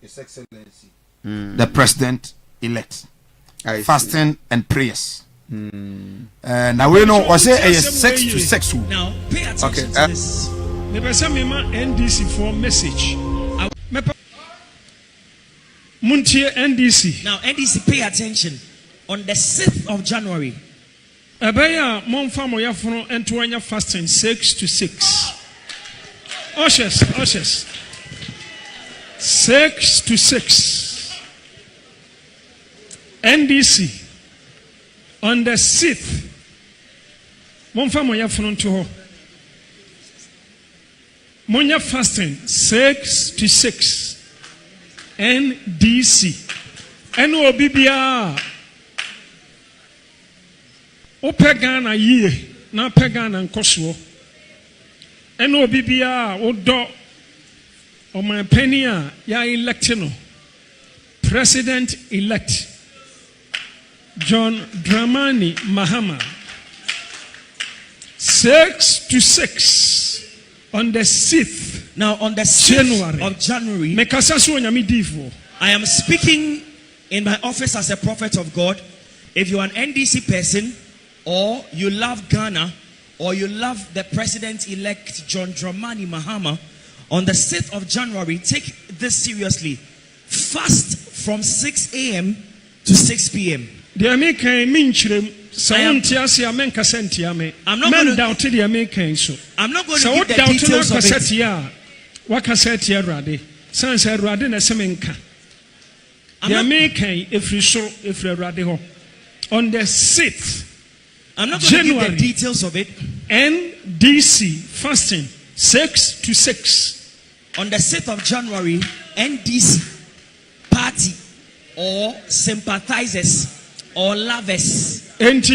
His Excellency, the President-elect, fasting and prayers. Now we know was it a 6 to 6. Now pay attention to this. NDC for message. NDC. Now NDC, pay attention. On the 6th of January. Abaya monfa moya fro entoanya fasting 6 to 6. Ushers. 6 to 6. NDC. On the 6th. Monfa moya fro to ho. Monya fasting 6 to 6. NDC. NOBBR. Opegana ye na pegana nkoso eno bibia odo o my penny ya electino president elect John Dramani Mahama 6 to 6 on the 6th. Now on the 6th of January I am speaking in my office as a prophet of God. If you are an NDC person, or you love Ghana, or you love the president-elect John Dramani Mahama, on the 6th of January, take this seriously. Fast from 6 a.m. to 6 p.m. I'm not going to give the details of it. On the 6th, I'm not going to give the details of it. NDC fasting 6 to 6. On the 6th of January, NDC party or sympathizers or lovers. Fast.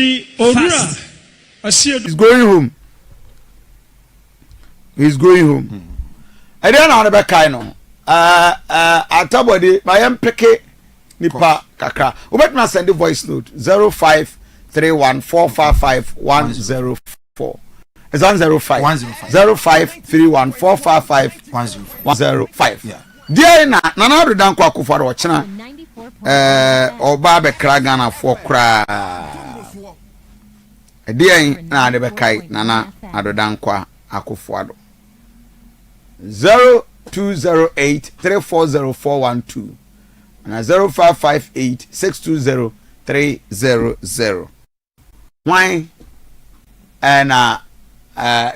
He's going home. I don't know about Kaino. Atabody, my MPK Nipa Kaka. Ubet na send the voice note 0531455104. It's 105. 0531455105. Yeah. Dear na do dan kwa kufaro ochina oba be kragana for kra. Dear na de be kai na ado dan kwa akufado. 0208340412 and 0558620300. Why and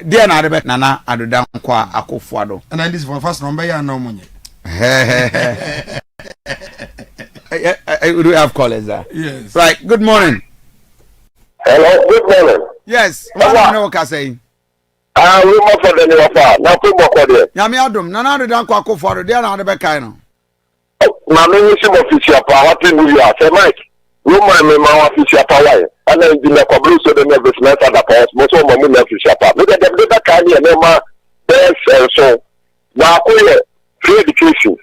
dear Nadebet Nana Adudan Kwa Akufwado. And then this for first number ya no money. We have callers there. Yes. Right. Good morning. Hello. Good morning. Yes. What do you know what I say? We must have the offer. Now put more there. Yami Adum. Nana Adudan Kwa Akufwado. Dear Nadebet Kaino. My ministry official power to New York. Say Mike. Woman me my official power. And then the Kablu so the never smart at the post. Most of my official power. Look at the kind of name. There's so now free education.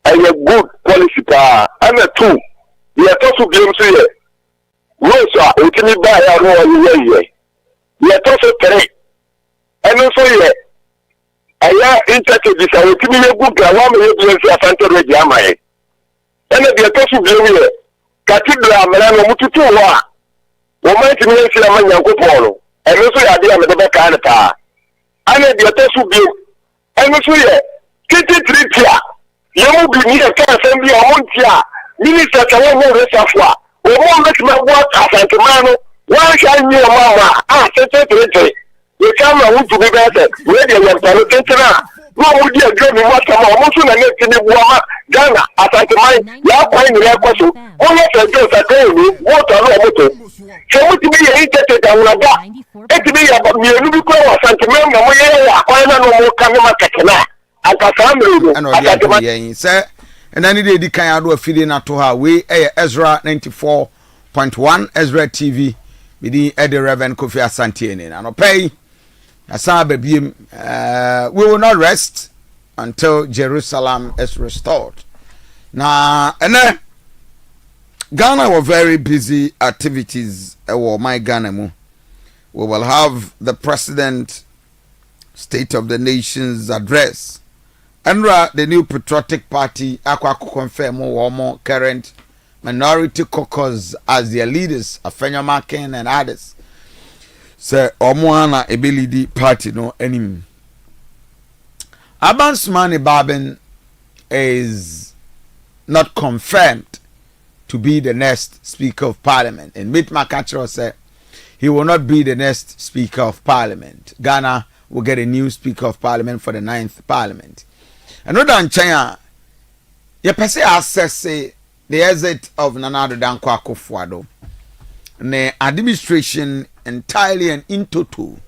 And a good policy power. And a two. We are also blame to you. No sir. We can buy our own. We are also three. And also yeah. I interpret this. I will give you a good Asante Rejama. And the person blame Cathedral Melano Mututua. Woman to me, I'm a Polo. And also, I did a Canada. And the person blame. And also, Kitty Tritia. You will be near Assembly or Montia. Minister Chalamon Resafwa. We won't let my work as a man. Why shall you, Mama? Secretary. You come out to be better. Ready and Palutena. No, would you agree with what I'm almost in the Wama, Ghana, Asante mine, you are buying the question. Only if I just agree with what I know. So, what to be a hated and Naga? It to be about me, you become a sentiment, and we are no more coming at and Cassandra. Sir, and any day the kind of feeling at to her. We Ezra 94.1 Ezra TV. We the Reverend Kofi Asante Ennin and pay. We will not rest until Jerusalem is restored. Now, and then Ghana were very busy activities. My Ghana, we will have the president State of the Nation's address. Enra, the new Patriotic Party, akwa confirm more current minority caucus as their leaders, Afenya Macken and others. Say Omoana Ebelidi party no enemy. Abansmani Babin is not confirmed to be the next Speaker of Parliament. And Mitt McCatcher said he will not be the next Speaker of Parliament. Ghana will get a new Speaker of Parliament for the 9th Parliament. Another in China, you pese assess the exit of Nana Addo Dankwa Akufo-Addo. The administration entirely and in total.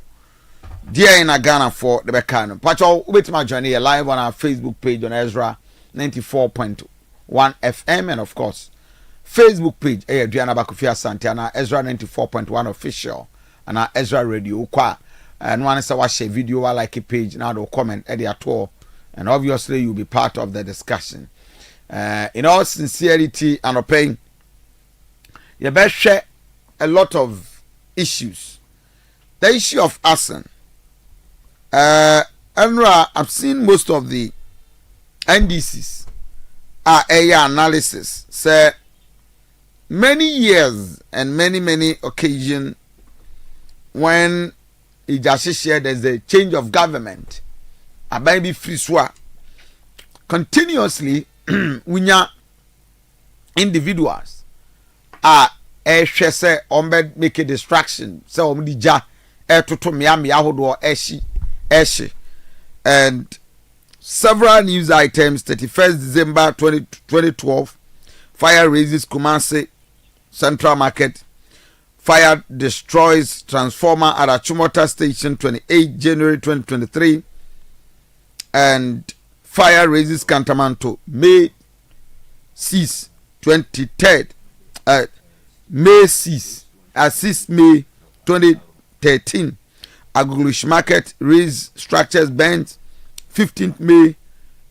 Dear in Ghana for the Bekano. Pacho, wait my journey live on our Facebook page on Ezra 94.1 FM and of course Facebook page Aduanaba Asante and Ezra 94.1 official and our Ezra Radio kwa and one is watch a video I like a page now they'll comment at the tour and obviously you'll be part of the discussion. In all sincerity and opinion, you best share a lot of issues. The issue of arson. Enra, I've seen most of the NDCs area analysis say many years and many occasions when it just shared there's a change of government, a baby free swap continuously winya individuals say ombed make a distraction say omdija to miami ahodo eshi and several news items. 31st December 2012 fire raises Kumasi Central Market, fire destroys transformer at Achimota Station 28 January 2023 and fire raises Kantamanto May 6 23rd May 6 May 2013 Agulish Market raise structures bent 15th May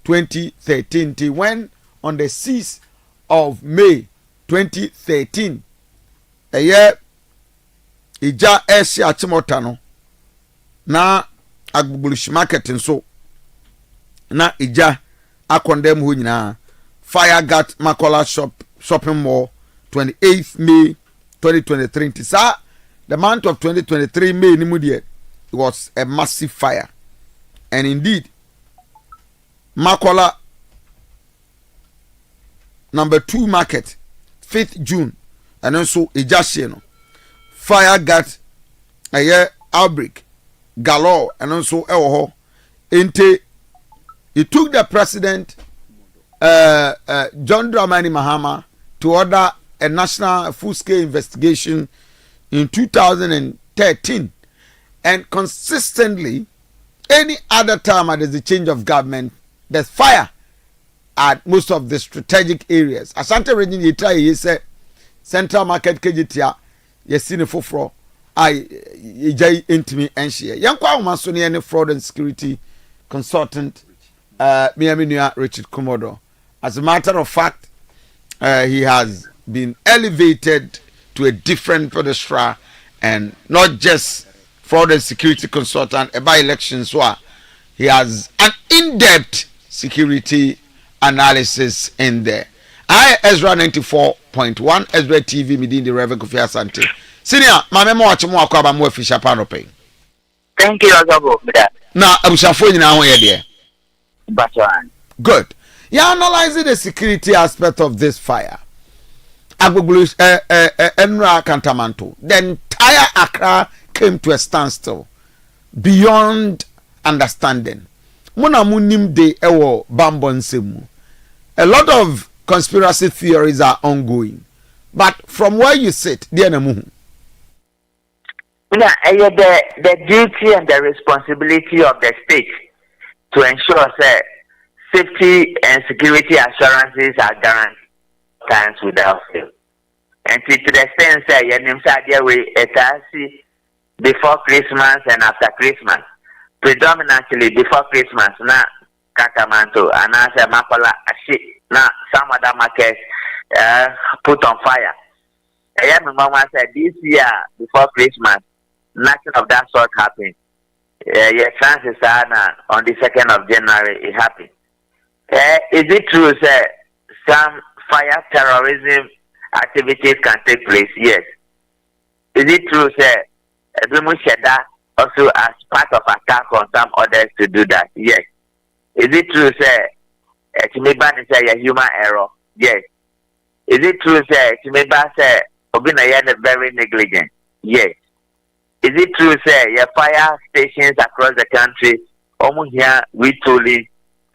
2013 till when on the 6th of May 2013 a year ija eshi Achimota no na Agulish Market nso na ija akondem ho nyina fire got Makola shopping mall 28th May 2023 sa the month of 2023 May ni mu it was a massive fire and indeed Makola number 2 market 5th June and also ija no fire got a year outbreak galore and also ewo ho it took the president John Dramani Mahama to order a national full-scale investigation in 2013 and consistently any other time there's a change of government there's fire at most of the strategic areas. Asante region you try you say Central Market KGTia yesine foforo ijai intimi enhye yankwa umaso ne any fraud and security consultant Miaminua Richard Komodo. As a matter of fact, he has been elevated to a different pedestal and not just fraud and security consultant by elections where he has an in-depth security analysis in there. I Ezra 94.1 Ezra TV within the Reverend Kofi Asante. Senior, my memo watch more kwaba mo official panel pay. Thank you, Azabo. Na abusafo nyina ho ye de. Good. You analyzing the security aspect of this fire. Agbogbo Enra Kantamanto. The entire Accra came to a standstill beyond understanding. Muna munim de ewo bambon semu. A lot of conspiracy theories are ongoing. But from where you sit, dear Namuhu. The duty and the responsibility of the state to ensure that safety and security assurances are guaranteed times without fail. And to the extent that before Christmas and after Christmas, predominantly before Christmas, na Kakamanto and as a Makola na some other markets put on fire. I remember said this year before Christmas, nothing of that sort happened. Yes, Francis Anna on the 2nd of January, it happened. Is it true, sir, some fire terrorism activities can take place? Yes. Is it true, sir, Sheda also as part of attack on some others to do that? Yes. Is it true, sir, Chimiban is a human error? Yes. Is it true, sir, Chimiban, sir, Obinayan very negligent? Yes. Is it true, sir, your fire stations across the country, almost here retooling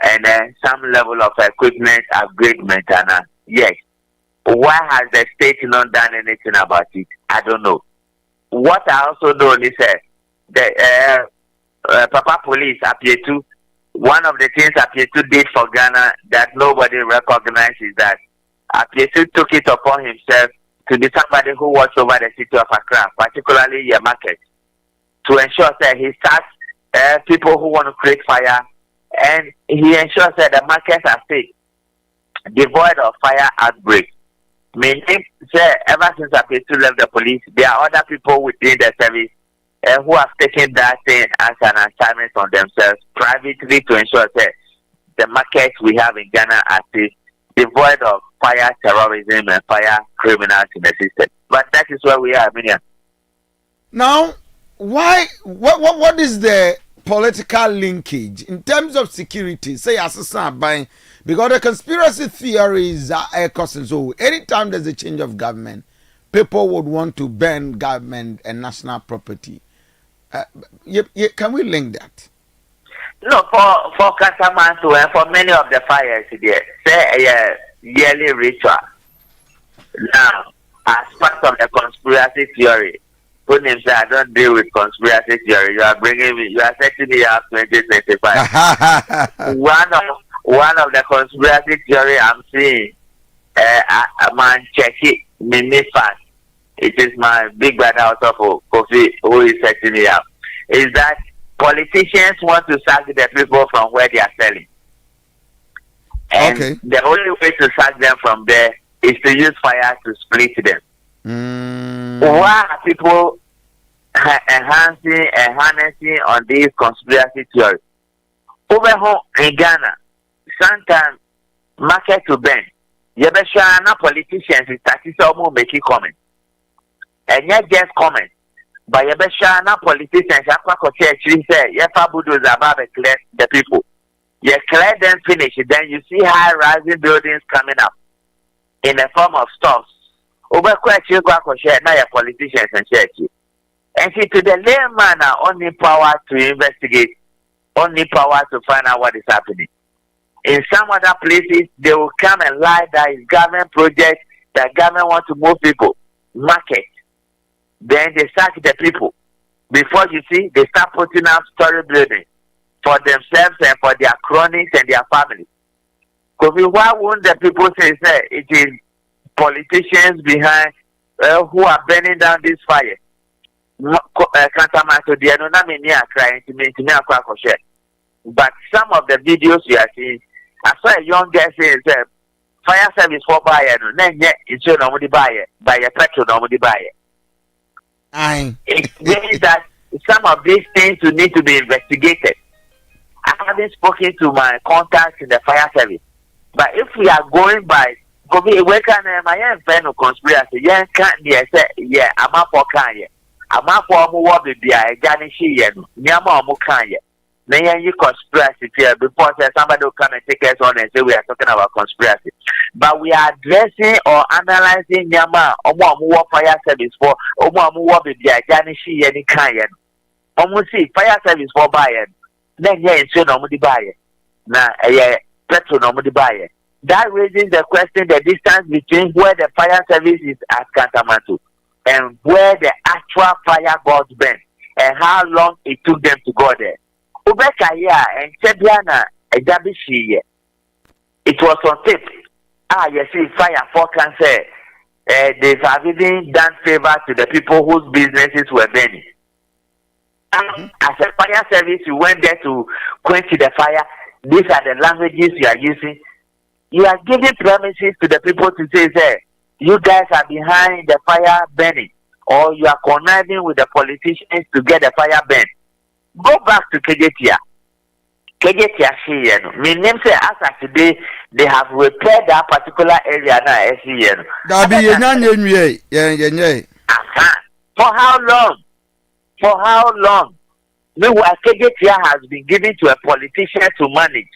and some level of equipment upgradement? Yes. Why has the state not done anything about it? I don't know. What I also know is the Papa Police appear to, one of the things appear to did for Ghana that nobody recognizes that appear to took it upon himself to be somebody who watch over the city of Accra, particularly your market, to ensure that he starts people who want to create fire, and he ensures that the markets are safe, devoid of fire outbreak. Meaning, sir, ever since Apetu left the police, there are other people within the service who have taken that thing as an assignment on themselves privately to ensure that the markets we have in Ghana are safe, devoid of fire terrorism and fire criminals in the system. But that is where we are, Minion. Now, why? What is the political linkage in terms of security? Say, assassin buying, because the conspiracy theories are causing. So, anytime there's a change of government, people would want to burn government and national property. Can we link that? No, for Katamanto and for many of the fires there, say a yearly ritual. Now, as part of the conspiracy theory, who names I don't deal with conspiracy theory. You are bringing me. You are setting me up 2025. one of the conspiracy theory I'm seeing, a man check it, me fast. It is my big brother also Kofi who is setting me up. Is that politicians want to sack the people from where they are selling, and the only way to sack them from there is to use fire to split them. Why are people enhancing and harnessing on these conspiracy theories? Over home in Ghana, sometimes market to bend. Yebeshana politicians is almost making comments. And yet just comments. But Yebeshana politicians actually say, Yefabudu is about to clear the people. You clear them finish, then you see high rising buildings coming up in the form of stores. Over question, now your politicians and church. And see, to the layman are only power to investigate, only power to find out what is happening. In some other places, they will come and lie that it's government project, that government want to move people, market. Then they sack the people. Before you see, they start putting out story buildings for themselves and for their cronies and their families. Kofi, why won't the people say it is politicians behind who are burning down this fire? But some of the videos you are seeing, I saw a young guy saying, fire service for buyer, then yet it's your nobody buyer, buy a petrol, nobody buyer. It means that some of these things will need to be investigated. I haven't spoken to my contacts in the fire service, but if we are going by, we can my friend of conspiracy, yeah, can't say, yeah, I'm up for Kanye. I'm up for more baby, I garnishi, Yama Mukanye. Then you conspiracy here before somebody will come and take us on and say we are talking about conspiracy. But we are addressing or analyzing Yama or fire service for Omo baby, I garnishi any kind. Almost see fire service for buyer. Then yeah, it's nobody buyer. Now, yeah, petrol nobody buyer. That raises the question: the distance between where the fire service is at Kantamatu and where the actual fire got burnt, and how long it took them to go there. Ubekaya and Chebiana, a Dabishi. It was on tape. You see, fire for cancer. They have even done favor to the people whose businesses were burning. As a fire service, you went there to quench the fire. These are the languages you are using. You are giving promises to the people to say, you guys are behind the fire burning, or you are conniving with the politicians to get the fire burned. go back to Kejetia. Kejetia Shiyen. Me name say as of today they have repaired that particular area now. Shiyen. For how long? For how long? Meanwhile, Kejetia has been given to a politician to manage.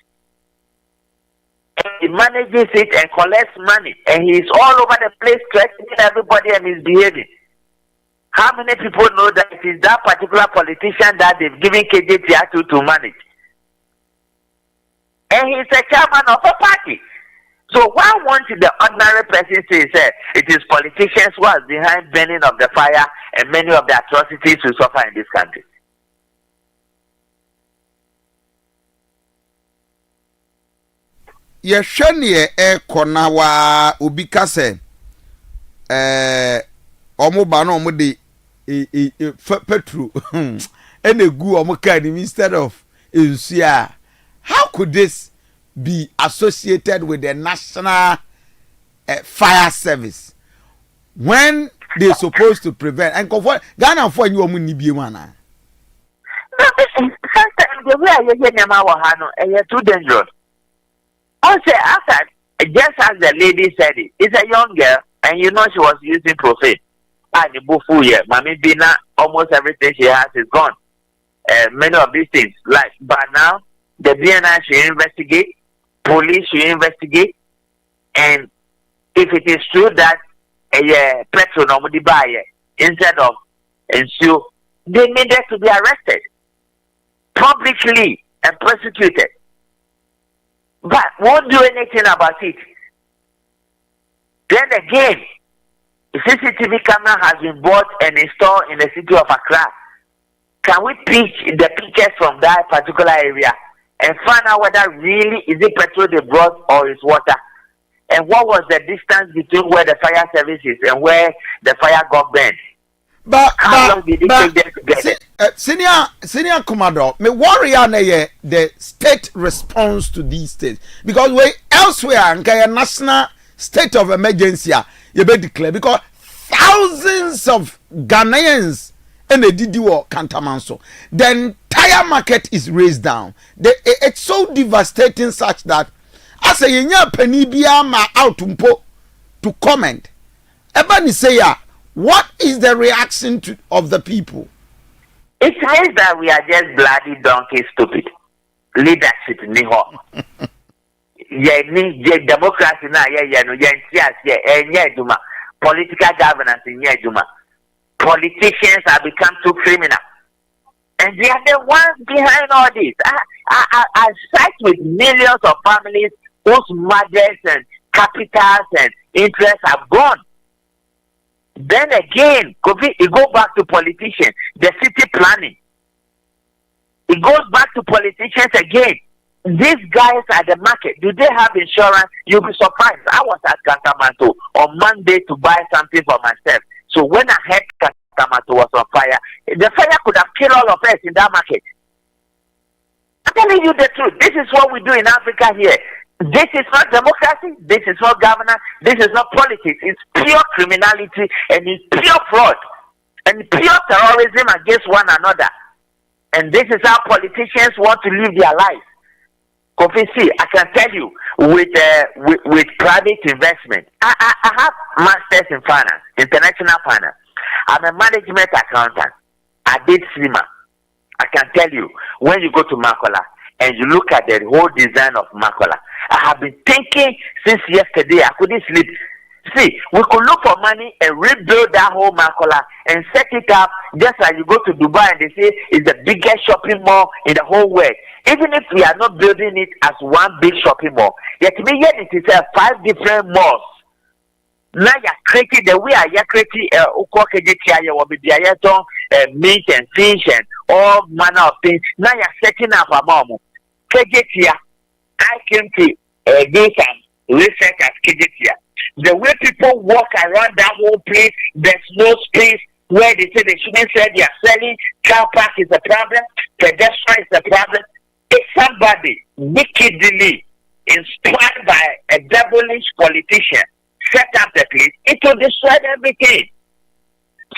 He manages it and collects money, and he is all over the place threatening everybody and misbehaving. How many people know that it is that particular politician that they've given KJTR to manage? And he's a chairman of a party. So why won't the ordinary person say it is politicians who are behind burning of the fire and many of the atrocities we suffer in this country? Yeshanie kona wa ubika se omoba na omode petro enegu omoka ni instead of ensia. How could this be associated with the national fire service when they're supposed to prevent and comfort Ghana for you omu ni bi mana? Sometimes the way I hear Nyama Wahano is too dangerous. Also, after, just as the lady said it, it's a young girl, and you know she was using profane. And the bufu here, Mami Bina, almost everything she has is gone. Many of these things, like, but now, the BNI should investigate, police should investigate, and if it is true that a petrol normally buy instead of ensure, they needed to be arrested publicly and prosecuted. But won't do anything about it. Then again, the CCTV camera has been bought and installed in the city of Accra. Can we pitch the pictures from that particular area and find out whether really is it petrol they brought or is water? And what was the distance between where the fire service is and where the fire got burned? But how long did it take them to get it? Senior Commodore, me worry the state response to these states because we elsewhere and national state of emergency you be declare because thousands of Ghanaians and the DDO Cantamanso. The entire market is raised down. It's so devastating such that as a yenya penny ma out to comment. Ebani say what is the reaction of the people? It means that we are just bloody donkey stupid. Leadership niho. Ye democracy na ye no ye enye duma. Political governance enye duma. Politicians have become too criminal. And they are the ones behind all this. I sat with millions of families whose mothers and capitals and interests have gone. Then again, Kofi, it goes back to politicians, the city planning. It goes back to politicians again. These guys at the market, do they have insurance? You'll be surprised. I was at Kantamato on Monday to buy something for myself. So when I heard Kantamato was on fire, the fire could have killed all of us in that market. I'm telling you the truth. This is what we do in Africa here. This is not democracy, this is not governance, this is not politics. It's pure criminality and it's pure fraud and pure terrorism against one another. And this is how politicians want to live their lives. Kofi, see, I can tell you, with private investment, I have masters in finance, international finance. I'm a management accountant. I did SEMA. I can tell you, when you go to Makola and you look at the whole design of Makola, I have been thinking since yesterday. I couldn't sleep. See, we could look for money and rebuild that whole Makola and set it up just like you go to Dubai and they say it's the biggest shopping mall in the whole world. Even if we are not building it as one big shopping mall, yet it is 5 different malls. Now you're creating the way you're creating meat and fish and all manner of things. Now you're setting up a mom. I came to do some research at Kejetia. The way people walk around that whole place, there's no space where they say they shouldn't say they are selling. Car park is a problem. Pedestrian is a problem. If somebody wickedly inspired by a devilish politician set up the place, it will destroy everything.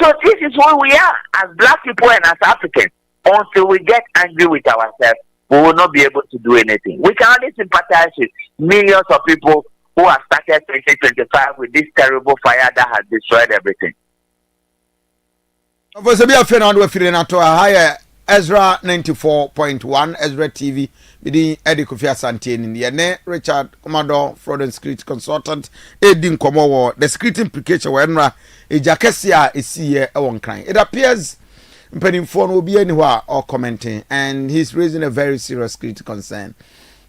So this is who we are as black people and as Africans. until we get angry with ourselves, we will not be able to do anything. We can only sympathize with millions of people who have started 2025 with this terrible fire that has destroyed everything. Ezra 94.1 Ezra TV bidi Eddie Kofi Asante ni ne Richard Commodore fraud and security consultant Edin Komowo the security implication wenra ejakese a esiye e won kran. It appears mpanimfo no obi ani ho a or commenting and he's raising a very serious security concern.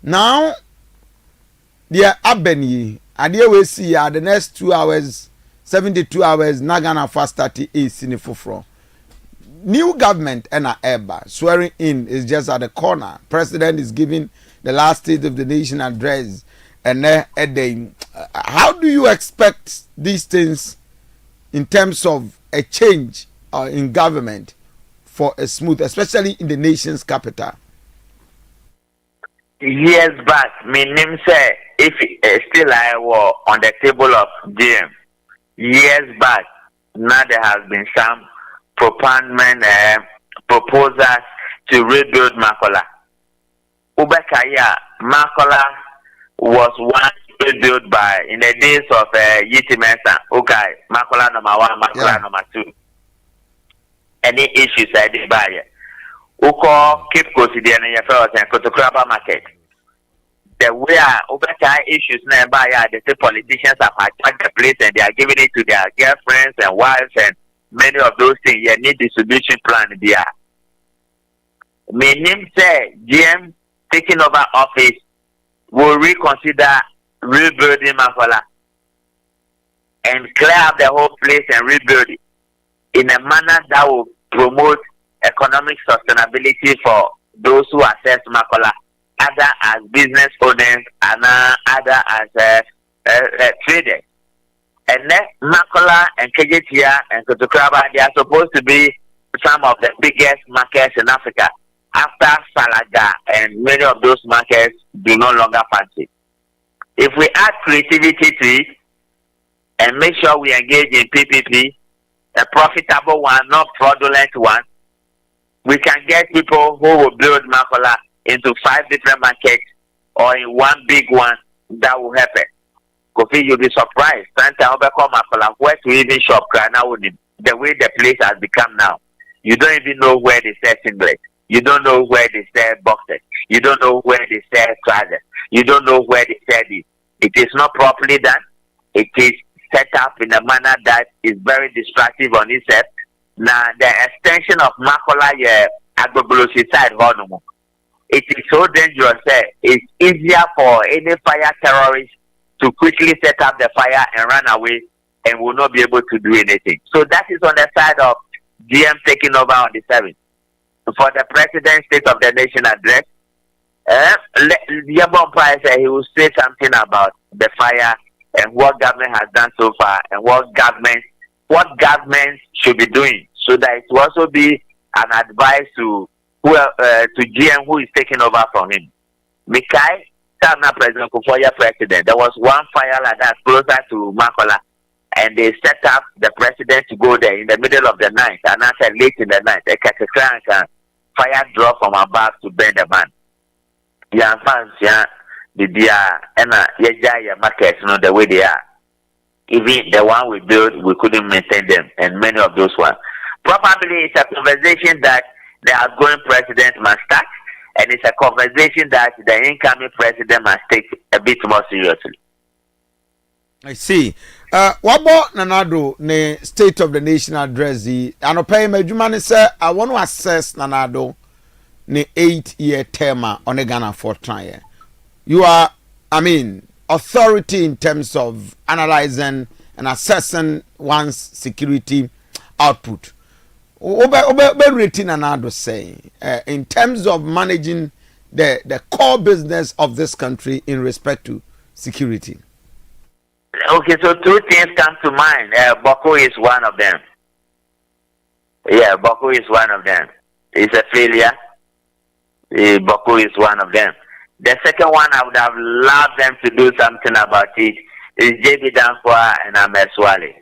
Now the abeni ade we see the next 2 hours 72 hours Nagana fast 30 is in fufro. New government and Eba swearing in is just at the corner. President is giving the last State of the Nation address, and how do you expect these things in terms of a change in government for a smooth, especially in the nation's capital? Years back, my name said if still I were on the table of GM. Years back, now there has been some proposals to rebuild Makola. Ubekaya, Makola was once rebuilt by in the days of Yitimesa. Okay, Makola number 1, Makola number 2. Any issues I did buy it. Uko keep considering your first and Kotokraba market. The way Ubekaya issues nearby, the politicians have attacked the place and they are giving it to their girlfriends and wives and many of those things, you need distribution plan there. My name say GM taking over office will reconsider rebuilding Makola and clear up the whole place and rebuild it in a manner that will promote economic sustainability for those who access Makola, other as business owners and other as traders. And then Makola and Kejetia and Kotokraba, they are supposed to be some of the biggest markets in Africa. After Salaga and many of those markets do no longer fancy. If we add creativity to it and make sure we engage in PPP, a profitable one, not fraudulent one, we can get people who will build Makola into 5 different markets or in one big one that will happen. Kofi, you'll be surprised. Santa Makola, where to even shop now the way the place has become now. You don't even know where they sell singlet. You don't know where they sell boxes. You don't know where they sell trousers. You don't know where they sell it. It is not properly done. It is set up in a manner that is very destructive on itself. Now, the extension of Makola, Agbogolosi side, it is so dangerous. It's easier for any fire terrorist to quickly set up the fire and run away and will not be able to do anything. So that is on the side of GM taking over on the 7th. For the President's State of the Nation address, Yabon Price said he will say something about the fire and what government has done so far and what government should be doing, so that it will also be an advice to GM who is taking over from him. Mikai, President Kofoya president, there was one fire like that closer to Makola, and they set up the president to go there in the middle of the night, and after late in the night, a fire drop from above to burn the man. The markets, the way they are. Even the one we built, we couldn't maintain them, and many of those ones. Probably it's a conversation that the outgoing president must start. And it's a conversation that the incoming president must take a bit more seriously. I see. Wabo Nanado ne State of the Nation address the anopai majumani say I want to assess Nanado ne 8-year term on the Ghana for try. You are, authority in terms of analyzing and assessing one's security output. Rating Nanado say in terms of managing the core business of this country in respect to security. Okay, so 2 things come to mind. Boko is one of them. Yeah, Boko is one of them. It's a failure. Boko is one of them. The second one, I would have loved them to do something about it, is JB Danfwa and Ahmed Swale.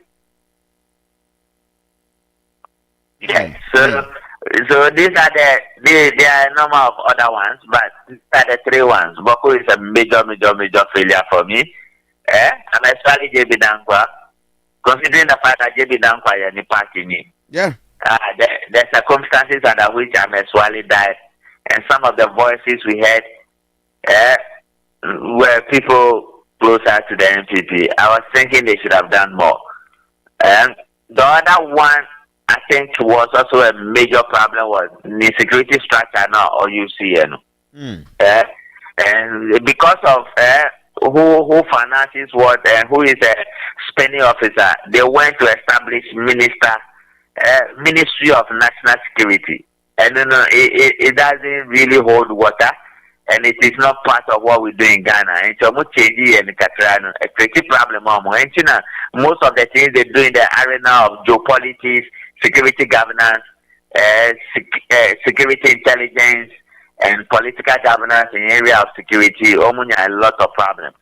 Yeah. So So these are there are a number of other ones, but these are the three ones. Boko is a major failure for me. I'm especially JB Dankwa, considering the fact that JB Dankwa is a party. Yeah. The circumstances under which Ameswali died, and some of the voices we heard were people closer to the NPP. I was thinking they should have done more. And the other one, I think, was also a major problem was the security structure now, or UCN. And because of who finances what and who is a spending officer, they went to establish Ministry of National Security. And it doesn't really hold water, and it is not part of what we do in Ghana. And so much and a creative problem. Most of the things they do in the arena of geopolitics, security governance, security intelligence, and political governance in the area of security, a lot of problems.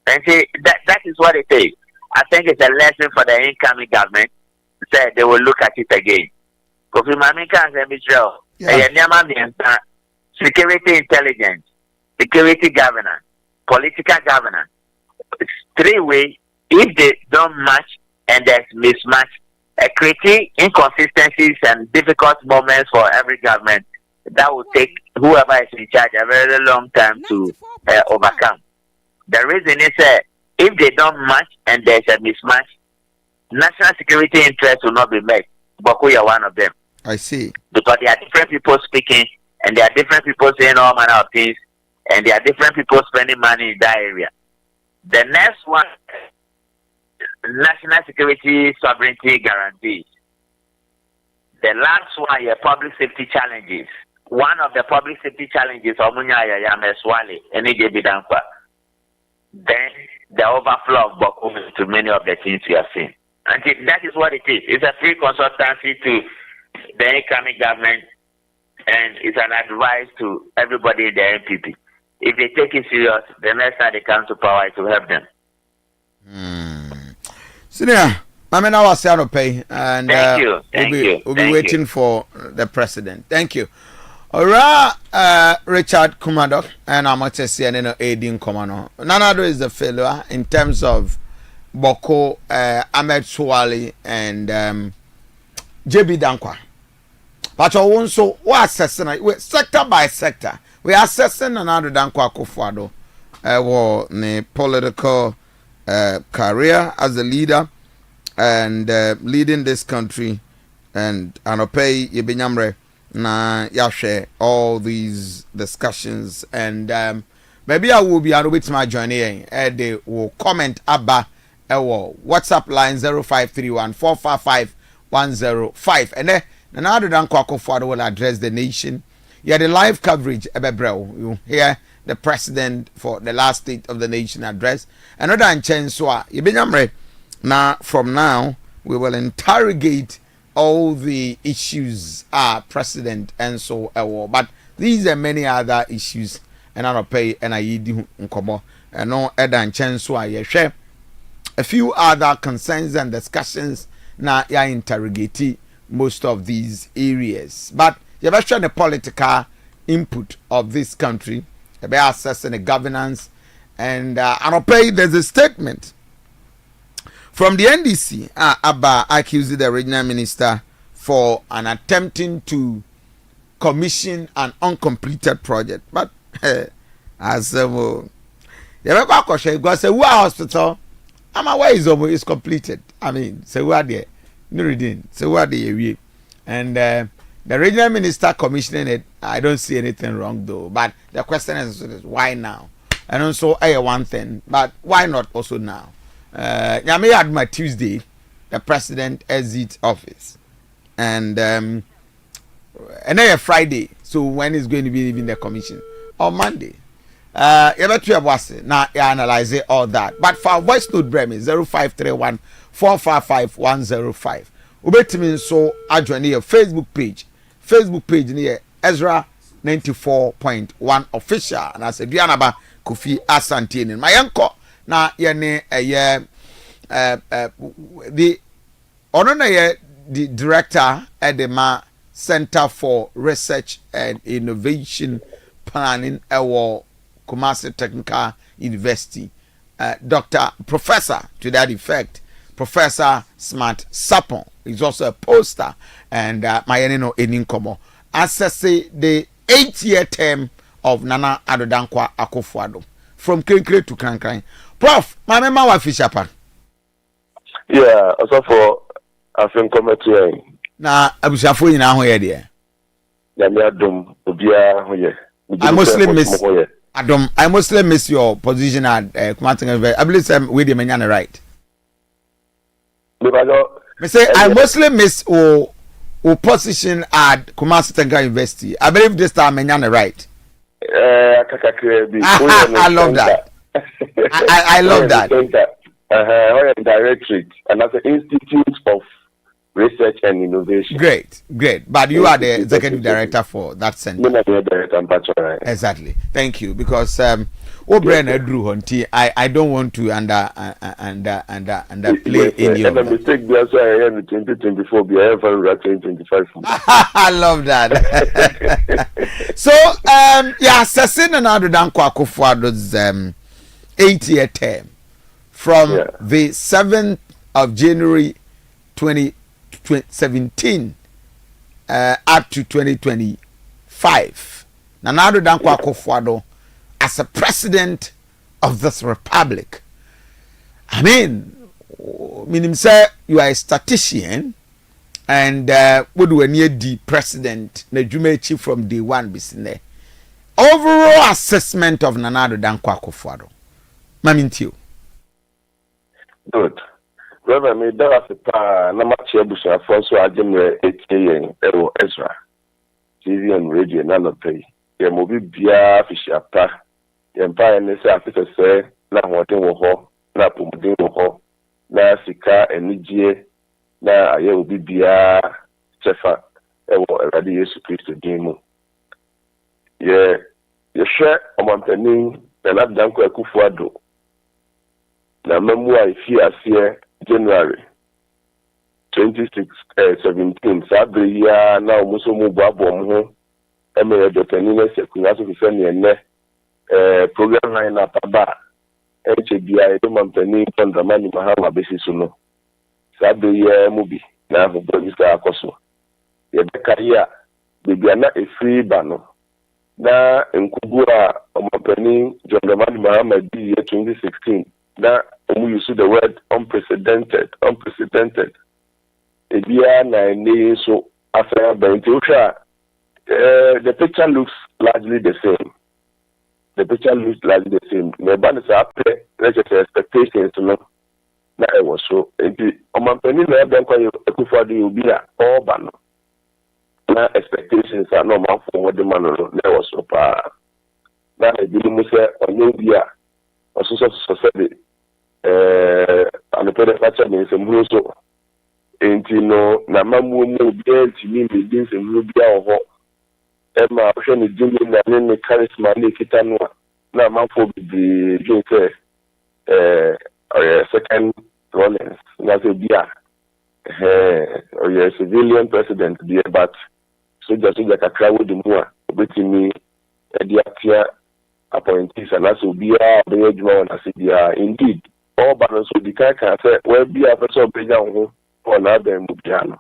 And see, that is what it is. I think it's a lesson for the incoming government that they will look at it again. Kofi Mamika and Israel, security intelligence, security governance, political governance. It's three ways. If they don't match and there's mismatch, creating inconsistencies and difficult moments for every government, that will take whoever is in charge a very long time to overcome. The reason is if they don't match and there's a mismatch, national security interests will not be met. Bakuya one of them. I see. Because there are different people speaking, and there are different people saying all manner of things, and there are different people spending money in that area. The next one, national security sovereignty guarantees. The last one, your public safety challenges. One of the public safety challenges, then the overflow of Boko to many of the things we have seen. And that is what it is. It's a free consultancy to the incoming government, and it's an advice to everybody in the NPP. If they take it serious, the next time they come to power, it will help them. Senior, I'm now a pay, and thank you. We'll be waiting for the president. Thank you. Alright, Richard Kumadok, and I'm at CNN aiding Komano. Nanado is the failure in terms of Boko, Ahmed Swali, and JB Dankwa. But also, we assessing sector by sector. We are assessing another Dankwa Kofuado, the political career as a leader and leading this country, and Anopei Yebinyamre na yashe all these discussions, and maybe I will be able to my journey. They will comment about WhatsApp line 0531-455-105, and then another Dankwa Kofuado will address the nation. Yeah, the live coverage, you hear the president for the last State of the Nation address. Another Chenswa, Yebinyamre. Now, from now, we will interrogate all the issues president and so on. But these are many other issues, and I'll pay and I do unkomo and no Edan Chenswa. You share a few other concerns and discussions. Now, you interrogate most of these areas, but you have shown the political input of this country about assessing the governance, and I'll pay. There's a statement from the NDC, Abba accused the regional minister for an attempting to commission an uncompleted project. But as you go say, who hospital? I'm aware is completed. I mean, say who are there? Nuruddin, say who are there? And the regional minister commissioning it, I don't see anything wrong though. But the question is why now? And also, one thing, but why not also now? Yami had my Tuesday, the president exit office, and then a Friday. So when is going to be leaving the commission? On Monday. Now analyze all that. But for voice note, Bremi 0531-455-105. Ubetimin so adjoin your Facebook page near Ezra 94.1 official, and as a Aduanaba Kofi Asante in my uncle. Na yene the ono na ye the director edema Center for Research and Innovation Planning at Kumasi Technical University. Dr. Professor, to that effect, Professor Smart Sapon is also a poster, and my Ennin Komo assessing the 8-year term of Nana Aduanaba Akufo-Addo from Krenkre to Krankran. Prof, my mema wa Fisherpan. Yeah, also for African committee. Na abusafo nyina ho ye de. Ya me adom obia ho ye. I mostly miss your position at Kumasi. I believe we the menya right. Me say I mostly miss o position at Kumasi Technical University. I believe this time menya right. I love that. I love that. Directorate and that's the Institute of Research and Innovation. Great. But you are the executive director for that center. Exactly. Thank you. Because I don't want to underplay any of that. Mistake 2024 be 2025. I love that. So assessing another Aduanaba Akufo-Addo's 8-year term from the 7th of January 2017 up to 2025. Nana Aduanaba Akufo-Addo as a president of this republic. I mean say you are a statistician and would we need the president Najumechi from day one bisine. Overall assessment of Nana Aduanaba Akufo-Addo. Mamintio. Good. Reverend, me there was a namachi ebusa for so ajemre 8 ewo Ezra. TV and radio na no pay. Ye mo bi bia fishiapa. Ye mpa ne se afise se na hoden wo ho, na pomodin wo ho, na sika enigye na aye obi bia chefa ewo Awurade Yesu Kristo din mu. Ye hwe omampanin na Aduanaba Akufo-Addo na mamu a ifi ase January 2017 sabe ya na omuso mu boabo ho emere dokanine sekunya so fife ne ene program line up aba bia edo mampani Pandramani Mahama besiso no sabe ya mu bi na ho producer akoso ye beka ya bibia na efri ba no na nkugu a mampani Pandramani Mahama di 2016 na you use the word unprecedented. So after the picture looks largely the same. The band is up there, expectations to know. Now I was so. On penny, I don't call you Akufo-Addo be all ban. Now expectations are normal for what the man was so far. Now I didn't say on your beer or society. And the predecessor means a muso. Ain't you know, Namamu no dance me begins in Rubia or Emma Ocean is doing and then the charisma Nikitanwa. Now, my for the drink second Rollins. That's a beer. Or your civilian president, dear, but so just like a crowd with the more, waiting me at the Atia appointees, and that's will be the age one as it indeed. All balance will be kind of say, well, be a person of Bejan or another Mubiano.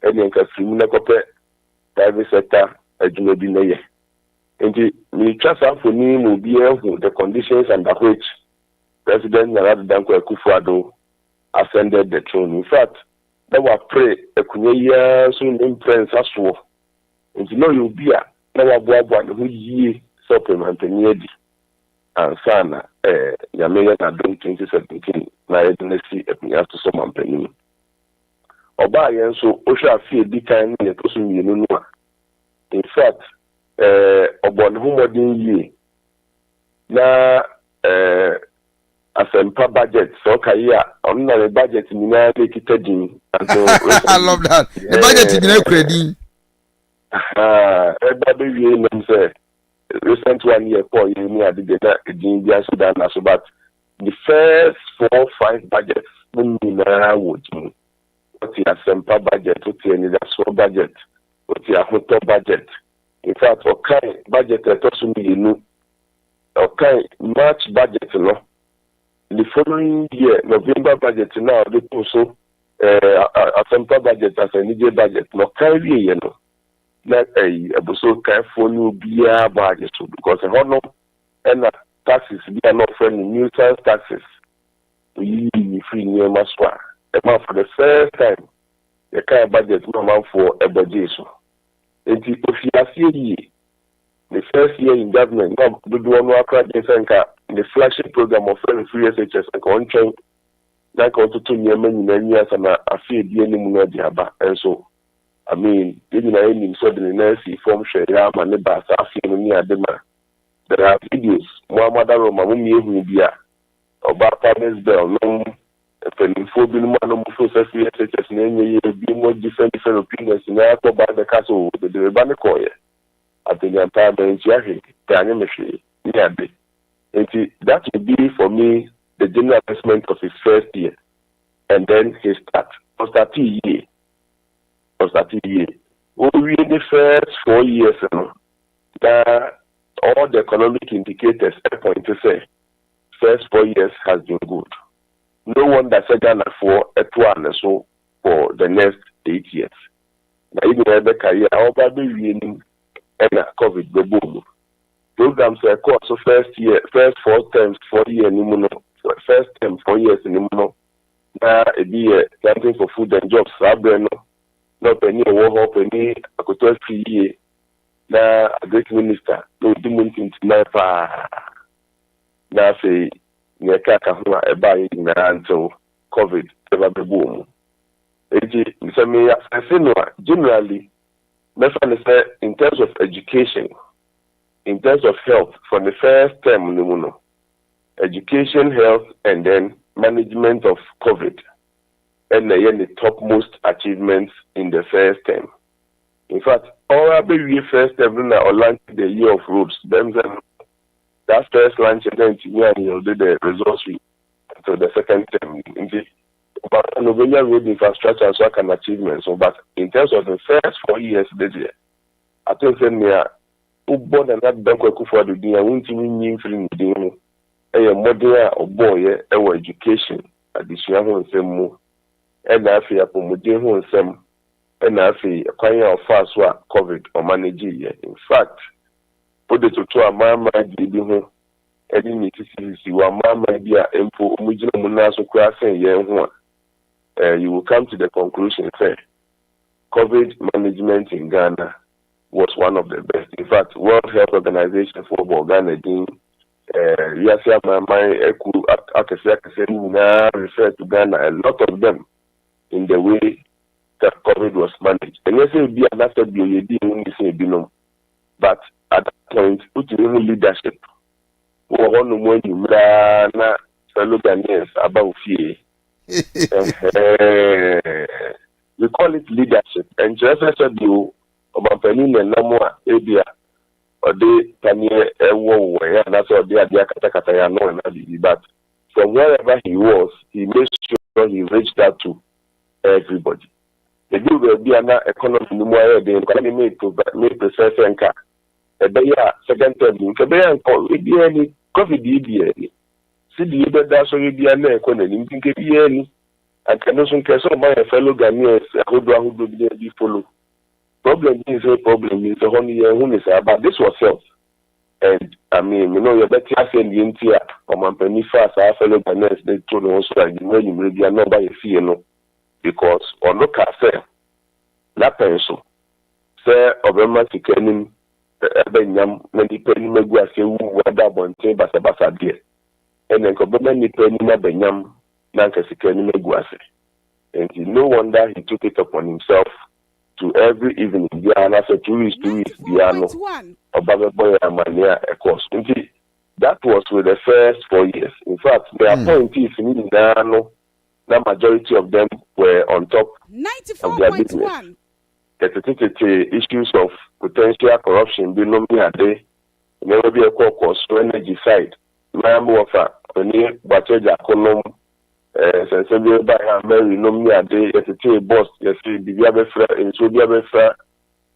And you can see Munacope, private sector, a Junobine. And the trust out for me will be the conditions under which President Aduanaba Akufo-Addo ascended the throne. In fact, they were pray a Kunya soon in Prince as well. And you know you'll be a now who ye supplement and yedi. And sana Yamea Nadon 2017 na ednesi epnya to some company. Oba yen so osha fie di kan ne to so mienu no a. In fact, obon hu modin yi na asempa budget so kai a on na budget ni na take tadin. I love that. The budget ni na credit. Everybody we know say recent 1 year for you near the India Sudan so but the first 4-5 budgets would what is a simple budget to any that's for budget what's your hotel budget. In fact, okay, budget at also okay, March budget, the following year, November budget now, they also Asante budget as a Niger budget, no carry, not a so careful new beer budget, because a honor and taxes, we are not friendly, new sales taxes. We free near Maswa. For the first time, the kind of budget no amount for a budget. And if you are seeing the first year in government, now do one more the flagship program of free SHS and content. Like also 2 years and I feel the enemy and so I mean even I suddenly nurse form share and the bass I feel near them. There are videos Muhammad Roma who be about partners bell no phobia no free SHS name be more different opinions in the by the castle with the Rebanicoy at the entire that would be for me the general assessment of his first year, and then his start year. We in the first 4 years, all the economic indicators point to say first 4 years has been good. No one that said Ghana for a one so for the next 8 years. Now even the career, how about the winning and COVID the boom. Programs are course so first 4 terms 4 years first term 4 years in the now it be something for food and jobs. Not penny or war penny I could 3 years. Now a great minister no didn't into my now say near Kakahua a buy in until COVID ever be boom. Generally, in terms of education, in terms of health, for the first term, education, health, and then management of COVID, and the topmost achievements in the first term. In fact, all our baby first term or launch the year of roads, that first launch and then you did the results until the second term. But November road infrastructure and so can achievements. So, but in terms of the first 4 years this year, I think born and that bank for the day, I won't even mean feeling a model or boy, our education, additional and some more, and I feel upon Mudim some, and I feel acquire fast work COVID or manage it. In fact, put it to a mama, and any see one mama, dear, and for Mujina Munaso crossing, you will come to the conclusion say COVID management in Ghana was one of the best. In fact, World Health Organization for Ghana did refer to Ghana, a lot of them, in the way that COVID was managed. And yes, it would be another but at that point, put in leadership. When you fellow Ghanaians about fear. We call it leadership. And just as I do, about Ennin and Namua, Abia, or they can hear a war, and that's all they are KATAKYIE. But from wherever he was, he made sure he reached out to everybody. The deal will be an economy no more than economy made process and car. A second term, any COVID. See the other that's already be an economy. I can also care so my fellow Ghanaians who do follow. Problem is a problem is the only one is about this was health. And I mean, you're better saying the entire or my penny fast, our fellow Ghanaians, they told also that you may be not by a fee, because on look at that pencil, sir, Obama to Ennin, Benyam, many penny megua say who were that one thing, but dear. And then Obama penny Benyam. And no wonder he took it upon himself to every evening, as a 2 weeks, piano, or Boy Mania, a course. That was with the first 4 years. In fact, the appointees in Ghana, the majority of them were on top of their business. The issues of potential corruption be no mere day, never be a caucus, energy side. Mamma, Penny, Bateja, Column. By Mary, no me a day, yes, a boss, yes, the Biafra, and so Biafra,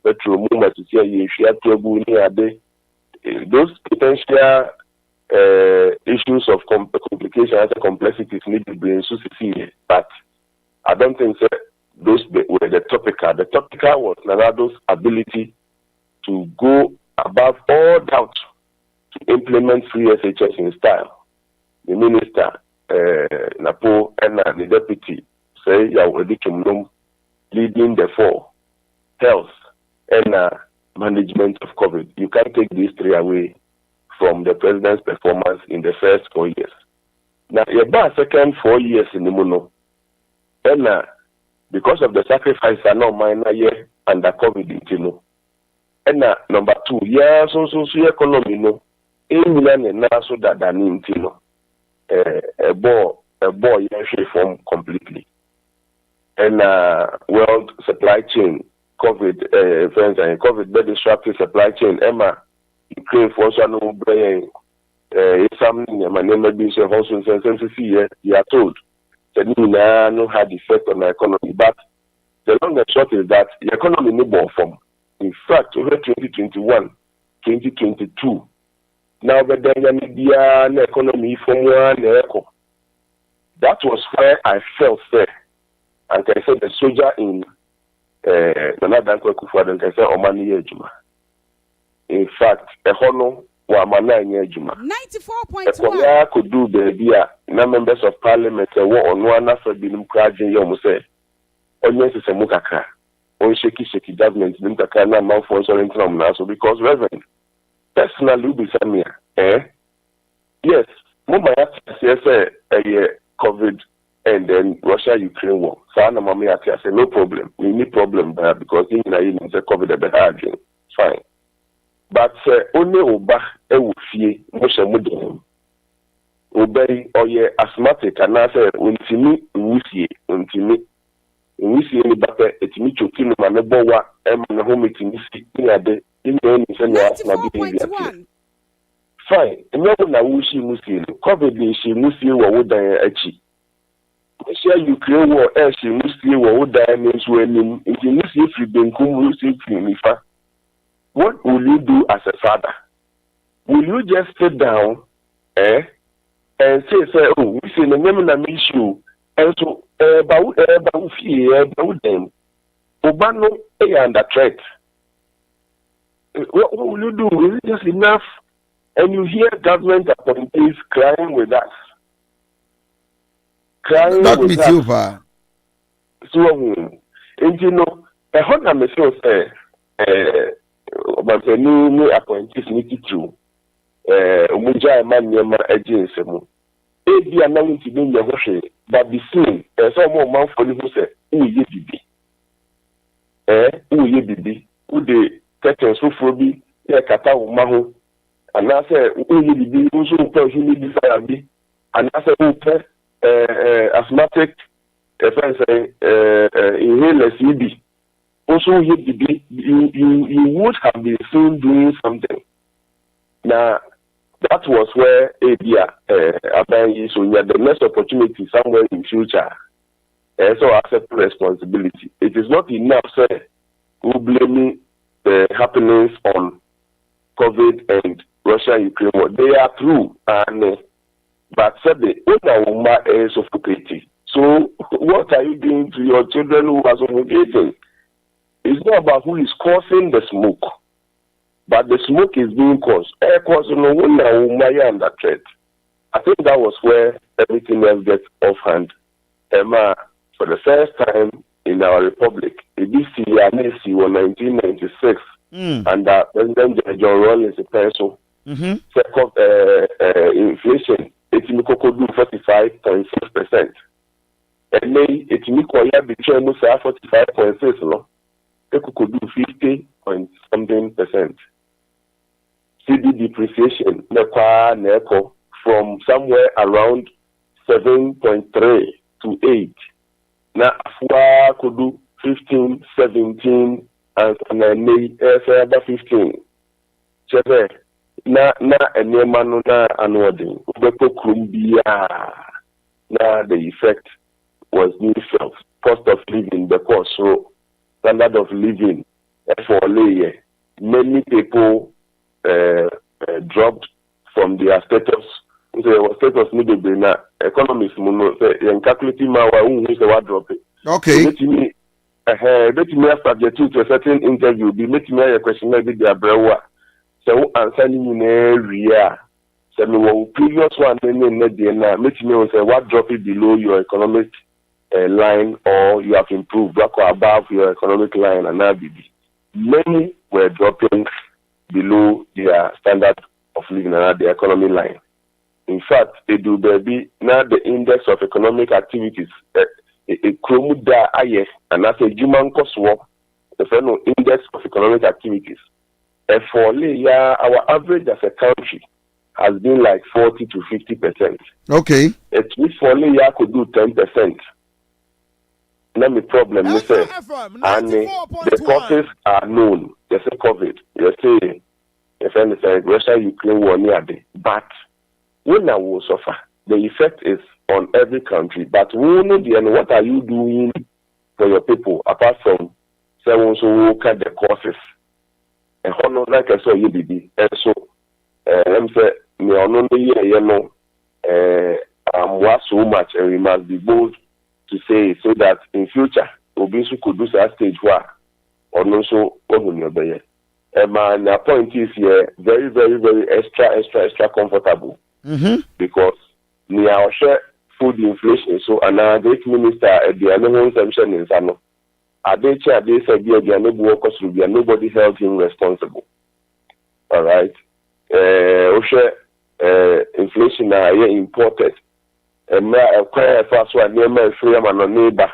petrol movement to say you share trouble near those potential issues of complications and complexities need to be in society, but I don't think so. Those were the topical. The topical was Nanado's ability to go above all doubt to implement free SHS in style. The minister, Napo, and the deputy say Yawedi Kimnum leading the four, health and management of COVID. You can't take these three away from the president's performance in the first 4 years. Now, about second 4 years in the Muno, and because of the sacrifice are not minor year under COVID, you know. And number two, yeah, so economy, no, and now so that you know, a boy, form completely. And world supply chain, COVID, friends, and COVID, very disruptive supply chain, Emma, Ukraine for no brain, something, my name may be so also in you are told. The no had effect on the economy, but the long and short is that the economy no more from. In fact, over 2021, 2022, now the dynamic economy from one echo. That was where I felt there, and I said the soldier in Nana Kufuor and I said Omani Ejuma. In fact, a hono wa mananya Ejuma. 94.1. Could do baby, no members of parliament were on one after being crashing Yom say, Onions is a mukaka, on shaky government, Nimtakana, mouth for so income now, so because Reverend, personally, be Samia, yes, Mumma, yes, a year COVID and then Russia-Ukraine war. So I'm I say, no problem, we need problem there because in the COVID at the hard, fine. But only Oba, Ewufie, Moshe Mudem. Obey or ye asthmatic and I say, Untimi, Untimi, ni Bapa, Etimi Chokino, Manaboa, and home meeting, near the Indian in fine, and no one Wushi Musi, COVID, she Musi, or would die Echi. Share Ukraine war, she Musi, or would die means when you Musi, if you've been Musi, what will you do as a father? Will you just sit down, and say, oh, we see the name of issue, and so, about them, Obano, under threat. What will you do? Is it just enough? And you hear government appointees crying with us. Crying not with with you, Pa. So, and you know, a hot amazing say, but the new appointees need to Muja man Yama agency. Ebi announced in your worship, but the same, some more man for you say, who ye bibi, who the curtains who for be, Kata Maho, and I say, who ye bibi, who so tell you need desire be, and I say, who asthmatic, friends say, inhalers you be. Also, you would have been soon doing something. Now, that was where so you had the next opportunity somewhere in future. So accept responsibility. It is not enough, sir, who blaming the happenings on COVID and Russia-Ukraine war. They are true, and but said the owner is suffocating. So, what are you doing to your children who are suffocating? It's not about who is causing the smoke, but the smoke is being caused. Air causing no one under threat. I think that was where everything else gets offhand. Emma, for the first time in our republic, the BC NAC was 1996, and President John Rawlings is a person. Second, inflation, it's in 45.6%. And then it's in between 45.6%. No? They could do 50 point something percent. CD depreciation, NECO, from somewhere around 7.3 to 8. Now, Afua could do 15, 17, and then further 15. Cheve, na enyemano na anodin. Ubeko krumbia. Now the effect was being felt. Cost of living, the cost, so standard of living For layer, many people dropped from their status. Status need to be na economists and calculating my own who's the drop it. Okay. Let me subject to a certain interview. Be making me a question maybe the abrewa. So answering in area. So no previous one then make me say what drop it below your economic line or you have improved back or above your economic line and now be. Many were dropping below their standard of living and the economy line. In fact, they do baby now the index of economic activities. Kromuda aye and as a human cost work, the final index of economic activities. And for our average as a country has been like 40 to 50%. Okay. It for could do 10%. Not the problem, you say, and the causes are known. You say COVID, you say, if anything, Russia, Ukraine war near day. But when I will suffer, the effect is on every country. But what are you doing for your people apart from saying so cut the causes? And how like I saw you be and so let me say me on I'm so much and we must be bold to say so that in future Obisu could do that stage where or no so your and my point is here very, very, very extra comfortable because we are share food inflation so and our great minister at the animal exemption in Sano. They said nobody held him responsible. All right. Inflation imported. Fast one near free man on neighbor.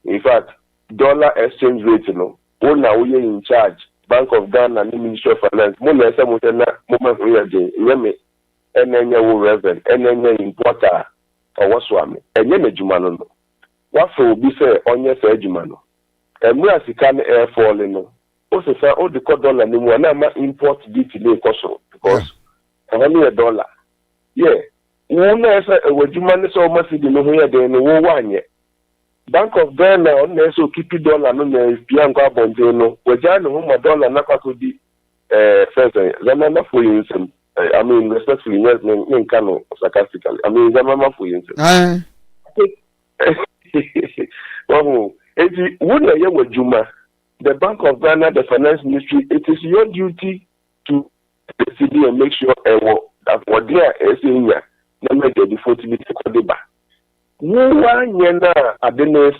In fact, dollar exchange rate, now we are in charge. Bank of Ghana and Ministry of Finance. Moment and then you reverend, and then you importer or what's one, and then you what for be say on your edgemano? And we are can air falling. Also, say all the dollar and one import duty because only $1. Yeah, one is a wedgeman so much in the here than the 1 year. Bank of Ghana on so keep $1 no Pianca Bonteno, Wajano $1 Nakakudi first. Zamana for instance. I mean, respectfully, Kano sarcastically. I mean, Zamama for instance. The Bank of Ghana, the Finance Ministry, it is your duty to the city and make sure that what they are saying here, never get the 40 minutes to the back. No one I don't know.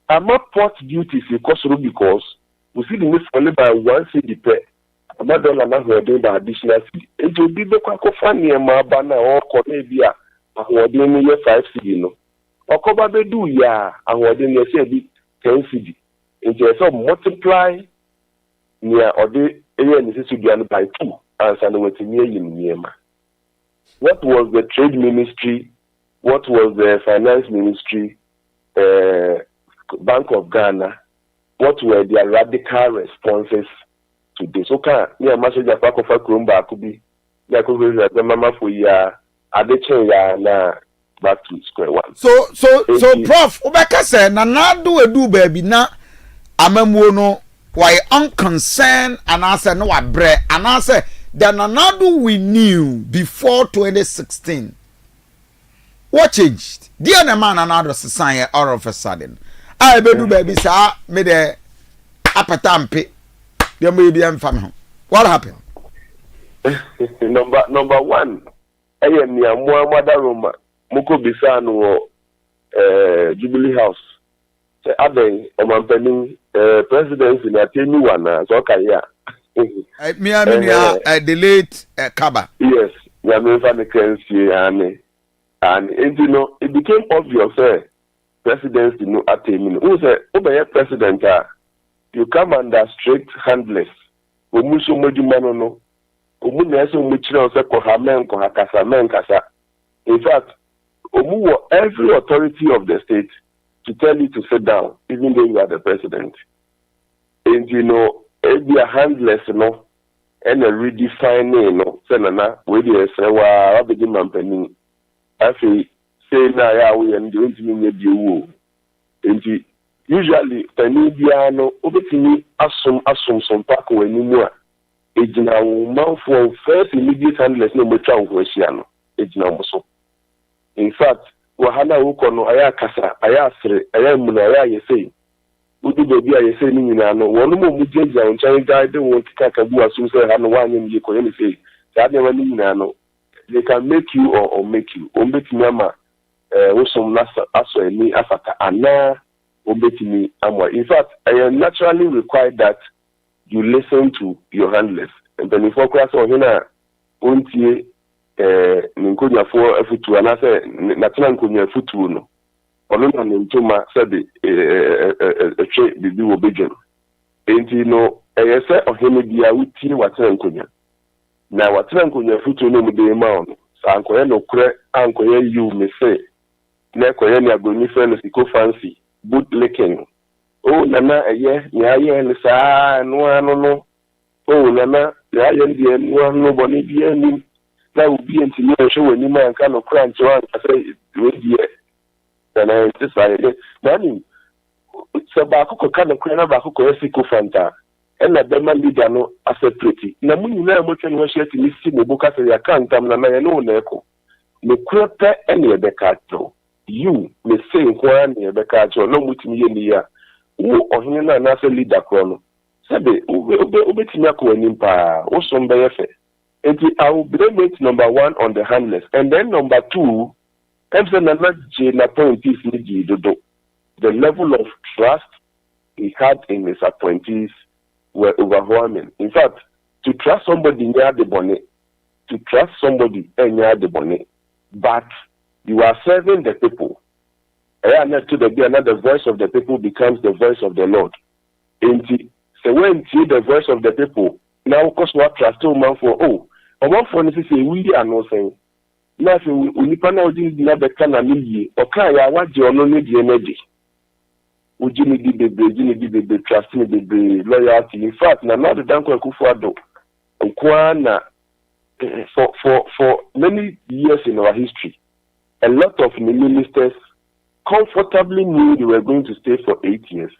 I'm not port duties because we see the need only by 1 city per. $1 now we're doing by additional city. It will be the funny banner or Cornebia, and we're doing 5 city. Or probably do and we're doing 10 city. It just multiply near or the area necessary by 2 and send away to near. What was the Trade Ministry? What was the Finance Ministry? Bank of Ghana? What were their radical responses to this? Okay, message of Pakofa Krumba could be Mama for na back to square one. So Prof, Obeka said, na do edu baby na amamuono why unconcerned and answer no abre and answer the nanadu we knew before 2016. What changed? Dear na man another society all of a sudden. I bedu baby sa me de apatampe. There may be family. What happened? Number one, I am near Muhammad Roma, Moko Bisano, Jubilee House. The other, Oman presidency, I tell you one, so Kaya. The late Kaba. Yes, and it became obvious, presidency, no attaining. Who's a president? You come under strict handless. Omuso mojumano no. Omu na so muchira se ko hamen ko hakasa men kasa. In fact, omu every authority of the state to tell you to sit down, even though you are the president. And it be a handless no, and a redefining no. Senana, we dey say wa abegi mampani. Afi say na ya we and don't mean the wo. usually penny biano obetini asum some pack when you ejina wo manfo first immediate handlers no metwa wo ahia no ejina wo so. In fact wahala wo kono aya kasa aya asre aya mu na aya yesei udu bebi aya yesei ni nyina no wonu mo mujejia onchan guide wo kika bu asum se ha no wanyem ye koye ni sei sa de wani nyina no they can make you or make you ombetimi ama wo som na aso ni afata ana ombetimi amwa. In fact I am naturally required that you listen to your handlers. And then if you class or hina untie nkonya for afutu ana say natina nkonya afutu no ono na ntoma sabe eche bibi wo bejen enti no eyese ohene bia wuti watina nkonya na watina nkonya afutu no mde ma ono sa ankoye no kure ankoye you me say na koye ni agboni fe no siko fancy boot licking. Oh nana eye nyaye ni saa no oh nana nyaye ndi no boni bia ni na ubi ntimi ehwe wani man ka no crunch wan say we die na ntisare na ni se ba akoko ka no kura na ba akoko esiko fanta ena bema leader no asepreti na munyi na motwe no hye ti si mo ka se ya kantam na ye no na eko me kura pe ene ye beka to you me say nko na ye beka to no mutimi ye ni ya wo ohene na na se leader kro no sabe obetimi akọ pa wo so mbe ye fe. I will blame it number one on the handlers, and then number two, the level of trust he had in his appointees were overwhelming. In fact, to trust somebody near the bonnet, but you are serving the people. The voice of the people becomes the voice of the Lord. And so when the voice of the people, now because what trust man for one for say we are not saying na so unipa na odi na beka na miye oka ya waje ono ne die na di ujini di bebe trust ni bebe loyalty. In fact na the danko akufu ado nkwana for many years in our history a lot of ministers comfortably knew they were going to stay for 8 years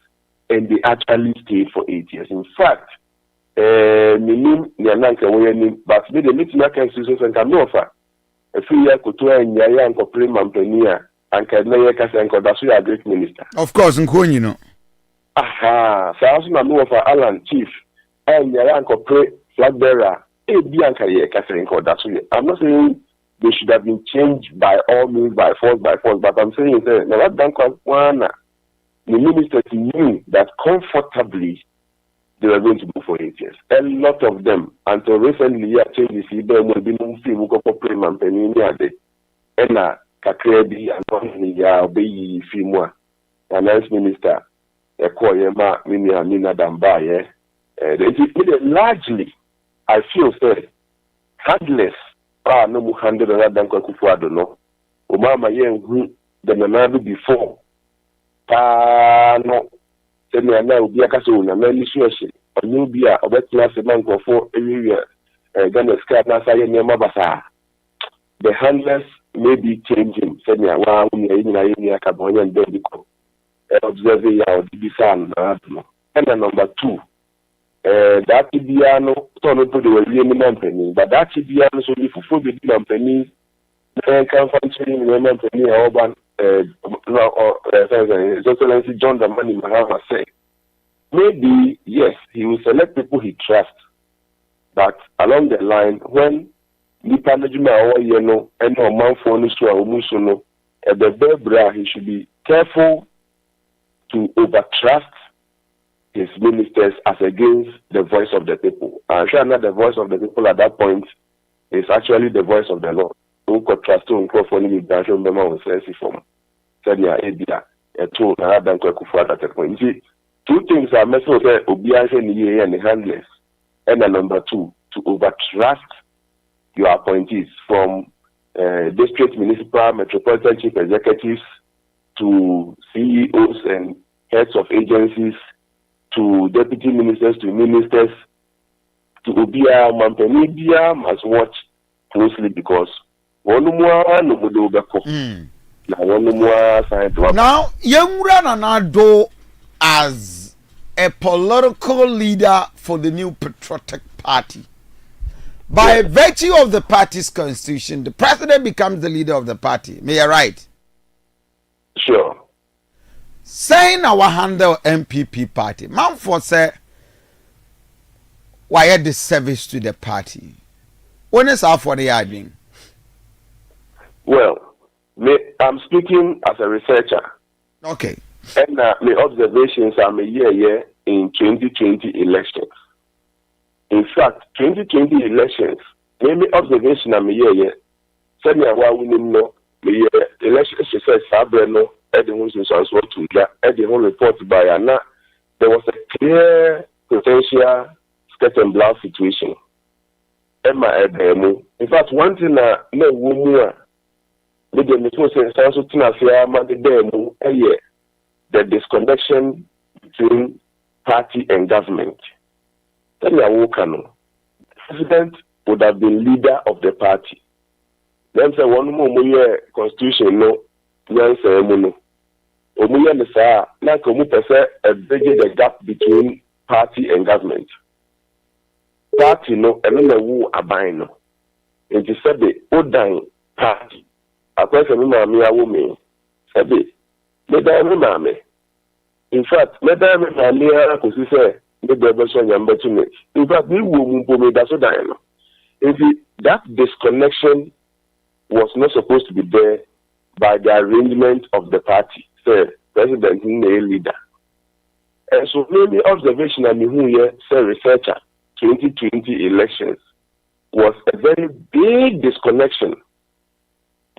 and they actually stayed for 8 years. In fact minim nyananka woyani but they meet na kan suso san kan offer a free year koto anyaya anko parliamentary anka na ye kasa anko da so ya great minister of course nkonyi no aha sa aso na no offer Alan chief anyaya anko flag bearer bi anka ye kasa anko da so. I'm not saying they should have been changed by all means by force but I'm saying that na that danko one the ministers knew that comfortably they were going to go for 8 years. A lot of them, until recently, changes even will be no fee will go for payment penny ade. Ena kakrebi and ya be fee more. Finance minister, a koyema mina damba largely, I feel say handless. No mu handle na danko kufuado no. Umama yen who the nanado before. No. Send na obi akaso na many situation onye bi a obetina se manko for area Ghana skat na saye nyema basa the handlers may be changing send ya wa uni aka bonya ndedi ko observe ya odibisan na no. And number 2 that biano to no to the we ni mampani but that biano so ni fufu be di mampani kan function ni mampani urban Excellency John Dramani Mahama said, maybe, yes, he will select people he trusts, but along the line, when Nipa Najuma or Yeno, and no man for Nusra or Musono, at the Bebra, he should be careful to overtrust his ministers as against the voice of the people. I'm sure not the voice of the people at that point is actually the voice of the Lord. Who could trust to microphone with Banjo Bema on Sensi form. Said ya Edia, a tool, and I don't go for that point. Two things are messed up Obianse Niye and the handless. And number 2, to overtrust your appointees from district, municipal, metropolitan chief executives to CEOs and heads of agencies to deputy ministers to ministers to Obia Mampenibia must watch closely because now, yengura na do as a political leader for the new Patriotic Party. By virtue of the party's constitution, the president becomes the leader of the party. May I right? Sure. Saying our handle MPP party, Manford said, why had the service to the party? When is our for the admin? Well, I'm speaking as a researcher. Okay. And my observations are a year in 2020 elections. In fact, 2020 elections, maybe observation am a year. Send me a while we know the election success Sabreno, Eddie Wilson, so to Eddie whole report by Anna. There was a clear potential skirt and blouse situation. Emma Ebemu. In fact, one thing no woman, the Mitosa Sanso Tinafia, Mandemu, a year, the disconnection between party and government. Tell me, the president would have been leader of the party. Then say one more constitution no, then say no. Omuye nisa na komu pese a bridge the gap between party and government. Party no, eno na wu aban no. Enti sebe odan party. Akwese mi maami awo me. Sebe meda mi maami. In fact, meda mi maami ara ko si se in fact, that disconnection was not supposed to be there by the arrangement of the party, say president and leader. And so maybe observation and say researcher 2020 elections was a very big disconnection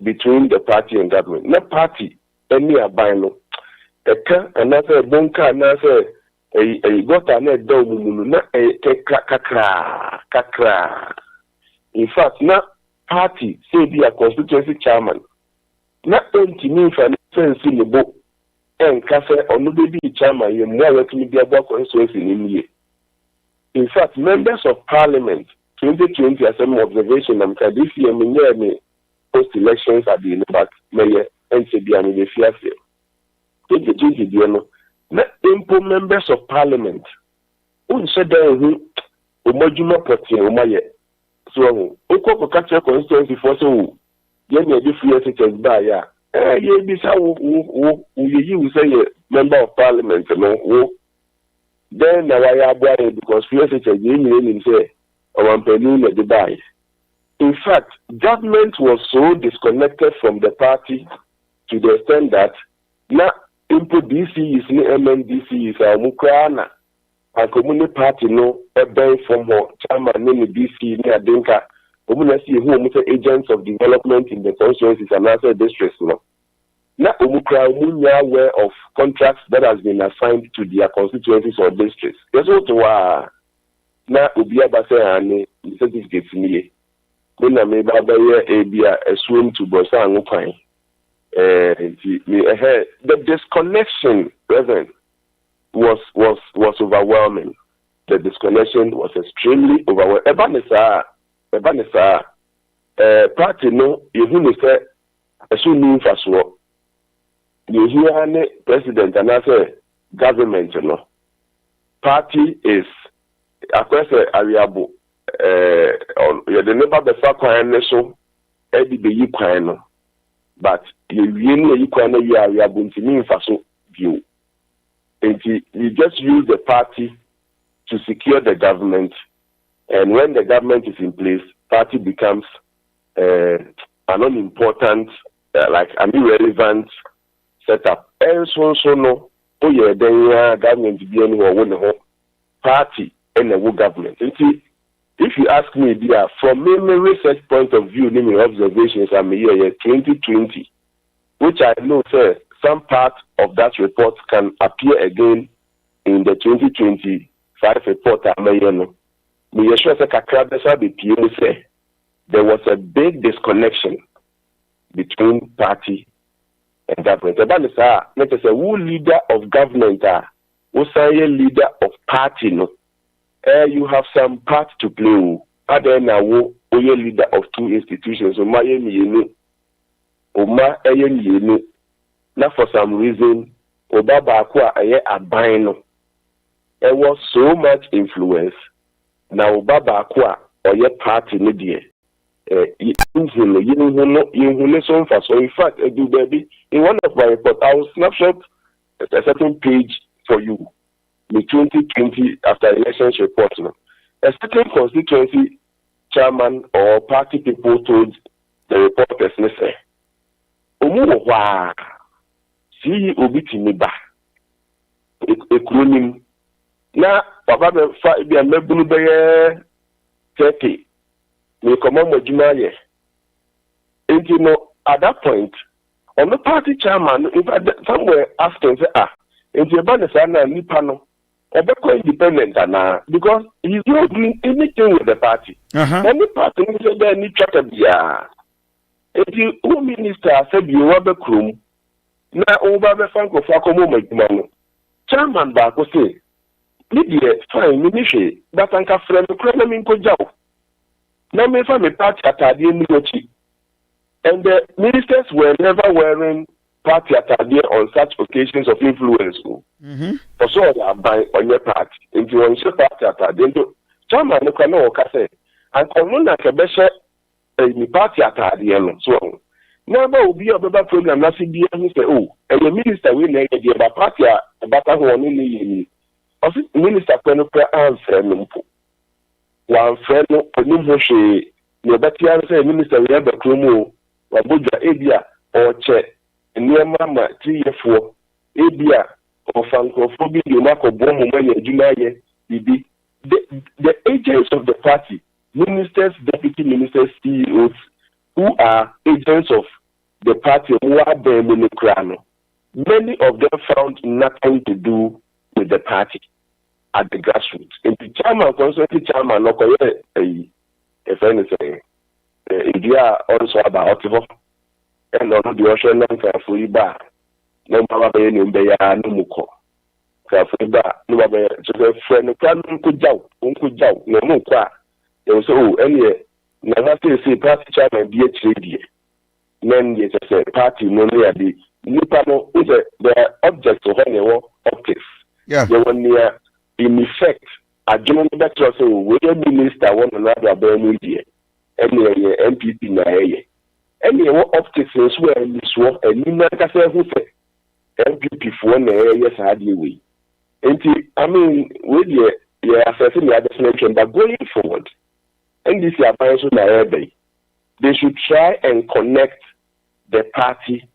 between the party and government. Not party, any abino. Another bunker, another a got an kakra. In fact, not party say be a constituency chairman. Not empty mean for sense in the book and cafe or no baby chairman, you more to be about constituency in year. In fact, members of parliament 2020 as an observation and this year me post elections at the back mayor and say be an the fear. 2020 na impo members of parliament unse dan hu omajuma protein omaye so okoko kache constituency for so ye na dey free secretary ba ya ye bi sa wo you say member of parliament no then na why aboy because free secretary ye ni say our penu na dey buy. In fact, government was so disconnected from the party to the extent that na input DC is ni MNDC is a mukrana and community party no ebe from her chairman ni DC ni adenka community who are agents of development in the constituencies and other districts no na umukra umunya aware of contracts that has been assigned to their constituencies or districts. Yes, what wa na obi abase ani certificates ni na me baba ye ebia assume to bosa anukwan. The disconnection, Reverend, was overwhelming. The disconnection was extremely overwhelming. Ebanisa, party no, you say, as soon as you hear president and I say government no. Party is across the ariable. You never be far quiet so, Eddie be you quiet. But you just use the party to secure the government, and when the government is in place, party becomes an unimportant, like an irrelevant setup. And so no, government be anywhere party and the government. If you ask me, from a research point of view, my observations are year 2020, which I know, sir, some part of that report can appear again in the 2025 report. There was a big disconnection between party and government. Let us say, who leader of government who say leader of party no? You have some part to play. Other now, you're leader of two institutions. Now, for some reason, oba baako a ɛyɛ aban no ɛwɔ so much influence na oba baako a ɔyɛ party no deɛ yɛnhu so mfa so. In fact, do baby, in one of my reports, I will snapshot a certain page for you. The 2020 after elections report. A certain constituency chairman or party people told the reporters, "Listen, Omuwa, see Obitimiba, Ekronim. Na Papa fa be a mebulu 30. Me come on Jumaye." And you know, at that point, on the party chairman, in fact, somewhere asking, and you ban the sana nipano, or independent, because he's not doing anything with the party. Any party said there need to be if you minister said you rubber room, now over the Franco Facomo Magmano. Chairman Bako say, Lydia, fine, Minishi, but Anka friend, the problem in Kojao. Now, me from a party attire, and the ministers were never wearing party attire on such occasions of influence. For sure, they are by on your party. If you want to party attire, then Chairman, you can know what I say. And Corona Kabesha, a party attire, so never will be a better program. Nothing be able to say, oh, and the minister will make a party about one only. Minister Penuka answer. One friend, Onimhoshi, the better say, Minister, we have a chromo, Wabuja, Abia, or Che, and near Mama, 3 years 4, Abia, or Francophobia, Yomako, Bomo, Jumaye, Bibi. The agents of the party, ministers, deputy ministers, CEOs, who are agents of the party, who are Bemunikrano, many of them found nothing to do with the party at the grassroots. And the chairman, constantly chairman, no if anything, India also about Otivo, and on the ocean and Kafui Bar, no Mama no Muko, Kafui Bar, no friend, Uncle Jow, no Muka. They will say, oh, anyway, never say party chairman be a trade. Men yet say party no near the Nipano is the object of any optics. Yeah. They were near. In effect, a general better so we minister one another about media, any MPP na any optics is where this one and you know that who say MPP for one yes hardly we. And I mean with you assessing the definition, but going forward, and this is a they should try and connect the party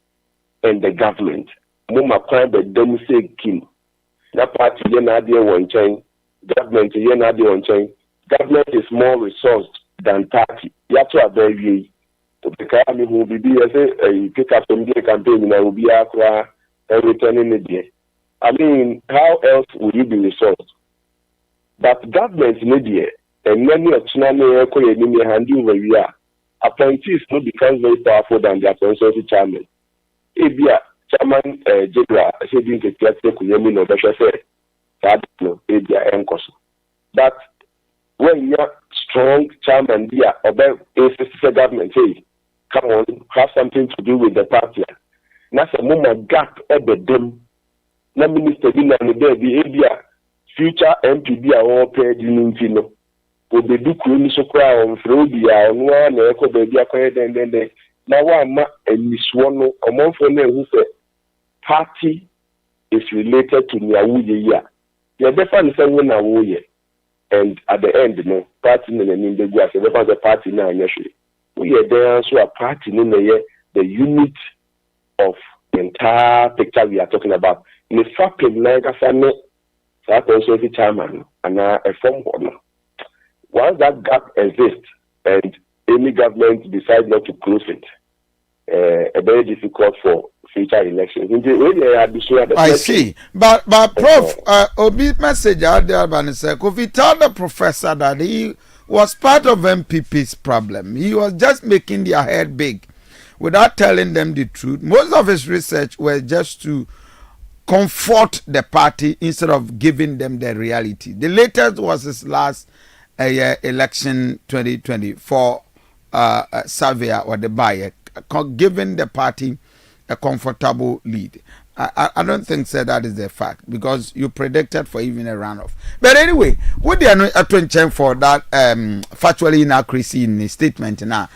and the government. Muma kwamba them say king. That party one chain, government one chain. Government is more resourced than party. You have to very because I mean who be a pick up some day campaign and will be aqua and returning the day. I mean, how else would you be resourced? But government in the and many of China handle where we are. Appointees no becomes very powerful than the appointed chairman. Ebia Chairman Jedra said in the theatre Kuyemi no Besha said Ebia Enkos. But when you're strong chairman there about a government say, come on, have something to do with the party. That's a moment gap at the dim. Na minister Dina and the baby Ebia future MPB are all paid in Intino. Would be do so crown through the one echo baby acquired and then they now one and Miss One a month for them who said party is related to Niawuye. Yeah, definitely saying Niawuye. And at the end, no party in the grass, the party now initially. We are there so a party in the unit of the entire picture we are talking about. In the fact like I said, that also the chairman and a form one. Once that gap exists and any government decides not to close it, very difficult for future elections. I see. But Prof, Obi message out there, Kofi told the professor that he was part of MPP's problem. He was just making their head big without telling them the truth. Most of his research was just to comfort the party instead of giving them the reality. The latest was his last election 2024 survey or the buyer, giving the party a comfortable lead. I don't think that is the fact because you predicted for even a runoff. But anyway, what they are attention for that factually inaccuracy in the statement now.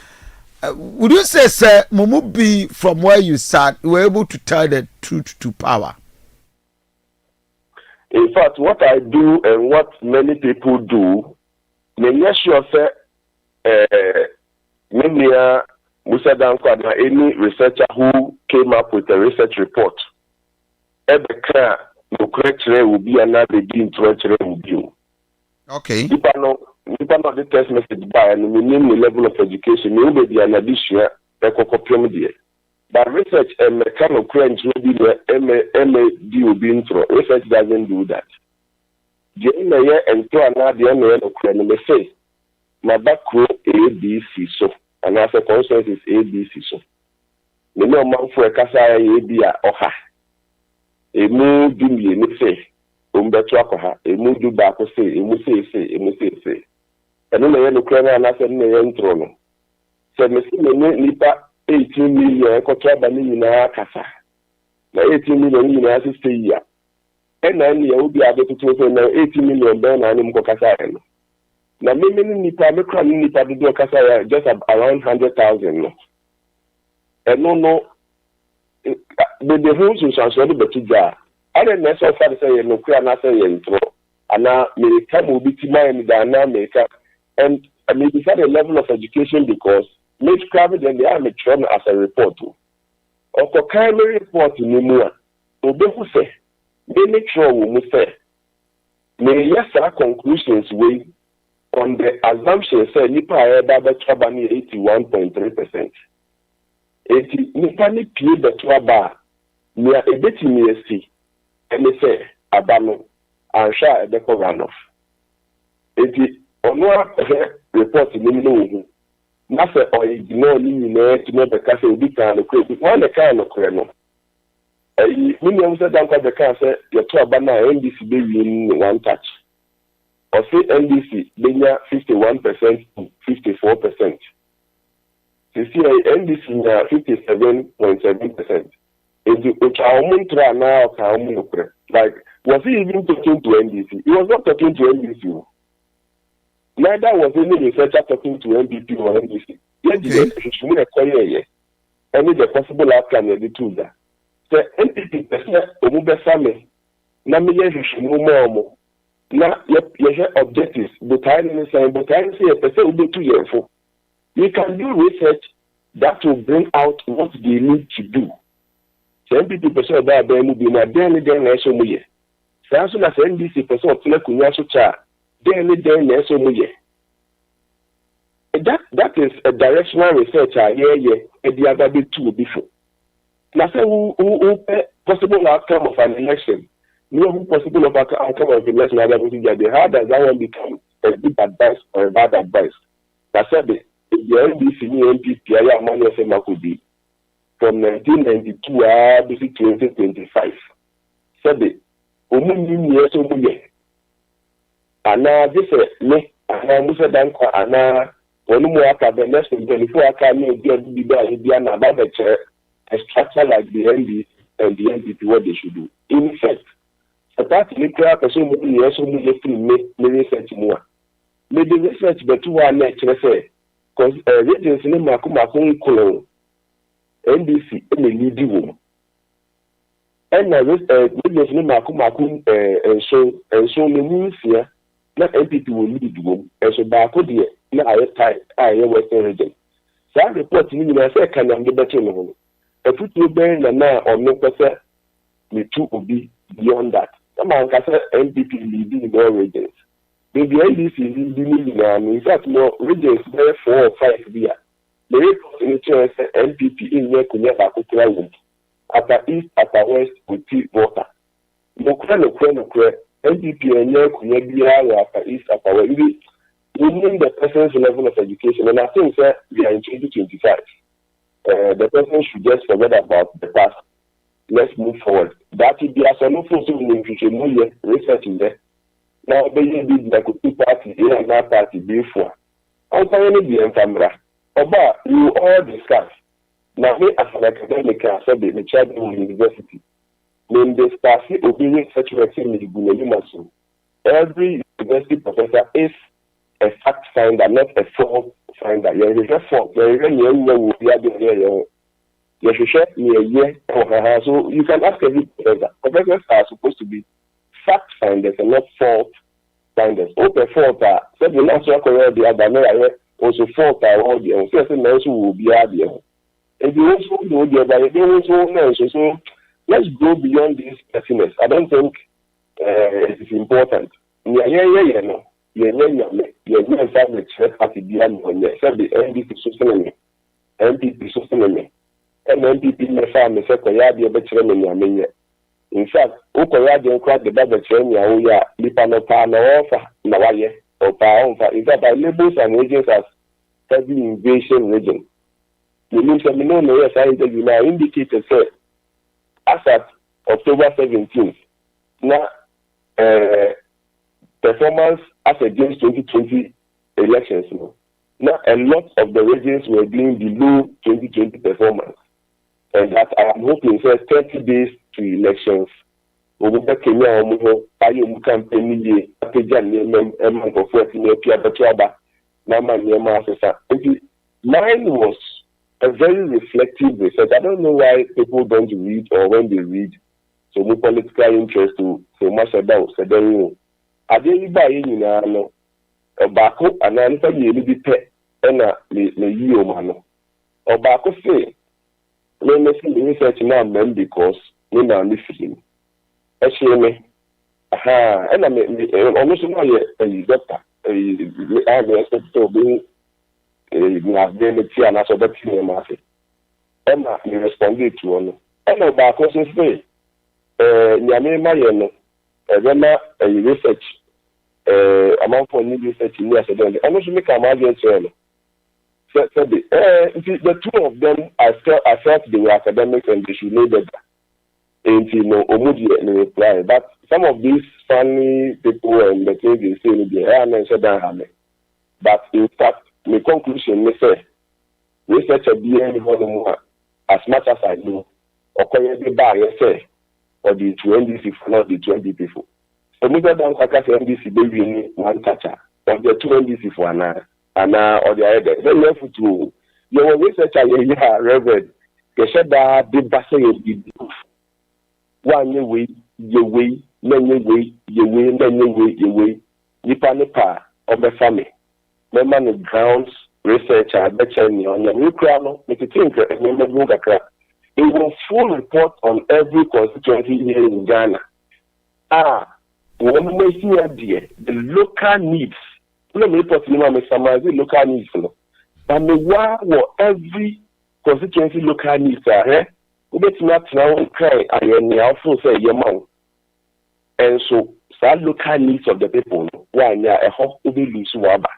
Would you say, sir, Mumubi, from where you sat, you were able to tell the truth to power? In fact, what I do and what many people do, many sure say, many Musa Dankwa, any researcher who came up with a research report. Every car, no correction will be another begin to review. Okay. If I know the test message by and we name the level of education, you will be an addition, a copium dear. But research and mechanical crunch will be the MAD intro. Research doesn't do that. The MA and to another MA of crane may say, my back row ABC so, and as a consequence is ABC so. The no man for a casa ABA or ha. Emu di mienu se umbeto akoha emu du ba ko se emu se eno na ye no kra na na se na ye ntro no se me si me nipa 18 million ko traba ni nyina kasa na 18 million nyina se stay ya ena ni ye obi abetutu so na 18 million be na anim ko kasa no na me nipa me kra ni nipa do kasa ya just around 100,000 no eno no the whole social betuja and then so far say no clear na say intro ana me come will be timai na America and I mean it's at a level of education because make private and they are mature as a report or primary report ni mu a obe hu say they make sure we must say me yes conclusions we on the assumption say nipa eba betra ni 81.3%. Eti nipa ni pie beto aba nia ebetimi esi ene se abano ansha ebeko runoff eti ono report ni no na se oyigno ni nyina ti no beka se obi kan no kwe one the kan no kwe no mini am se dan kwa the kan se yeto aba na NDC be win one touch or say NDC benya 51% to 54%. You see, NDC na 57.7%. Like, was he even talking to NDC? He was not talking to NDC. Neither was any researcher talking to NDP or NDC. Yet, any the possible outcome of the two that. The NDP Omubesame, Namia Shimomo, now your objectives, but I didn't say, but I say a person will be 2 years for. You can do research that will bring out what they need to do. 70% of that will be na daily nation muye. As soon as NDC person of Kunya Sucha, daily nation muye. That is a directional research. And the other bit too before. Now say who possible outcome of an election. No who possible outcome of an election. How does that one become a good advice or a bad advice? That's it. The NDC NPP aya money say makudi from 1992 to 2025 said omuni ni eso muye ana this me ana Musa Dankwa ana wonu mu aka the next 24 aka ni obi bia na ba be a structure like the NDC and the NPP what they should do. In fact, a party nuclear person mu ni eso muye free me research mu a me the research betu wa na say because regions in Makumakun Kolo NDC in the lead room. And regions in Makumakun and so means here, not NPP will lead the room, and so back with the Western region. So I report in the second and the better one. A put you bearing the now or no person, the two will be beyond that. Some of NPP leading the regions. The NDC is leading in fact, more regions there 4 or 5 years. The report in the NPP in there could never go after East, after West, with tea water. No NPP and there could never be after East, after West. We need the person's level of education, and I think that we are in 2025. The person should just forget about the past. Let's move forward. That will be as a no in future, no research in there. Now, they did like a 2 party, and that party before. I'm telling you, camera. About you all discuss. Now, me as an academic, I said the child in university. when they start obeying such working in every university professor is a fact finder, not a fault finder. You is a fault. So you can ask every professor. Professors are supposed to be fact finders and not fault finders. Open fault are said the last one the other also fault are all the also will be idea. And you also know the other, they also know. So let's go beyond this pettiness. I don't think it is important. No. The NDP system, NPP system, and NPP may find the second better. In fact, Okoya crack the better train, ya, Lipano offer, Nawaye, or Paonfa. In fact, by labels and regions as heavy invasion region. The news of no yes, I now indicated, sir, as at October 17th, now, performance as against 2020 elections. Now, a lot of the regions were doing below 2020 performance. And that I am hoping says 30 days to elections. Mine was a very reflective research. I don't know why people don't read or when they read. So, no political interest to so much about Sedeno. I didn't buy any no. Obako and I never really pet and a year man. Obako say, let me see the research now, man, because we now listen. Actually, and I'm almost not a doctor. I'm expected to be a national betting market. Emma, you responded to one. And Obako say, Yame Mayeno, a research. Amount for new research in yesterday. I'm not make a margin channel. So the two of them, I felt they were academics and they should know better. And Omudi reply. But some of these funny people and the things they say, they are not so. But in fact, my conclusion may say, research a BN more as much as I know. Or can you buy say, or the 20 people, not the 20 people. So we got down to NDC baby one catcher of the 2 NDC for an or the other. Then left to your research, Reverend. You said that the Bassay did one way, your way, many way, your way, many way, your way, Nipa of the family. Member of grounds, research, I bet you on your new crown, make it think, remember, it will full report on every constituency here in Ghana. When we see the local needs, let me put the local needs. But every constituency local needs are we get not now cry and also say your mom. And so that local needs of the people, why I hope to be loose waba.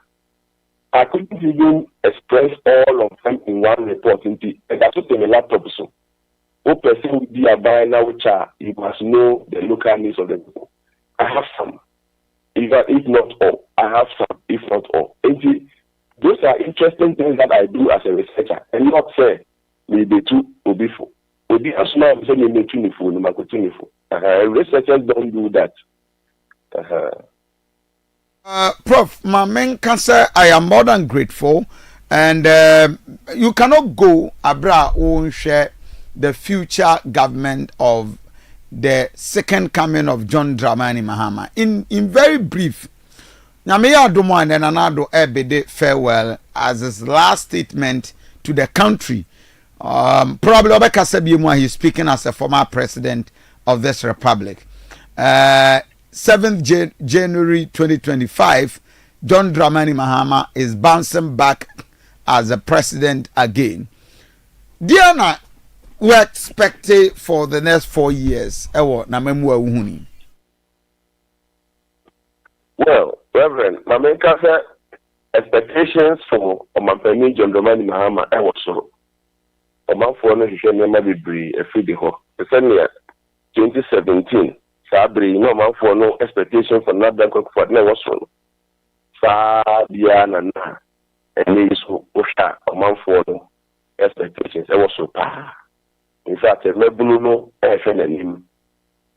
I couldn't even express all of them in one report and that's what the laptop so. What person would be a buyer now which you must know the local needs of the people. I have some, if not all. I have some, if not all. And those are interesting things that I do as a researcher, and not say maybe too obeful. Obi as now say maybe too nifo, no matter too nifo. Researchers don't do that. Prof, my main cancer, I am more than grateful, and you cannot go abra won't share the future government of the second coming of John Dramani Mahama. In very brief, Nyameya Adomo and Anado Ebede farewell as his last statement to the country. Probably Obeka Sebiumwa, he's speaking as a former president of this republic. 7th January 2025, John Dramani Mahama is bouncing back as a president again. Diana, we expect for the next 4 years. Well, Reverend, my main expectations for Omampeni John Dramani Mahama was so. Omanfo should never be free a free ho. The same year, 2017, Sabri, no Omanfo no expectation for not that for never so. Fabiana and this Osha Omanfo no expectations. I was so. In fact, Mebuno, Ennin,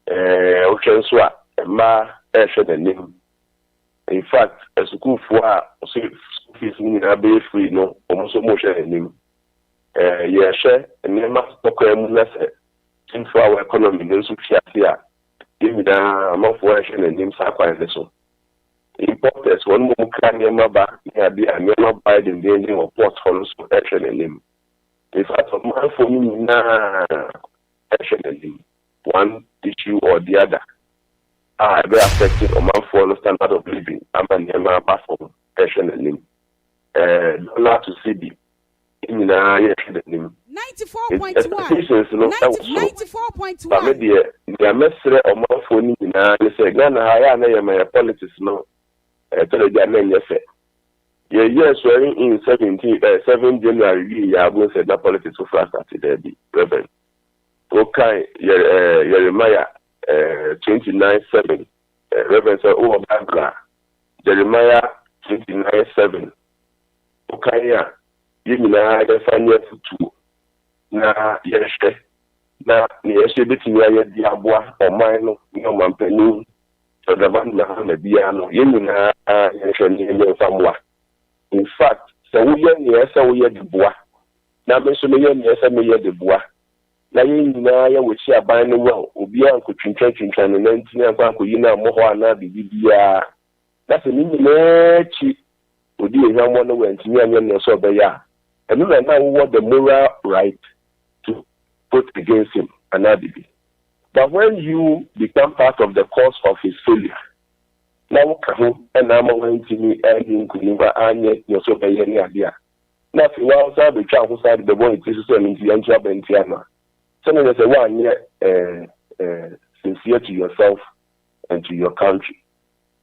Okay, so ma n'anim. In fact, a school for school fees in a bay free no almost motion n'anim. Yeah, share and never spoke in for our economy no so here. Give me the amount for action and names are quite so. Importers one more can never buy the ending of port follows action and name. In fact, of my for me na action and name. One issue or the other are very affected on my follow standard of living. I'm a name apart from action and name. Dollar to CB. In action and name. 94.1. 94.1. Maybe the message of my phone na say Ghana higher na my politics no. Tell the men yes. Yeah, swearing in 7 January, yeah, I will say that politics so fast started there, Reverend. Okay, Jeremiah 29:7. Reverend said, oh, Barbara. Jeremiah 29:7. Okay, yeah. You know, I find you to na yes, na yes, between you and the Abua or mine, no man penny. So the man na biano, you know, in fact, so we are near the bois. Now, Miss Million, yes, I may the bois. Now, you know, which are buying the well, Ubian could change and 19 and Banco, you know, Mohana, the BBR. That's an Indian cheap. Would you have one went to me and so they are. And you know what the moral right to put against him, another. But when you become part of the cause of his failure, now come and I'm going to me and Kuniva and your so any idea. Nothing else I'll be trying to side the boy to send into the job and Tiana. So there's a 1 year sincere to yourself and to your country.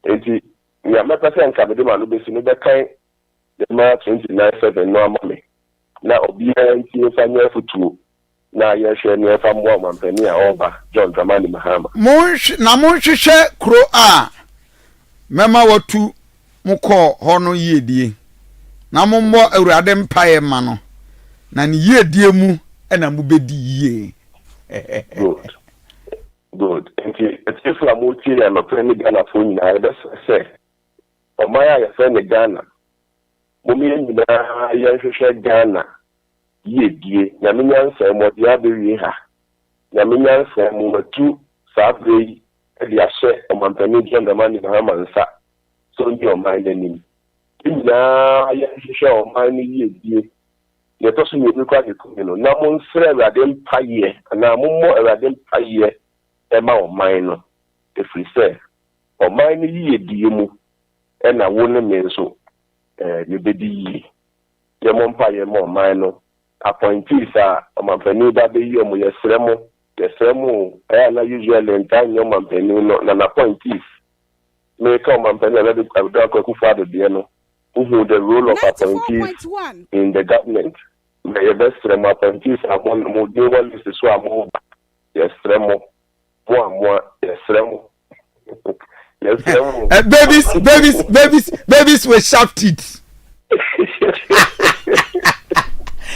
And we are not saying Cabedema Lubis in the kind the March 29:7 normally. Now be a for two. Na yɛhwɛ ne ɛfa mmoa ɔmampani a ɔba John Dramani Mahama. Na monhwehwɛ kuro a mɛma watu mokɔ hɔ no yiedie. Na mommɔ Awurade mpaeɛ ma no. Na ne yiedie mu ɛna mobɛdi yie. Good. Nti ɛtifo a motie yɛ nɔpɛ ne Ghanafoɔ nyinaa yɛbɛsɛ ɔman a yɛfrɛ ne Ghana. Mommyɛ nyinaa yɛnhwehwɛ Ghana. Yedie na menyansa mo dia bewie ha na menyansa mo matu sabre e dia hye omampani John Dramani Mahama nsa so ndi oman nanim ina ya hwehwe oman ni yedie ye to so ni bi kwa ke no na mo nsere Awurade mpaye na mo mo Awurade mpaye e ma oman no efiri se oman ni yedie mu e na wo ne me nso ye bedi yi ye mo mpaye mo oman no appointees omampani ba be yi omo yesremo na usually entire omampani no na appointees me ka omampani na be kwaku father de no who the role of appointees in the government me ye besremo appointees amon mo de one list so amo yesremo mo yesremo babies with sharp teeth.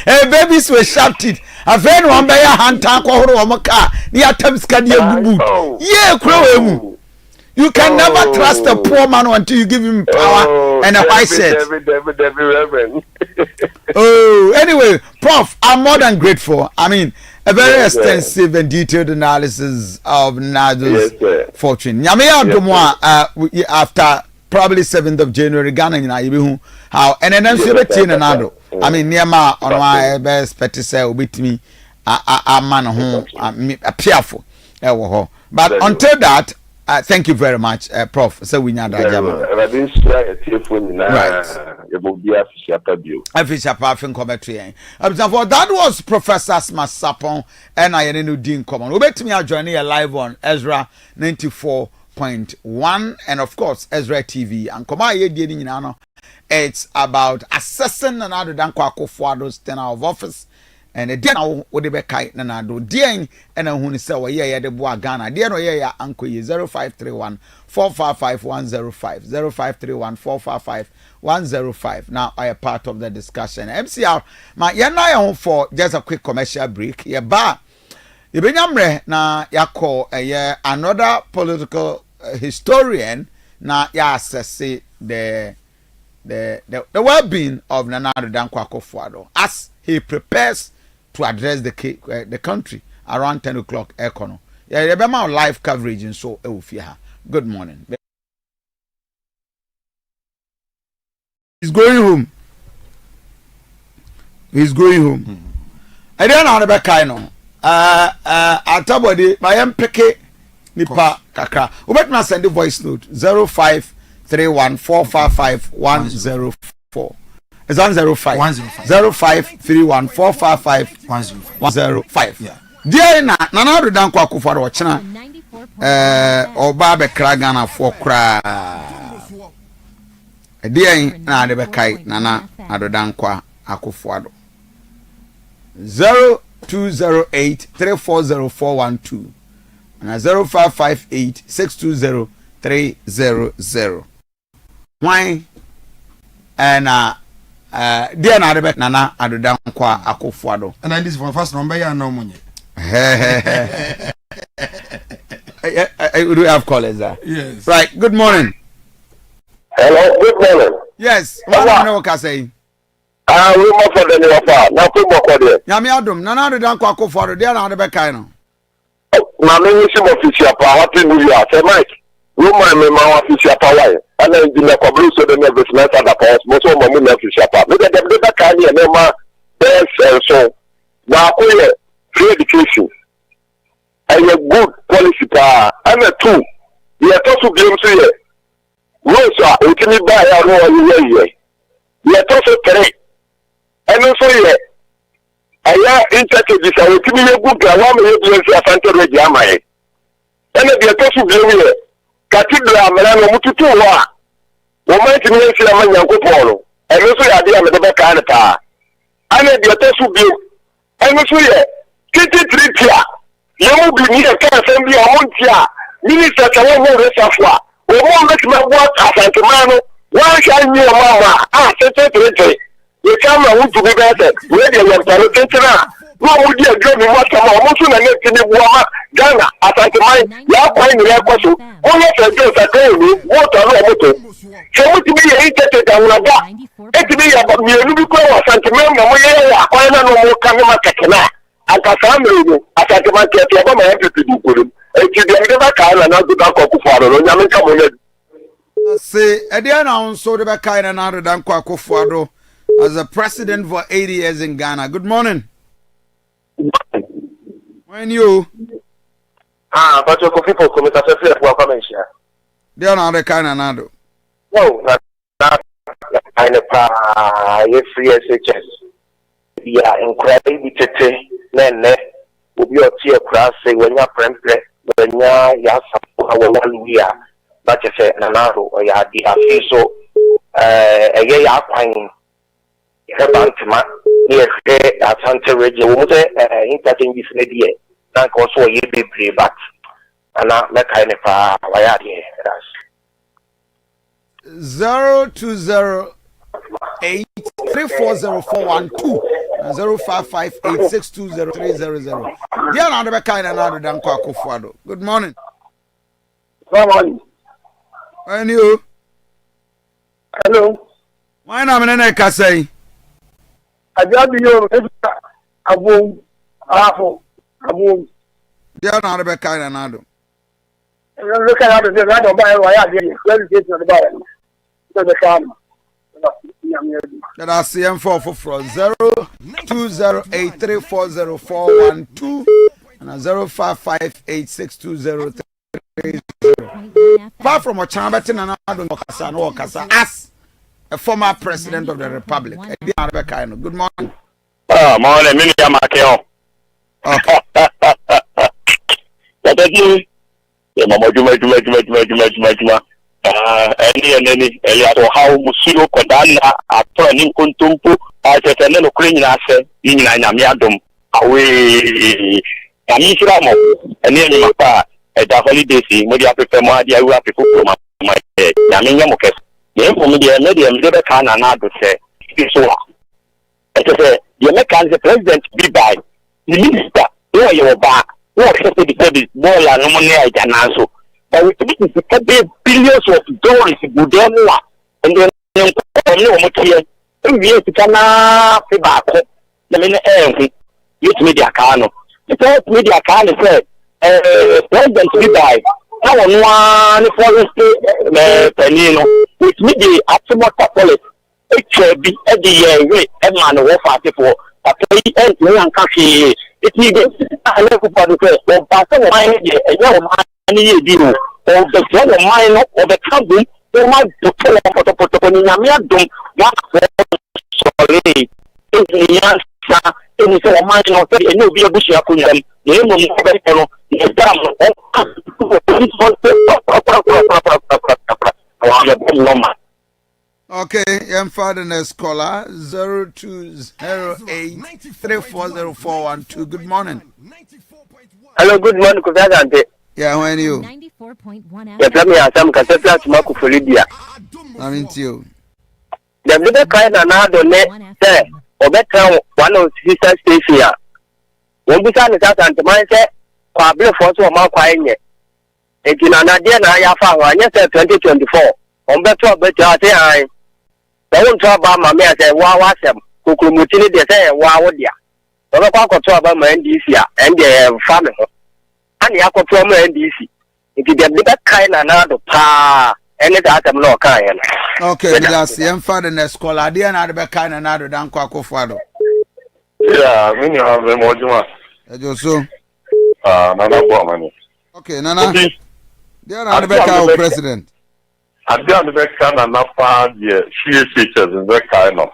Babies were shouted. A friend one by a hand tank or a car near Tamskania Bubu. Yeah, crow. You can never trust a poor man until you give him power and a white set. Oh, anyway, Prof, I'm more than grateful. I mean, a very extensive and detailed analysis of Nado's fortune. Yamia Dumois, after probably 7th of January, Ghana, how, and then I'm sure Nado. I mean, near my on my best petty say with me, a man home, a piafo. But until that, thank you very much, Prof. So we know that. That was Professor Smasapon and I Dean Common. We bet me joining live on Ezra 94.1 and of course Ezra TV and Koma it's about assessing another than Kwakofuado's tenure of office. And then I would be kite and do dear and a who say, yeah, the boy Ghana, dear, yeah, uncle 0531 455 105 0531 455 105. Now I am part of the discussion. MCR, my yana for just a quick commercial break. Yeah, bar Yebenyamre na yako another political historian na ya assess the well-being of Nana Addo Dankwa Akufo-Addo as he prepares to address the country around 10 o'clock. Econo. Yeah, remember live coverage and so good morning. He's going home. I don't know about Kaino. Atabody, my MPK Nipa Kaka. Ubet na send the voice note 0531455104. It's on 05 0531455105. Yeah. Dear Nana Addo Dankwa Akufo-Addo Ochina oba be kragana for kra. Dear na de be kai Nana Addo Dankwa Akufo-Addo 0208340412 and 0558620300. Why and dear Nana Addo Dankwa Akufo-Addo. And this for first number ya no money. We have callers there. Yes. Right. Good morning. Hello. Good morning. Yes. What can I say? We must have done it. Now, put more code. Yami Adum. Nana Addo Dankwa Akufo-Addo. Dear Nana Addo Kaino. My name is official power. Happy New Year. Say Mike. We my official power. And then the Blue so the never semester that pass. Most of my official power. Look at the kind of name. There's so now free education and a good policy power and a two. We are also blame here. No, sir, we can buy our own way. We are also correct. And also here, I am interested. I will give you a good one minute to Asante Regime. And the also blame here. Cathedral Melano Mututua. Woman to me, I'm Yanko Polo. And also, I am the kind of power. And the also blame. And also here. Kitty Tritia, you will be near Assembly or Montia, Minister Chawan Resafwa, or won't let my work Asante Mano, why shall you, Mama? Secretary, you come out to be better, ready and Tana. No, would you agree with what I'm almost in the Wama, Ghana, Asante Mine, you are finding the question. Only if I just agree with what I know. So, what to be hated and Naga? It to be about me, you go Asante Mano, I know more coming at Akasami, Asante market, you have my empty to do. And you never can another Dankwa Akufo-Addo. You come on. Say, Ediana so the Bakay and Addo Dankwa Akufo-Addo as a president for 80 years in Ghana. Good morning. When you? But your Kofi for Committee of Welcome here. They are not the kind of Addo. No, not kind of free SHS. We are incredibly Nene, will be a tear class, say when you're friendly, when you're one we are, but you say, Nanado, or you are the so a gay outline. Bantima, near Asante Radio, interesting this idea. Thank also you be play back. And not that kind of why are you? 0208340412 0558620300. Dear Nana Addo Dankwa Akufo-Addo. Good morning. Good morning. And you? Hello. My name is Nene Kasei. I got you. Abu. Dear Nana Addo. Look at the right of my way. Let's get to the bottom. The farm. That I see him for 0208340412 and 0558620300. Far from a chambertin and Addo as a former president of the Republic. Good morning. Morning, Minister Makeo. Any so how Musuro Kodana upon Ninkuntumpu as a Tenno Ukrainian say in Yamiadum away Yamishamo and then Mapa at the holiday see Modia prefer more dear people from my head. Yaminamokes. The media never can another say so. It is a the American president be by the minister where you are back what is the ball and no money I can answer. But we could be billions of dollars in Budemua and then no material. We have to come up back. The minute youth media can. The first media can say, President to die. Now one forest penino with media absolute policy. It should be every year way a man war for a play and country. It needs a level for the first or person mind a young man deal or the young mind of the company who might to pull up for the Potoponia don't sorry. In the mind of a new be a bush up the name of the Okay, I'm father next caller 0208 34041. Good morning. Hello, good morning, Asante. Yeah, when you? 94.1 Yes, let me ask some Cassetta Smoke for Lydia. I'm into you. The little kind of another net there, or better one of sister station. When we sign it out and the mindset, probably for some more quiet. If you know, Nadia, I found one year 2024. On better, I don't talk about my man, say, wow, what's them? Who could mutilate the say, wow, dear. Don't talk about my NDC and the family. And you have to from NDC. If you get the kind of another pa, and it's at them no kind. Okay, that's the father next caller. Dear, another kind of another than Quaco Fado. Yeah, when you have them, what you want. So, Nana Woman. okay, Nana. Dear, another president. I don't make kind of enough she features in that kind of.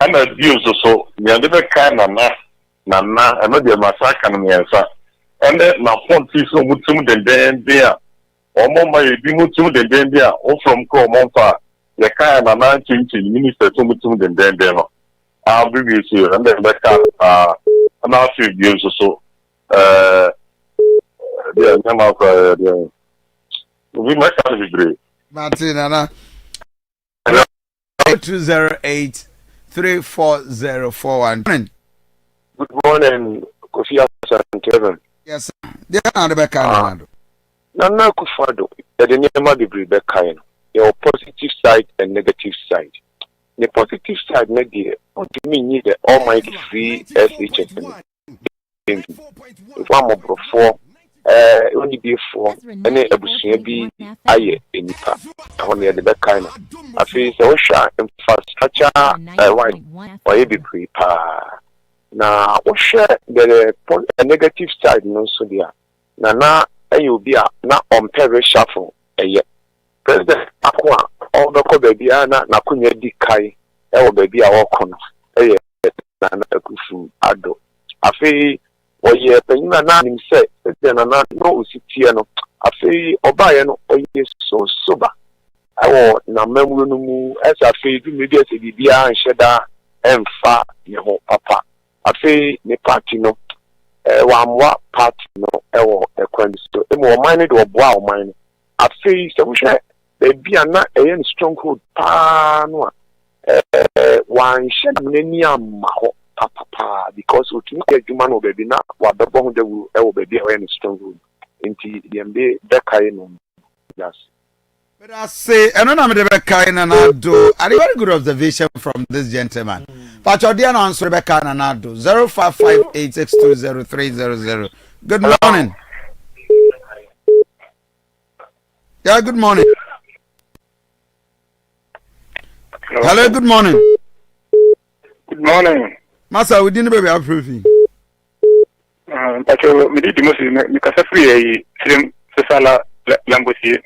And the views also, you never kind of Nana, and maybe a massacre and answer. And then now, one piece of Mutum than there. Or more may be Mutum than there, or from Comonfa, the kind of 19 minister to Mutum than there. I'll be with you, and then back up an few views or so. The name of we might have to be great. Martin, Nana. 208 34041. Good morning, Kofi Asante. Yes, sir. They are the back end. Nana Kufado, the name be Rebecca. Your positive side and negative side. The positive side, maybe, what do you mean, need the almighty free SHS? If I'm over 4. Only be for any abusive be aye in Nipa. Only at the back kind of. I feel so sharp infrastructure, white, or a big prepare. Now, what share the negative side, no, so dear. Now, you be not on Perry Shuffle, a year. President Aqua, all the baby, Nakunya Dikai, El baby, our corner, a year, Nana Kufu, Ado. I feel. Or ye penina nanim say then no usitiano afi obaye no oye so soba awo na mamu no mu esa afi bi media se bibia anheda emfa ne ho papa afi ne party no wamwa party no ewo ekwan so emo o mine do boa o mine afi se wo hwe bibia na eye ne stronghold pa no wan hye nani amma ho papa because we think a human baby now what the bone they will be a strong room into the Bekai no yes. But I say, I don't know Rebecca and Anado. A very good observation from this gentleman. But your dear answer, Rebecca and Anado 0558620300. Good morning. Yeah, good morning. Hello, good morning. Good morning. Master, we didn't be approving. But we did the most in the free Sala Lambosi.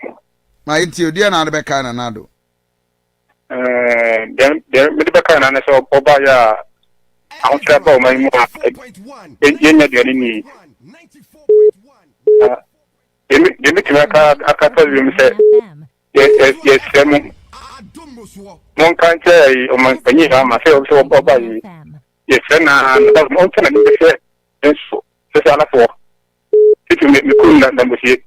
My dear, not Rebecca and Anado. Then Rebecca and so Obaya. I'll travel my more. Engineer, the Mitimaka, I told you, yes, Simon. One can't say, or my penny, myself, so Bobby. Yes, and that's mountain and the Sala for. If you make me cool, then we see.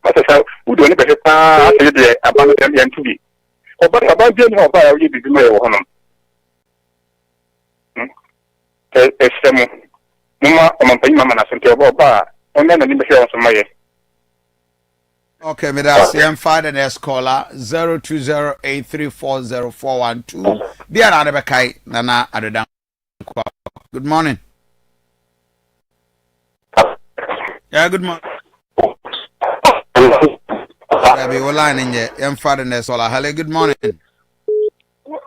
But I would do anything about them and to be. Or but about them, how I will be my honor. Mama, my penny, Asante, Boba, And then I need to hear from my. Okay, me that's the next caller 0208340412. Dear Anabekai Nana Aduanaba. Good morning. Yeah, good morning. Be line in here. I'm father next caller. Hello, good morning.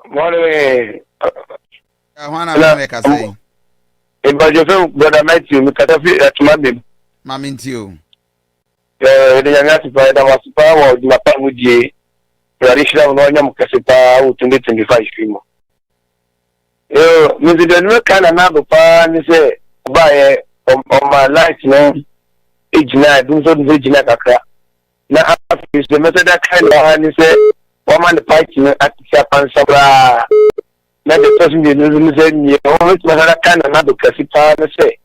Morning. What am I say? If I just brother Matthew, we cut off at Monday. Mammy to you. The young article that was power of my family. Traditional Noyam Cassetta, 2025 film. Mr. Denver kind of now pan say by on my life, no, age night, do so the Jinaka. Now, is the method that kind of hand say, woman the fighting at Japan Sabra. Not the person you know, you always must kind of another Cassetta say.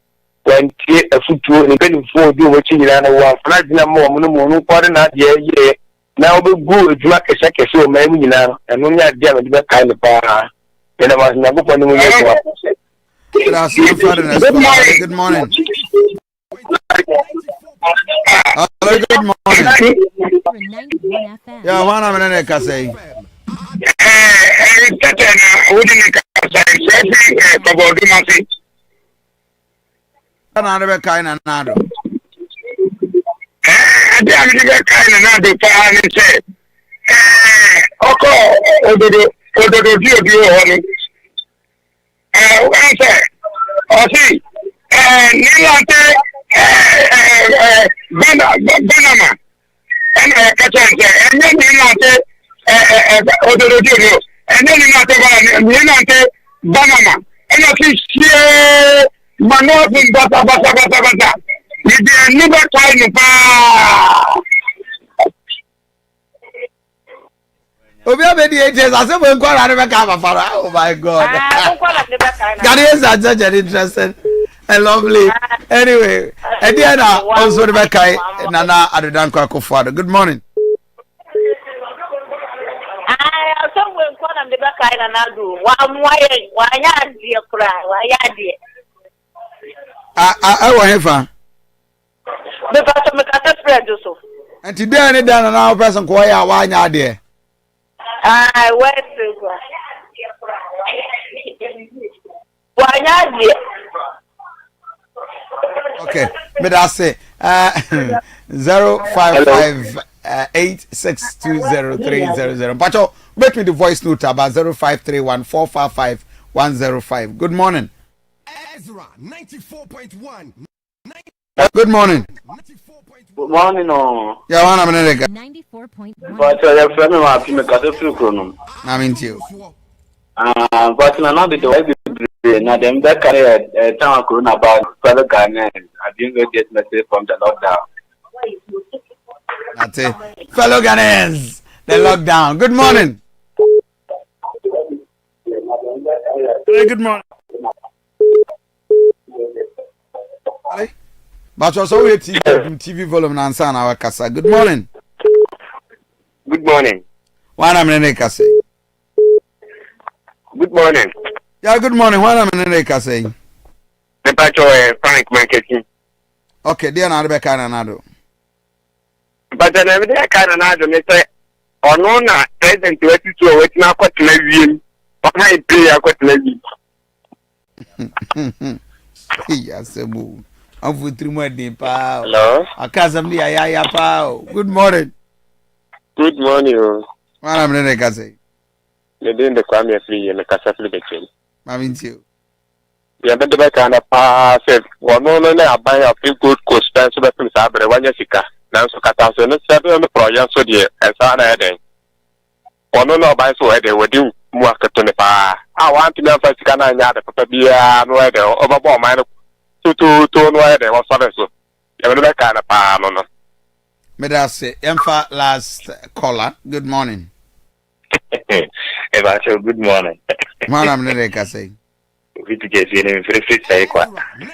When a foot to a penny for you watching it and a while, flat more, pardon that, yeah. Now we go to make a second show, maybe now, and only at the other kind of power. And I was never going to Good morning. Hello, good morning. Yeah, one of them can say. Another kind of nado. I didn't kind of nado for say. Okay, see, Banama, and Banama, and I Manofin bata. You did never time Obia mediators, I said, we'll call Aduanaba. Oh my God. Ghanaians are such an interesting and lovely. Anyway, Ediana also the Bekai Nana Aduanaba father. Good morning. I also will call them the Bekai Nana. Why dear cry? Why dear? I want him. The person make a spread also. And today, I need another person quiet. Why not there? I went to why not dear? Okay, but I say 05586203000. Pacho, make me the voice note about 0531455105. Good morning. Ezra 94.1. Good morning. Good morning, no. Yeah, one of them. 94.1. But I have friend of mine got a few chronom. I'm into you. But now the way we now them that carry a town corona about fellow Ghanaians. I didn't get message from the lockdown. That's it. Fellow Ghanaians, the lockdown. Good morning. Good morning. But also we TV volume Nansan our casa. Good morning. Good morning. One am in Kase. Good morning. Yeah, good morning. One am in Kase. The Pacho Frank marketing. Okay, dear Rebecca Nanado. But then every day I can't imagine they say, or no, not present to it to wait now, quite levy. But my pay, I quite levy. Yes, a move. I'm for 3 more days, pal. Hello. I can't somebody, pal. Good morning. Good morning. One am in Kase. You're doing the Kwame free and the Casa Flipping. I'm into you. Yeah, but the kind of pass it. One no, I buy a few good coast dance to the Prince Abbey, one Jessica. Now, so Catas and 7 on the project, so dear, and Saturday. One no, buy so they would do more to the pa. I want to know first can I have the Papa Beer and weather overball mine to weather or something. So, you know that kind of pa, no. May I say, Emfa last caller. Good morning. Good morning. One am in Kase. We to get you in free say what.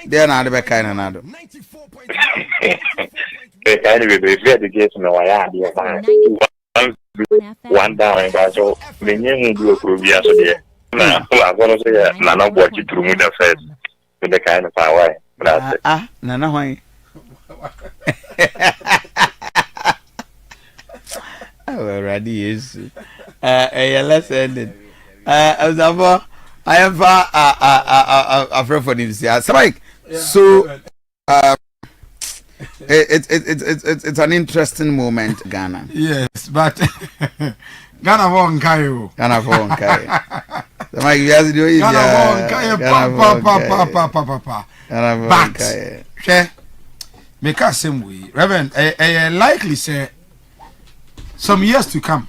Dear Rebecca Nanado. Anyway, we had to get no idea. One down and so many do a Peruvian so there. Now, I'm going to say, Nana, what you through the first with the kind of power. Nana, why? Oh, ready is. Let's end it. Osafo, I am for AFRIFA for this year. So, it's an interesting moment, Ghana. Yes, but Ghana won't carry. Ghana won't carry. Somebody, you have to do it. Ghana won't carry. But, share. Make us same way, Reverend. Likely say some years to come.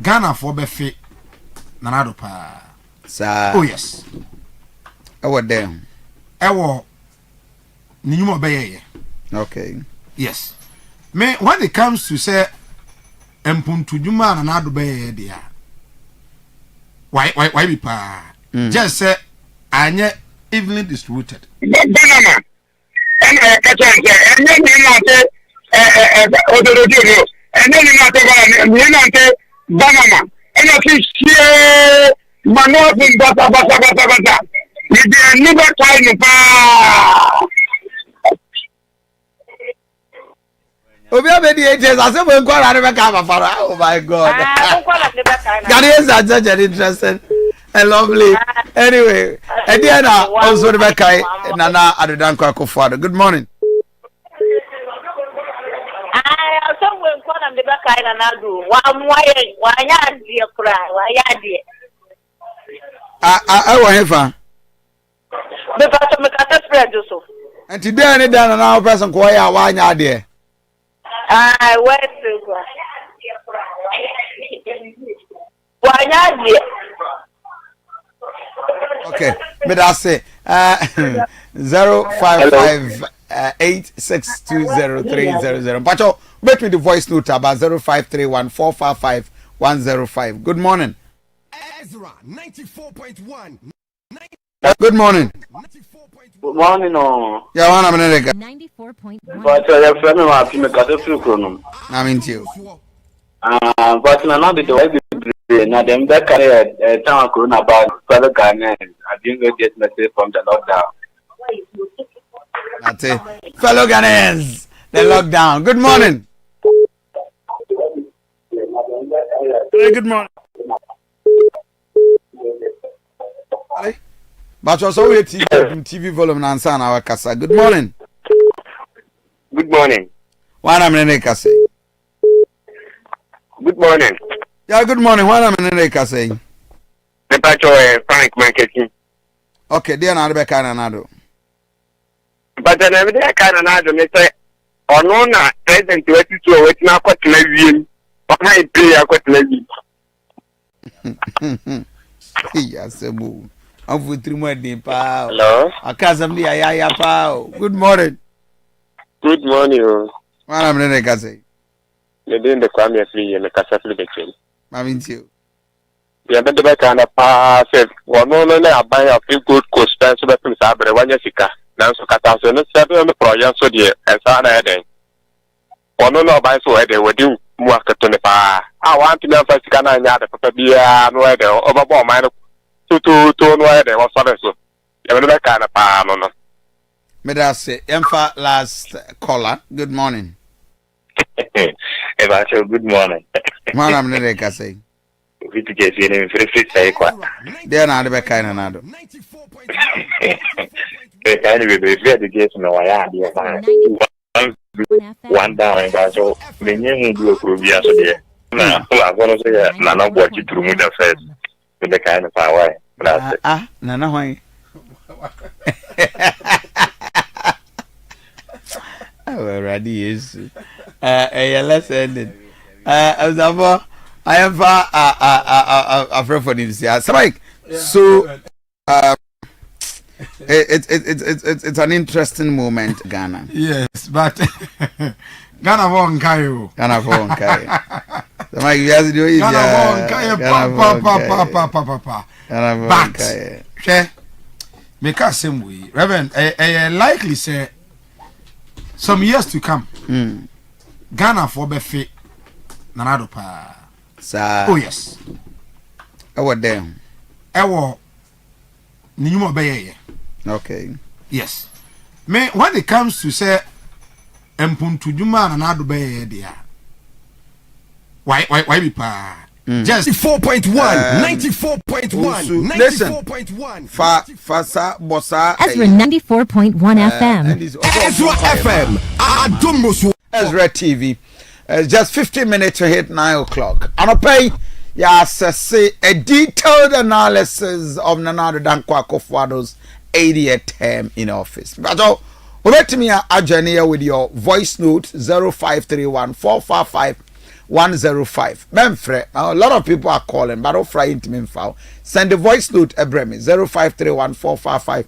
Ghana for be fit. Nanado pa. Sir. Oh yes. What them? Ewo. Ninyumo beye. Okay. Yes. Me when it comes to say empuntu juma nanado beye dia. Why be pa? Just say anye evenly distributed. Banana. And then you know banana. And I see Manotin bata. You did never time pa. Obi abedi ages ase mo nko ara be ka fara. Oh my God. Ghanaians are such an interesting and lovely. Anyway, Ediana also be kai Nana Aduanaba Akufo-Addo. Good morning. Somewhere one of the back I and do. Why dear cry? Why dear? I want hefa. The person make a spread so. And today any down and our person ko ya wa nya de. I went to go. Why dear? Okay, but I say 055 8620300. Pacho, wait with the voice note about 0531455105. Good morning. Ezra 94.1. Good morning. Good morning, no. Yeah, one minute. 94.1. But your friend was me got a few chronom. I'm into you. But now the way we now them that carry a town corona about fellow Ghanaians. I didn't get message from the lockdown. That's it. Fellow Ghanaians, the lockdown. Good morning. Good morning. But also we TV volume and answer our casa. Good morning. Good morning. One minute kase. Good morning. Yeah, good morning. One minute kase. The Pacho Frank Marketing. Okay, dear Rebecca Nanado. But then every day I can't another say or no na present to it to wait now quite levy. Or I pay a quite levy. Yes, a move. I'm with 3 more day, pal. Hello. A cousin, ya, pal. Good morning. Good morning. One minute kase. You're doing the Kwame free and the Casafli Bechin. I'm into you. Yeah, but the back and a pass it. Well, no, I buy a few good coast fans about Prince Abre, one Jessica. Now, so Catasa, 7 projects so dear, and Sana Eden. Or no, by so Eden, we do work at Tunipa. I want to know if I can have a beer, no idea, overball mine. To no idea, or something so. You're not kind of palm. May I say, Emfa last caller. Good morning. Good morning. One minute kase. We to get you in free say what. Dear Rebecca Nanado. 94.1. Anyway, we had to get no idea. One down and got so many do a Peruvian so there. Now, I'm going to say, Nana, what you threw me the first with the kind of power. Nana, why? Oh, ready is. Let's end it. Osafo, I am for AFRIFA for this year. So, it's an interesting moment, Ghana. Yes, but Ghana won't carry. Ghana won't carry. Somebody, you have to do it. Ghana won't carry. But, share. Make us same way, Reverend. Likely say some years to come. Ghana for be fit. Nanado pa. Sir. Oh yes. What them? Ewo. Ninyumo beye. Okay. Yes. Me when it comes to say empuntu dwuma na ado be dia why be pa just 94.1 94.1 Fasa Bossa Ezra 94.1 FM. Ezra FM Aduanaba Ezra TV. Just 15 minutes to hit 9 o'clock. And I'll pay say a detailed analysis of Nana Dankwa Akufo-Addo's 80th term in office. But let me adjourn with your voice note 0531 455 105. Memfre, a lot of people are calling, but don't fry into me. Send the voice note Ebremi 0531 455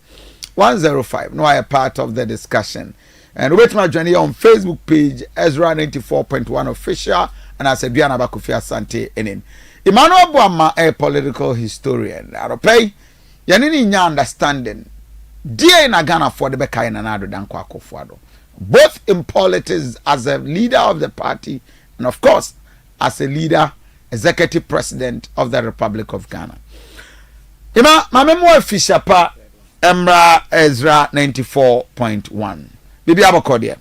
105. No, I are part of the discussion. And wait my journey on Facebook page Ezra 94.1 official and as Aduanaba Kofi Asante Ennin. Emmanuel Boama, a political historian. I pay yanini nya understanding. Dear in Ghana for the Bekai and Nana Dankwa Akufo-Addo. Both in politics as a leader of the party and of course as a leader, executive president of the Republic of Ghana. Ima mamemo official pa Emra Ezra 94.1. Bibi Abokodia.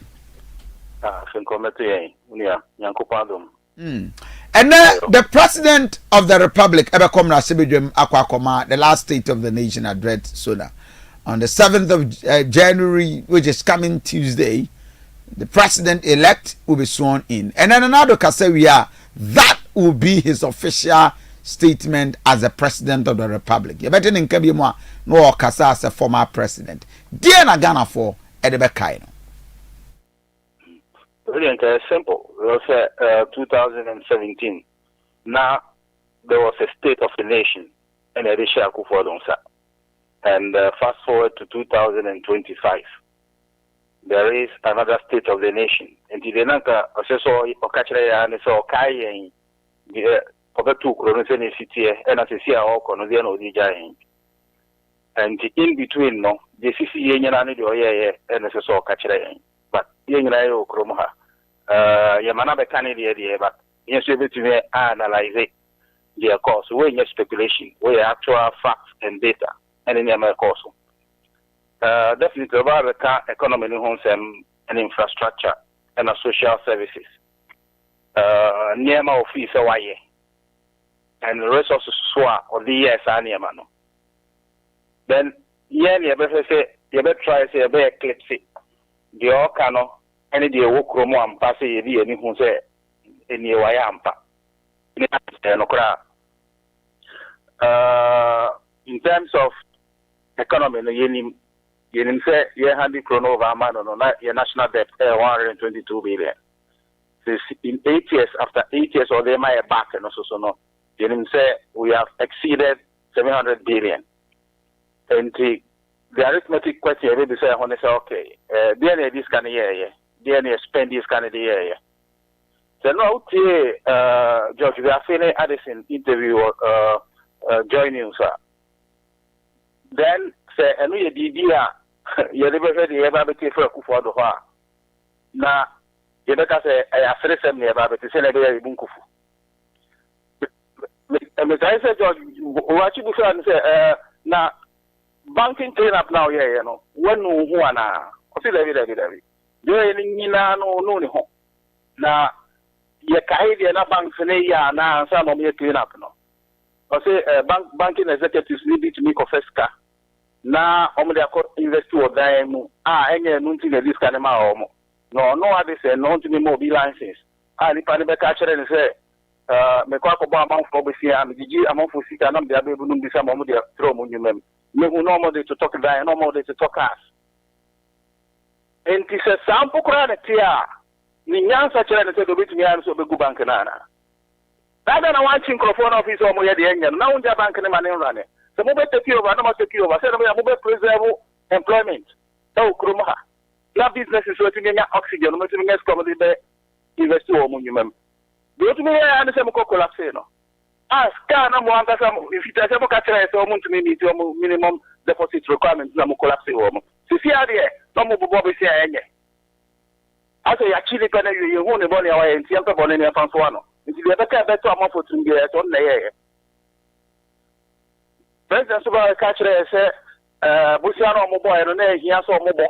And then the president of the Republic, Ebekomra Sibidwem Akwakoma, the last state of the nation address Sona. On the 7th of January, which is coming Tuesday, the president-elect will be sworn in. And then another Kasewia, that will be his official statement as the president of the Republic. You better in Kabimwa, no Kasa as a former president. Dear Nagana for Edebekaino. Brilliant, simple. It was 2017. Now, there was a state of the nation, and Edesha Akufo-Addo. And fast forward to 2025. There is another state of the nation. And the Nanka, Oseso, OKATAKYIE, and so OKATAKYIE, the Obetu, Chronosen City, and Asia, or Conodian or Dijay. And in between, no, the CC and so OKATAKYIE. But Yangayo Kromoha, Yamanabe Canada, but yes, able to analyze it. The course, where your speculation, where actual facts and data. And in the also. Definitely about the economy and infrastructure and social services. Near my office away. And the resources or the years are near man. Then, yeah, you better say, you better try to say a bear eclipse. The Okano, any day walk room and pass a year, and who say, in your Wayampa. In terms of economy, you say you handy chrono over man on your national debt 122 billion. So in 8 years, after 8 years, or they might back and also so no. You say we have exceeded 700 billion. And the arithmetic question will be say, okay, DNA this kind of year, DNA spend this kind of year. So now, George, we are feeling Addison interview joining, sir. Then say enu ye bibia ye de be de ye ba be te for Akufo-Addo ho a na ye be ka say AFRIFA ne ye ba be te se na be ye bunkufu me say George wachi bu say na banking clean up now ye no wonu hu ana o se David ye ni na no ni ho na ye kai de na bank ne ya na sa no me clean up no o say banking executives need to make a first car. Na omude akọ invest wo dan mu enye nu nti na diska ne ma omo no ade say no nti me be license ni pa ne be ka kire ne say me kwa ko ba amanfo be sia me gigi amanfo sika na me abe bu nu bi sa mo de throw mo nyumem me hu no mo de to talk dan no mo de to talk us enti se sample kura ne tia ni nyansa kire ne say do bitumi an so be gu bank na dada na wan chin microphone office o mo ye de enye na unja bank ne ma ne nrane. So mobile take over, no more take over. Say mobile preserve employment. So Krumaha. Your business is working in oxygen, no matter next comedy be invest to monument. Do to me and the same collapse no. Ask can no one if it has ever catch so to minimum deposit requirements na mo collapse wo mo. Si there, no mo bobo be say enye. Aso ya chili kana you hu ne boni awa enti ampe boni ne fanso ano. Nti be ka beto amafo tunge so na ye. President Suba catch say Busiano Mobo, I don't know, he has all mobile.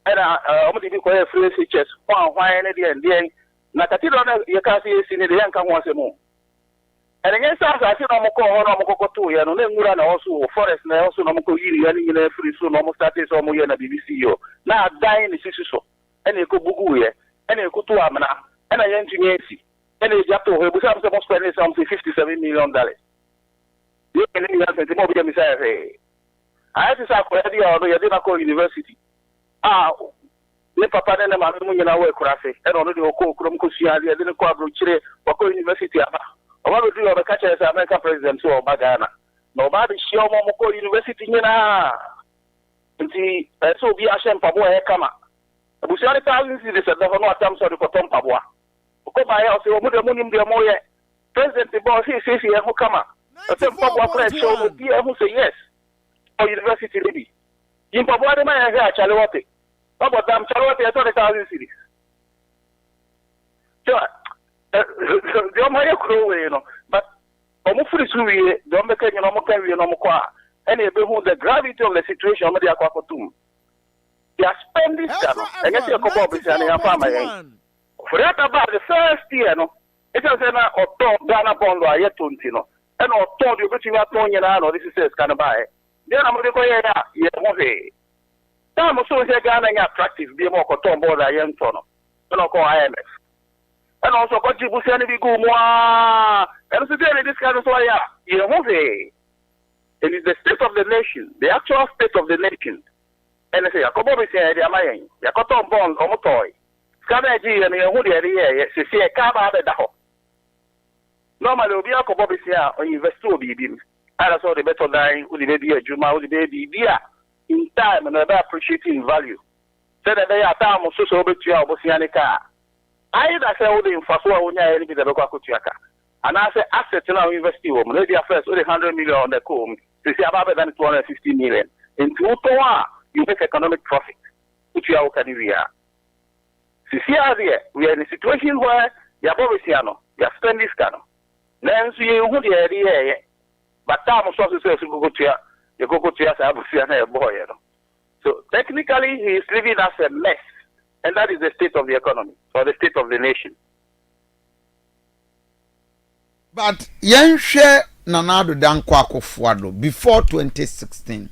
And I'm going to go free features. Why any day and then. Nakatiro, you can't see in the young once more. And against us, I see no more to you, and also forest, and also no more in a free soon, almost started some more in a BBC. Now dying is so. And you could bugu, and you could to Amana, and I engineer. And you have to have some spending something $57 million. You can even have the mobile missile. I have to say, I didn't call university. The papa and my woman away crafty, and already Oko Kromkusia, I didn't call Bruchire, Oko University. What would you have a catcher as American president or Bagana? Nobody show Momoko University. And see, so be a shame Pabua Kama. The Bushari thousands is a level of terms of the Potom Pabua. Oko by house, or Mudamunim de Moye. President the boss, he says he has come up. A Pabua press show would be able to say yes. Or University Libby. In Pabua, the man has Charlotte. About them, Charlotte, I thought 1,000 cities. Sure. The Omaya Crow, you know, but Omufri Sui, the Omaka, you know, Mokavi, and Omokwa, and the gravity of the situation of the Aquatum. They are spending this, and get your couple of family. For that, about the first year, no, it was an or Ghana Bondo, I yet to, you know, and or told you, but you are throwing it out, or this is kind of buy. Then I'm going to go here, yeah, I'm also Ghana practice, be more cotton board, I am tono, and I'll call IMF. And also, what you will send me go more. And so, this kind of why, you know, it is the state of the nation, the actual state of the nation. And I say, I come over here, they are my own. You got on bond, or toy. Scabagy and your hoodie, yes, you see a car out of the house. Normally, we are come over here or invest to be beam. And I saw the better line, would the baby a Juma, would the baby dear in time and never appreciating value. Said that they are time of social betrayal, Bosianica. I say all the infrastructure when you are the local Kutiaka. And I say assets in our university woman, maybe first only 100 million on the comb, to see about than 250 million. In Tutoa, you make economic profit, which you are OKATAKYIE. We are in a situation where you are Bobisiano, you are spending scano. Then you would the idea, but time of sources you go to your boy. So technically, he is living as a mess. And that is the state of the economy, or the state of the nation. But Yenshe Nanado Dankwako Fuado, before 2016,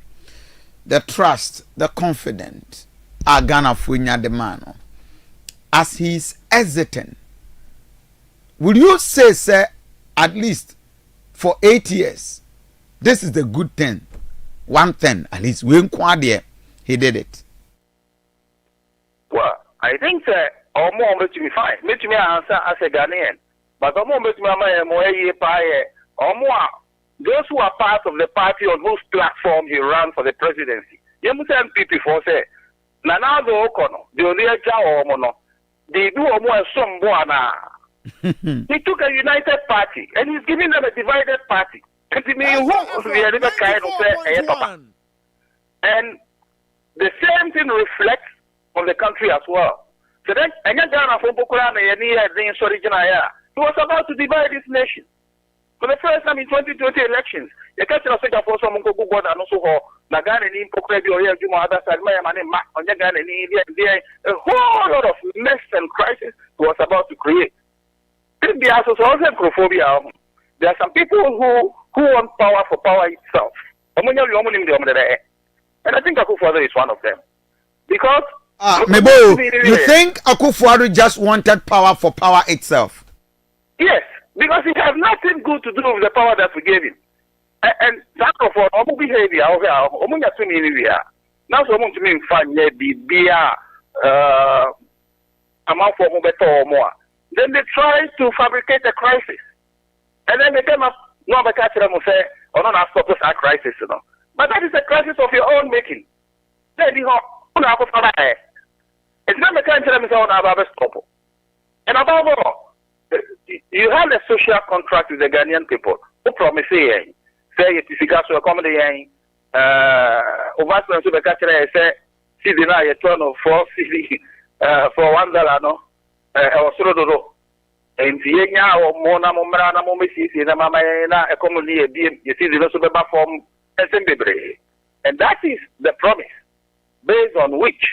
the trust, the confident, are Ghana Funya the man. As he is exiting, will you say, sir, at least for 8 years, this is the good thing, one thing, at least, he did it? Well, I think or more make me fine. Make me answer as a Ghanaian. But or more make me or more those who are part of the party on whose platform he ran for the presidency. You must have people for say Nanado Okono, the Oliaja or Mono, they do more some buana. He took a united party and he's giving them a divided party. And to me, we are never kind of say Papa. And the same thing reflects on the country as well. So then, he was about to divide this nation. For the first time in 2020 elections, the country was saying for some go and also Nagana in Pokrebi or Juma other side, my man on Yagan and a whole lot of mess and crisis was about to create. There are some people who want power for power itself. And I think Akufo-Addo is one of them. Because Mebo, you think Akufo-Addo just wanted power for power itself? Yes, because he has nothing good to do with the power that we gave him. And that of all behavior, now so to me find be amount for better or more. Then they try to fabricate a crisis. And then they came up, no, but catch them say, or not stop this crisis, you know. But that is a crisis of your own making. Then you it's not the country that is on our stop. And above all, you have a social contract with the Ghanaian people who promise say it is gas to accommodate overspend to the country say see the night turn of $4 for $1 no or so and the or mona momrana momisi na mama na economy you see the also be form and that is the promise based on which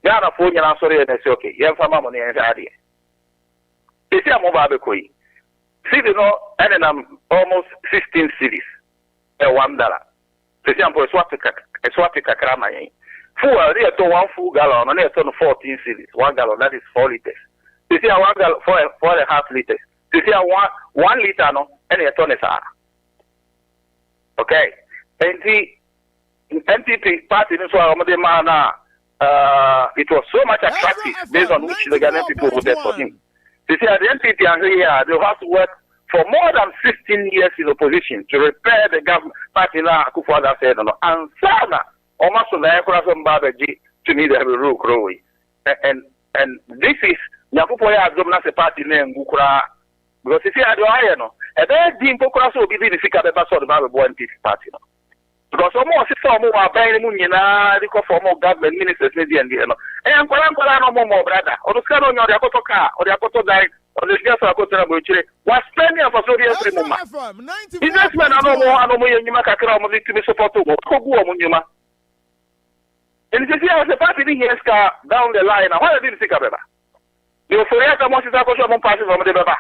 Ghana for you and sorry and say, okay, you have some money and idea. They say I'm over koi. See the no and I'm almost 16 cities $1. For example, a swap crama. Fuel they to 1 full gallon and they turn 14 cities, 1 gallon, that is 4 liters. They say 1 gallon 4.5 liters. They say 1 liter no and they turn is okay. And the NPP party in Swamana it was so much attractive based on which the Ghanaian people voted for him. They say the NPP and here they have to work for more than 15 years in opposition to repair the government party now Akufo-Addo said no and sana almost on the aircraft to me they have a rule growing and this is Nyakupoya Addomna party name Gukura because if you had your no a very deep Pokora so be the figure the sort of NPP party no. Because almost some more buying munina, they call for more government ministers, maybe and no. And no more brother. Or the scan on your car, or the Apoto die, or the gas of Apoto was spending for so every moment. Businessmen are no more Yumaka to be supported. Munima. And if you have the party here down the line, what did you think about? You forget the most of passing from the Baba.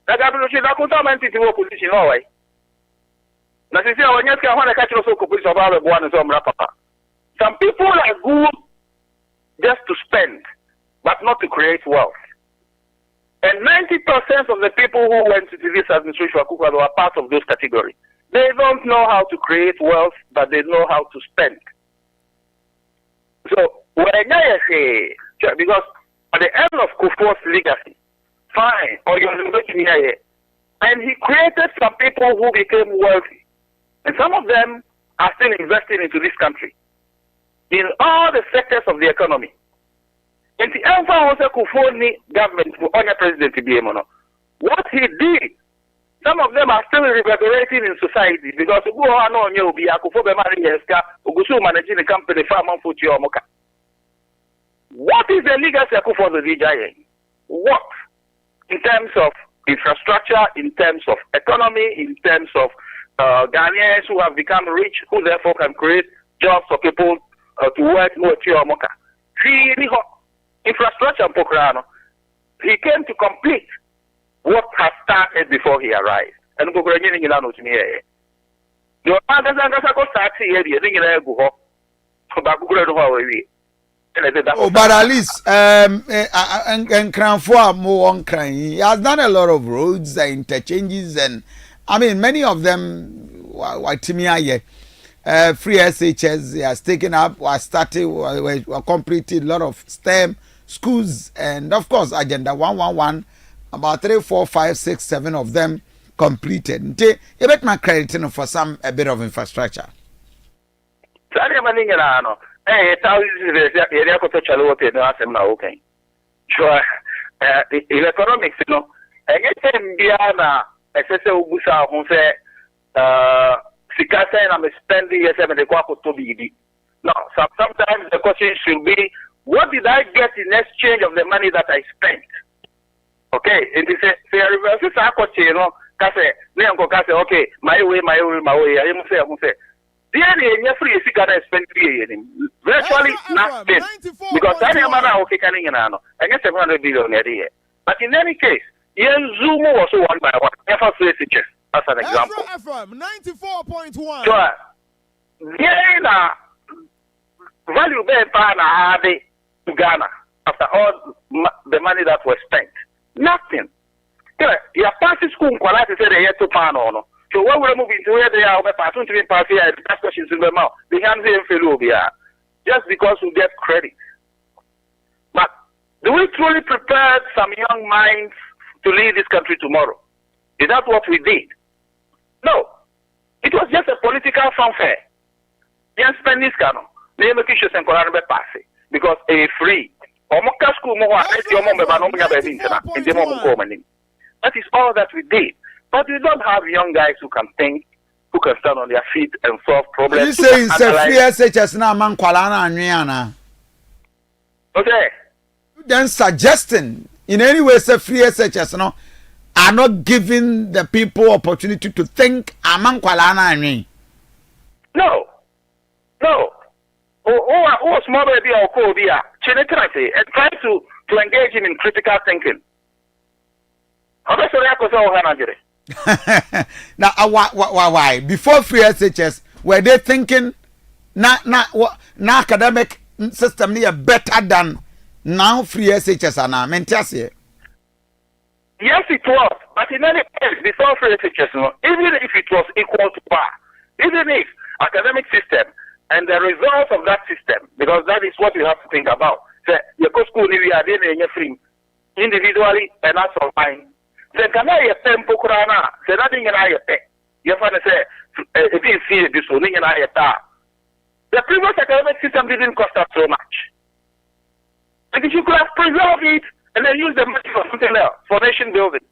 That I to opposition always. Now, see, when you want to catch also police about one and some people are good just to spend, but not to create wealth. And 90% of the people who went to this administration are part of those categories. They don't know how to create wealth, but they know how to spend. So, when I say, because at the end of Kufuor's legacy, fine, or you're looking here, and he created some people who became wealthy. And some of them are still investing into this country in all the sectors of the economy. And the Alpha was a Kufoni government for other president to be what he did, some of them are still reverberating in society because go on you'll be a Kufobe Mariaska, Ugusu managing the company farm for Moka. What is the legacy of Kufo the DJ? What? In terms of infrastructure, in terms of economy, in terms of Ghanaians who have become rich, who therefore can create jobs for people to work more Moka. Infrastructure in Pokrano. He came to complete what had started before he arrived. And go bring in to me. Your father's go start here, you think you go oh, but at least and Cranford more on crying. He has done a lot of roads and interchanges, and I mean many of them Timia free SHS he has taken up, was started, were completed a lot of STEM schools, and of course Agenda 111, about 3, 4, 5, 6, 7 of them completed. You bet my credit for some a bit of infrastructure. Hey, okay. Sure. In economics, you know, anything beyond SSO Busa who say Sikasa and I'm spending to be. No, sometimes the question should be, what did I get in exchange of the money that I spent? Okay, and they say reverse question, you know, okay, my way, I say. The free spend virtually nothing because that amount okay can I guess 700 billion a year. But in any case, Zoom also one by one. Never switches as an example. FM 94.1. So, value to Ghana after all the money that was spent. Nothing. Your party school quality said they had to pan on. So when we're moving to where they are, we're passing to pass here, ask questions in the mouth. They can't say just because we get credit. But do we truly prepare some young minds to lead this country tomorrow? Is that what we did? No. It was just a political fanfare. Yes, spend this canon. They make issues and pass because a free. That is all that we did. But we don't have young guys who can think, who can stand on their feet and solve problems. You say it's a free SHS now, man, Kualana and Rihanna. Okay. Then suggesting in any way, say free SHS no, are not giving the people opportunity to think among Kualana and me. No. oh, small baby or Kobe, and try to engage him in critical thinking. Now, why? Before free SHS, were they thinking na academic system near better than now free SHS and Mentias? Yes, it was. But in any case, before free SHS, even if it was equal to par, even if academic system and the results of that system, because that is what you have to think about. So, you go school, we are doing free individually and as of mine. Then can I tempo kurana? Say nothing in I pay. You find say if you see this one in I the previous academic system didn't cost us so much. And if you could have preserved it and then use the money for something else, for nation building.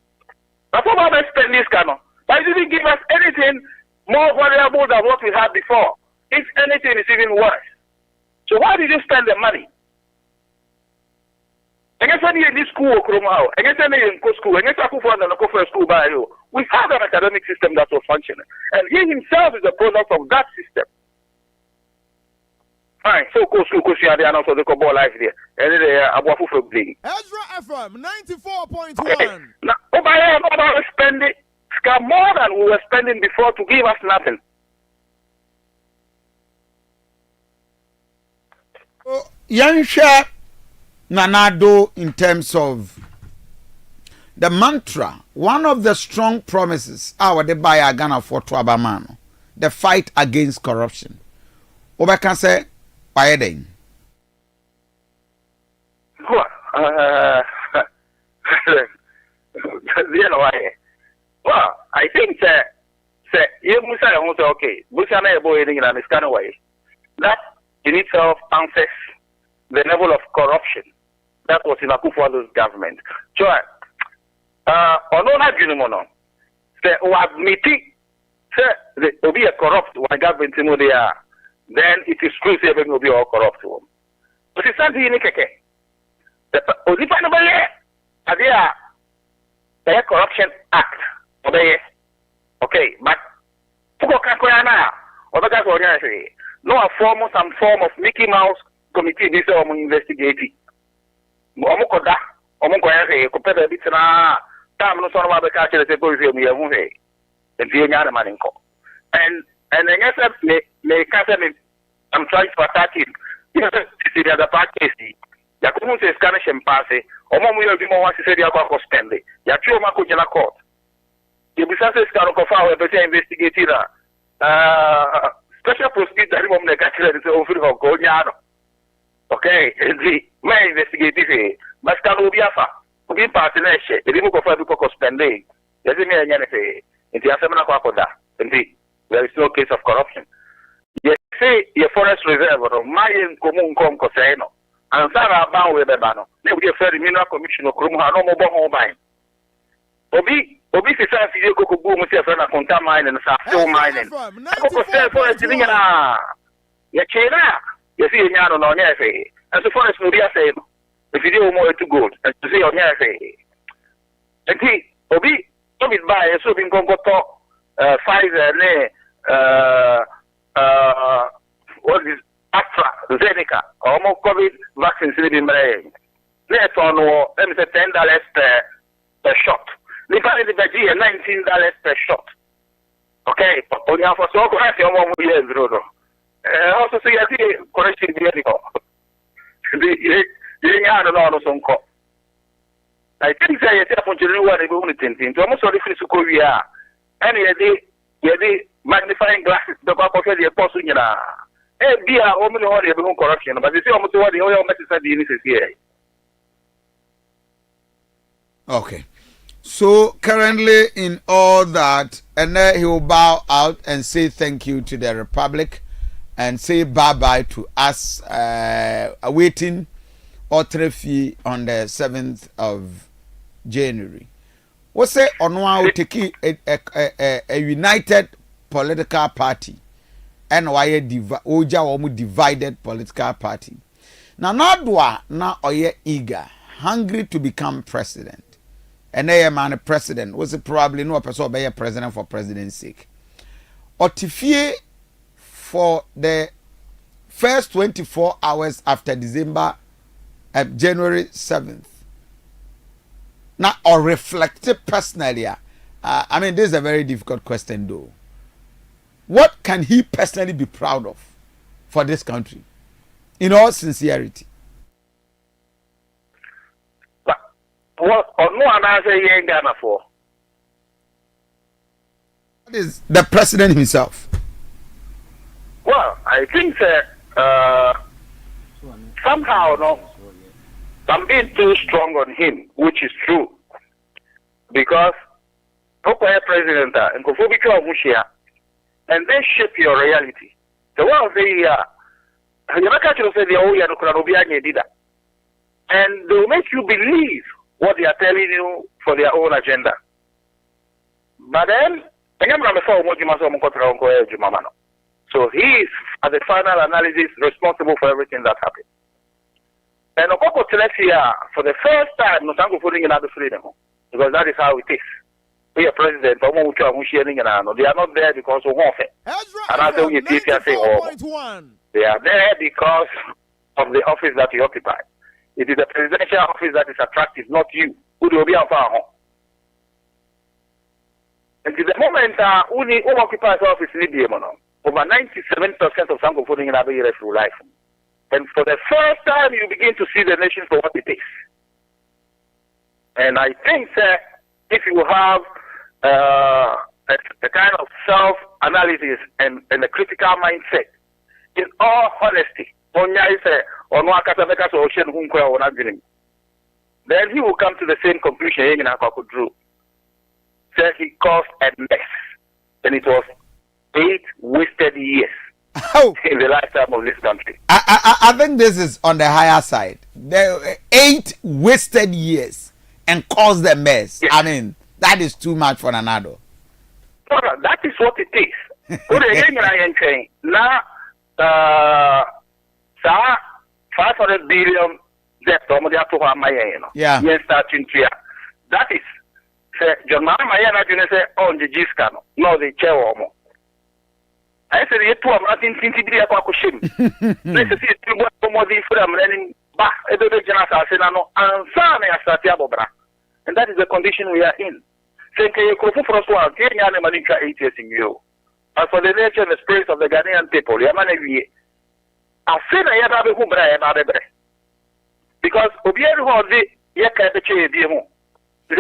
That's what I spend this canon. But it didn't give us anything more valuable than what we had before. If anything, it's even worse. So why did you spend the money? I guess any in this school, I guess any in school, I guess I could find school by you. We have an academic system that was functioning. And he himself is the product of that system. Fine, so go school, go see the announcement of the ball life there. And then Abu for bling. Ezra FM 94.1. Now, over spend it more than we were spending before to give us nothing. Young share Nanado in terms of the mantra, one of the strong promises our the buyer Ghana for Abamano, the fight against corruption. Oba can say, why then? Well, I think that you must say, okay, Busana boy in this kind of way. That in itself answers the level of corruption that was in Akufo-Addo's government. So, Onona Junimono, say, admitting, say, there will be a corrupt one government in they are, then it is true, say, will be all corrupt one. But it's something in Keke. The Corruption Act, okay, but no some form of Mickey Mouse committee this investigating. Omokoda, Omokoya, compare a bit na time no son of the catcher the go with me and the other man in call. And then yes, may I'm trying to attack him. You know, the other party. Yakumu says Disconnection passe, or Momu Dimo wants to say the Aqua spending. Yachu Mako Jala court. The Bisasa Scarocofa, a better investigator. Special prosecutor that woman that got over of Goliano. Okay, the my investigative, but can be afa. We partnership, the remove of every spending. Doesn't mean anything. In the Assembly Quacoda, indeed, there is no case of corruption. Yes, say your forest reserve or Mayan Comun Coseno, and Sarah Bound with the banner. They will be a fair mineral commission of Krumha no more home mine. Obi is a few boom with a friend of Conta mine and Sasso mining. Yachena, you see, Yano on Yafe, and the forest will be a same. If you do more to good, and to see on Yafe. And he, Obi, come it by a swimming Congo talk, Pfizer, what is AFRIFA, Zeneca, or more COVID vaccines in brain. Let's on let me say $10 per shot. The value of the $19 per shot. Okay, on your first walk, I have 1 year. Also, see, I see correction medical. I think I have to do what I'm going to do. Almost sorry for Korea. And the magnifying glasses, the back of the apostle. Be a woman who has corruption, but you see almost what the oil message is here. Okay. So currently in all that, and then he will bow out and say thank you to the Republic and say bye-bye to us awaiting Otrefi on the 7th of January. What say on one take a united political party and why a divided political party. Now Nadwa now oye eager, hungry to become president. And a man a president was probably no person be a president for president's sake. Otifie for the first 24 hours after January 7th. Now, or reflect it personally. I mean, this is a very difficult question, though. What can he personally be proud of for this country? In all sincerity. What no one answer in Ghana for? What is the president himself? Well, I think that somehow, no, I'm being too strong on him, which is true. Because Okoye president and Kofi and then shape your reality. The one say, you say and they will make you believe what they are telling you for their own agenda. But then, so he is, at the final analysis, responsible for everything that happened. And for the first time, no thank you for another freedom, because that is how it is. We are president, they are not there because of warfare. And I tell you, they are there because of the office that you occupy. It is the presidential office that is attractive, not you. Who will be on fire? And to the moment who occupies office in Libya, over 97% of Francophones in Abbey through life. And for the first time, you begin to see the nation for what it is. And I think that if you have a kind of self-analysis and a critical mindset, in all honesty, then he will come to the same conclusion drew. Said he caused a mess, and it was 8 wasted years in the lifetime of this country. I think this is on the higher side. There were 8 wasted years and caused a mess. Yes. I mean, that is too much for an adult. No, that is what it is. Now, 500 billion debt. Yeah. That is. John Maya say on the Giscano, no the chair. I said, you two are not in Tintidia Pakushim. Let's see what more the from learning back at the General Senano and Sana Satiabobra. And that is the condition we are in. Say, can you go for us one, 8 years in you? As for the nature and the spirit of the Ghanaian people, Yamanavi, I said, I have a Humbra. Because Obier Hodi, Yakache, Diamo. It's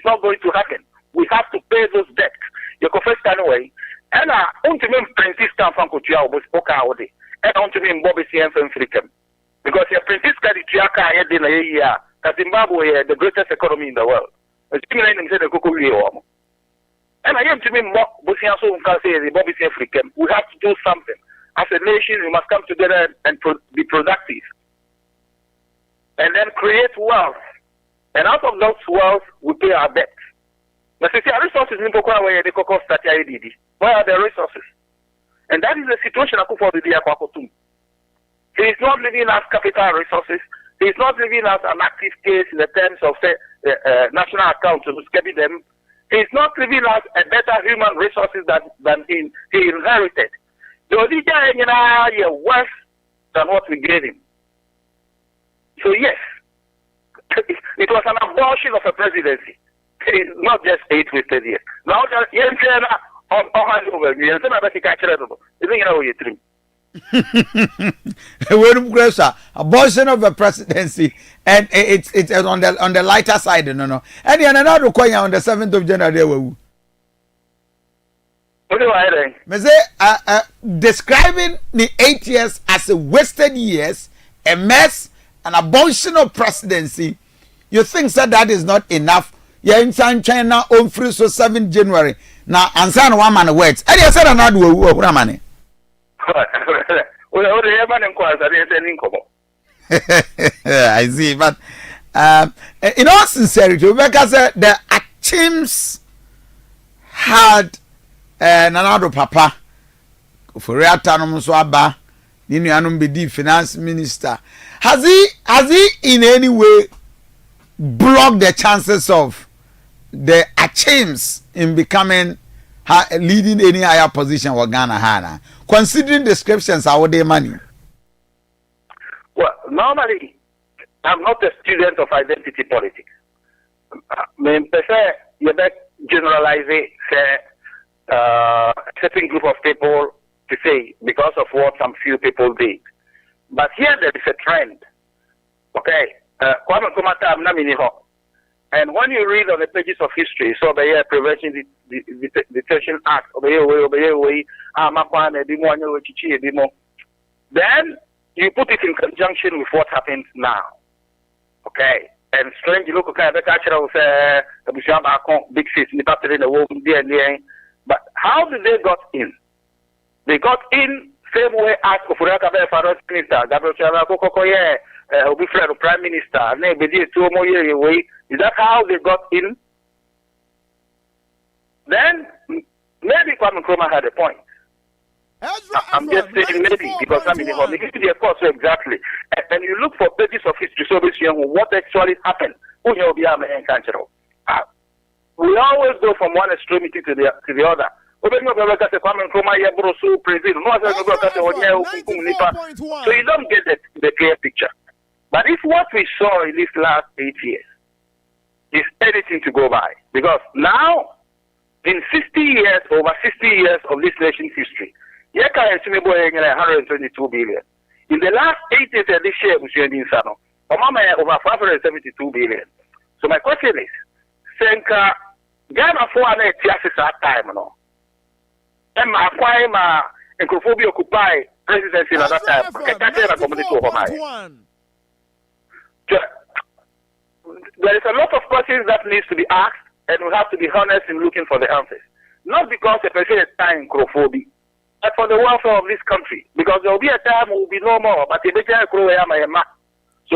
not going to happen. We have to pay those debts. You go first anyway. And I want to mean Franciscan Fancotia was Okaode. And I want to mean Bobby CM Freakum. Because your Franciscan Tiaka had in a year, Zimbabwe, the greatest economy in the world. And I am to mean Bosiaso and Bobby CM Freakum. We have to do something. As a nation, we must come together and be productive. And then create wealth. And out of those wealth, we pay our debt. But you see, our resources in Pokora where the Coco Statia did. Where are the resources? And that is the situation for the Diapakotum. He is not living as capital resources. He is not living as an active case in the terms of national accounts to scabby them. He is not living as a better human resources than he inherited. The Odija is worse than what we gave him. So yes, it was an abortion of a presidency. It is not just 8 wasted years. Now, abortion of a presidency, and it's on the lighter side, no. And another require on the 7th of January. Describing the 8 years as a wasted years, a mess, an abortion of presidency, you think that is not enough? Yeah, in China on free so 7 January. Now, answer one man words. And you said another money. I see, but in all sincerity, Rebecca said the Achims had another papa for Reatanum Swaba, Ninianum Bedi finance minister. Has he in any way blocked the chances of the Achims in becoming leading any higher position in Ghana Hana. Considering descriptions, how they money? Well, normally, I'm not a student of identity politics. I prefer you generalize it, say, a certain group of people to say because of what some few people did. But here there is a trend. Okay, Kwame Nkrumah am na mini ho. And when you read on the pages of history, so the Prevention Detention Act, then you put it in conjunction with what happens now. Okay, and strange look okay, the culture of big sis, in the world, but how did they got in? They got in same way as Kofuraka Finance Minister, Gabriel Kokoye, Obi Prime Minister, is that how they got in? Then maybe Kwame Nkrumah had a point. I'm just saying maybe because I'm in the hall. Of course, exactly. And you look for pages of history, so what actually happened. We always go from one extremity to the other. So you don't get the clear picture. But if what we saw in these last 8 years is anything to go by, because now, in 60 years, over 60 years of this nation's history, Yeka has 122 billion. In the last 8 years of this year, over 572 billion. So my question is, Senka, Ghana for an 8 years at time, no? And my acquire and Kofi occupy presidency at that time. There is a lot of questions that needs to be asked, and we have to be honest in looking for the answers. Not because the president is time Kofi, but for the welfare of this country. Because there will be a time we will be no more, but so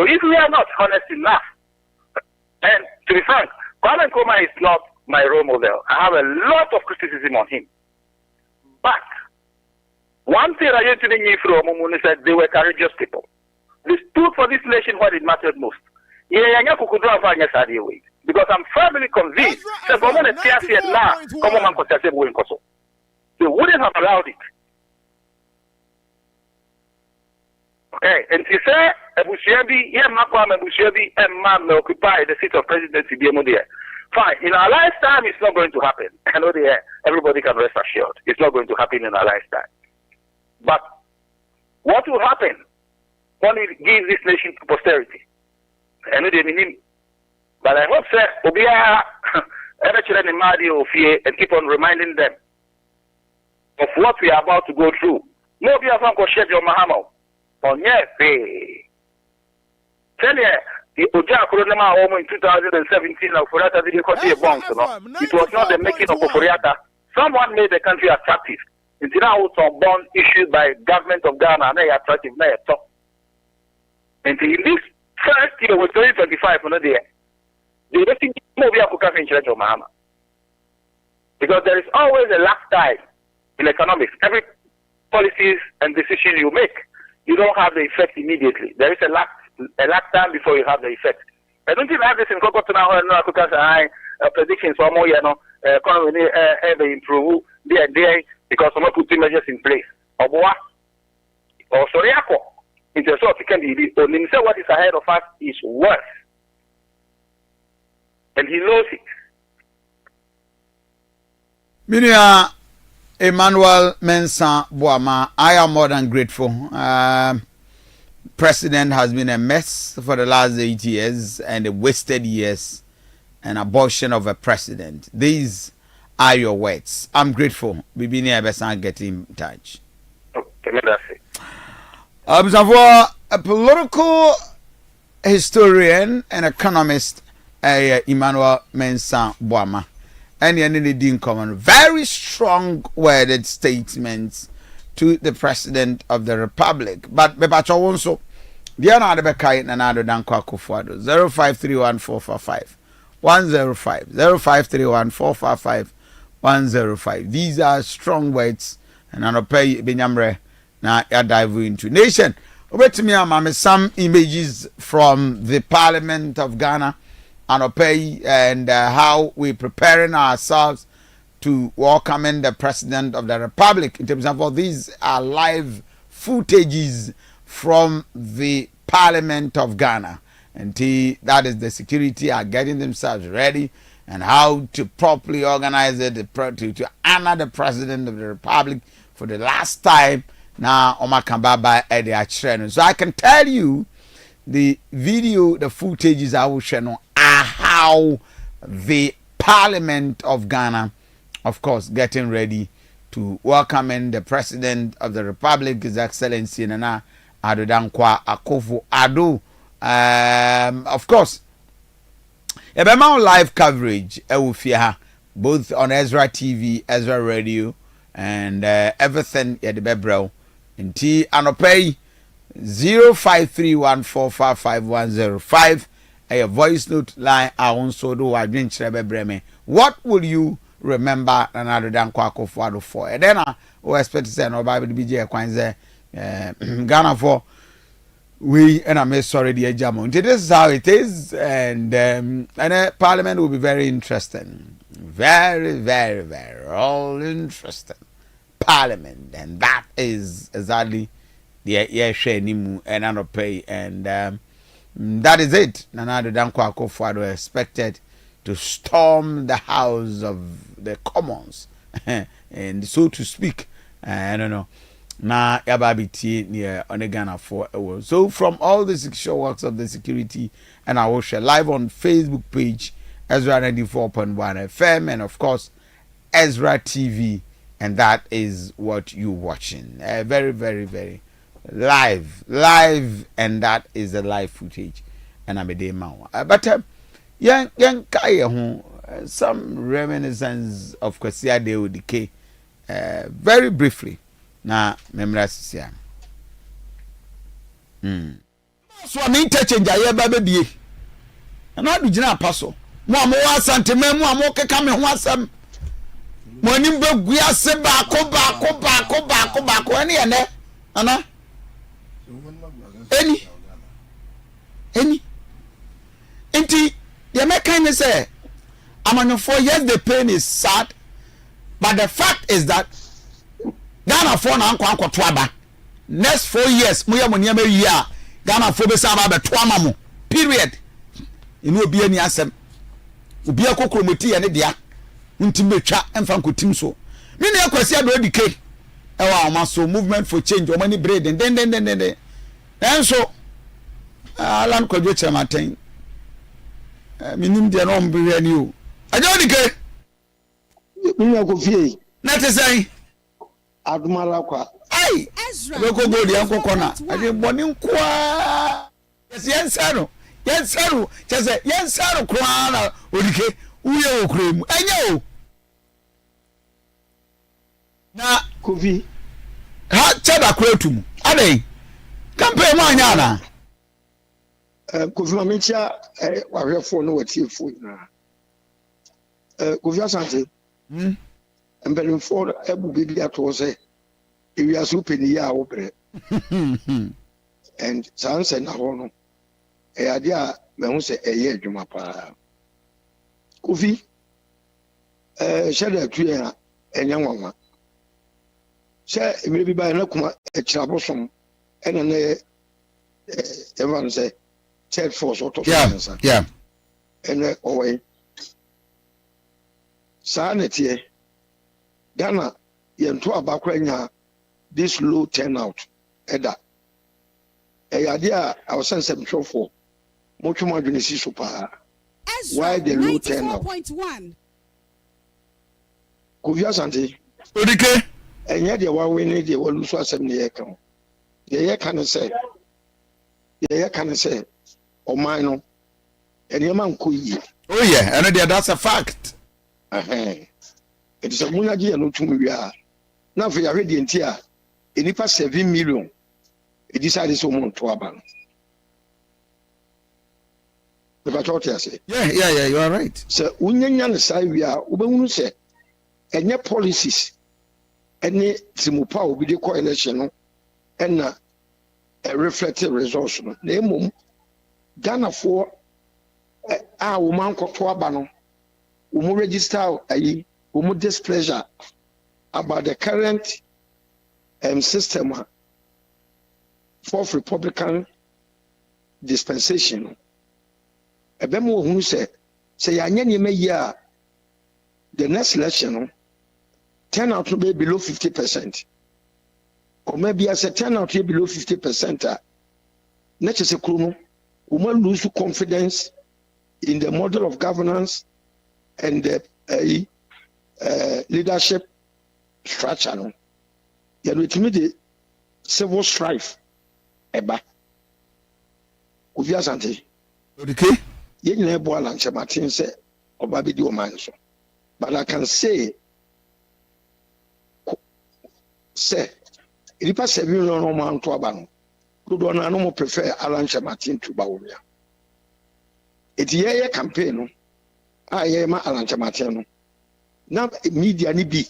if we are not honest enough, and to be frank, Kwame Nkrumah is not my role model. I have a lot of criticism on him. But one thing I used to from is that they were courageous people. They stood for this nation when it mattered most. Because I'm firmly convinced that they wouldn't have allowed it. Okay, and he said, occupy the seat of presidency. Fine, in our lifetime, it's not going to happen. I know everybody can rest assured. It's not going to happen in our lifetime. But what will happen when we give this nation to posterity? And but I hope that and keep on reminding them of what we are about to go through. No, be a fan of Shef Mahamo. On yes, tell you, the Oja Koronama in 2017 of Furiata didn't cause a bonk. It was not the making of Furiata. Someone made the country attractive. Until now, some bond issued by government of Ghana, and they are attractive. And in this first year was 2025 on the day. The rest of in charge of Mahama. Because there is always a lag time in economics. Every policies and decision you make, you don't have the effect immediately. There is a lag time before you have the effect. I don't think I have this in Cocoa now, predictions for more, economy ever improve because some put measures in place. Or Soriako. In the sort of can be what is ahead of us is worse. And he knows it. Minia Emmanuel Mensah Boama, I am more than grateful. President has been a mess for the last 8 years and a wasted years, an abortion of a president. These are your words. I'm grateful. Bibini Abesan get in touch. Okay, that's it. A political historian and economist, Emmanuel Mensah Boama, and Ennin common very strong-worded statements to the President of the Republic. But Bebacho Wonso, the other Bekai and another Danko Akufuado 053145 105 053145 105. These are strong words, and I'll pay Benyamre. Now I dive into nation. Over to me, I'm some images from the Parliament of Ghana and how we're preparing ourselves to welcoming the President of the Republic. In terms of all these are live footages from the Parliament of Ghana. And that is the security are getting themselves ready and how to properly organize it to honor the President of the Republic for the last time. Now, Omakambaba Eddie Achreno. So I can tell you the video, the footages I will share are how the Parliament of Ghana, of course, getting ready to welcome the President of the Republic, His Excellency Nana Aduanaba Akufo-Addo. Of course, a live coverage both on Ezra TV, Ezra Radio, and everything at the Bebro. In T Anopay 0531455105. A voice note line I also do I drink Breme. What will you remember another than Akufo-Addo for? And then I expect to say no Bible BJ Kwanze Ghana for we and I'm sorry the Jamon. This is how it is, and Parliament will be very interesting. Very, very, very all interesting. Parliament, and that is exactly the share and Anopay and that is it. Nana Akufo-Addo expected to storm the House of the Commons, and so to speak. I don't know. Na yababiti near on the Ghana for so from all the secure works of the security, and I will share live on Facebook page Ezra 94.1 FM and of course Ezra TV, and that is what you watching. Very, very, very live, and that is the live footage. And I'm a day man. But young some reminiscence of Kwasia de decay. Very briefly. Na memra sisia. So I mean interchange aye ba bie. Na do gina apaso. Mo amo Asante me mo amo keka me ho asem. Mo anim ba guase ba ko ene ene. Ana Any Enti the mekan say for yes the pain is sad, but the fact is that Ghana for na anko to aba next 4 years mo ye mo niam awi a Ghana for be sa ba to ama mo period inu obi ani asem obi akokromoti ye ne dia ntim betwa emfa nkotim so me ne akwasi ado dike ewa ma so movement for change o mani bread den enso alan kwadwo chematen minim de no mbre ani o ajo dike mi ko fie na te say adumala kwa ai Ezra ko go di ankoko na ade boni nkoa yensaro chese yensaro kwa na odike uye okremu enye o na Kofi ha chaba kretum ade campaign ma anya na Kofi ma mentia wahwefo no watiefo na Kofi Asante mbelifo ebu bibi ato se ewia so peni ya obre and sanse na ho no ade a me hu se eye adwuma pa Kofi sheda tuye a enya nwanwa she emire bi ba na kuma ekirabosom ena na evan say third force auto yeah ene owe sanete Ghana yento abakwanya this low turnout eda ade a awsense mtwofo motwoma adwenesi so pa why the low turnout 94.1 Kofi Asante odike enye de wawe ne de waluso asem ne yekan ye kan say oman no enema nkoyi oh yeah and that's a fact it is a munaji ya no tumwia na for ya hwede enti a enipa 7 million e decide so mo to aba the patriotia say yeah you are right so unyanya ne sai wi a ubehunu se enye policies ene timupa obi de ko election no ena reflected results no na emom Ghana for a woman ko to aba no wo register ayi displeasure about the current system fourth Republican dispensation. Ebemo who say yanya ni meya the next election turnout to be below 50%. Or maybe as a turnout to be below 50%. Next se kuno, we might lose confidence in the model of governance and the leadership structure. No, you know, the civil strife. Eba, Kofi Asante. Okay. You know, boy, lunch Martin say, or baby do man so. But I can say, if I say you know man to abano, do not no more prefer Alan Martin to Bawumia. It's a campaign. I am Alan Martin. Now media ni be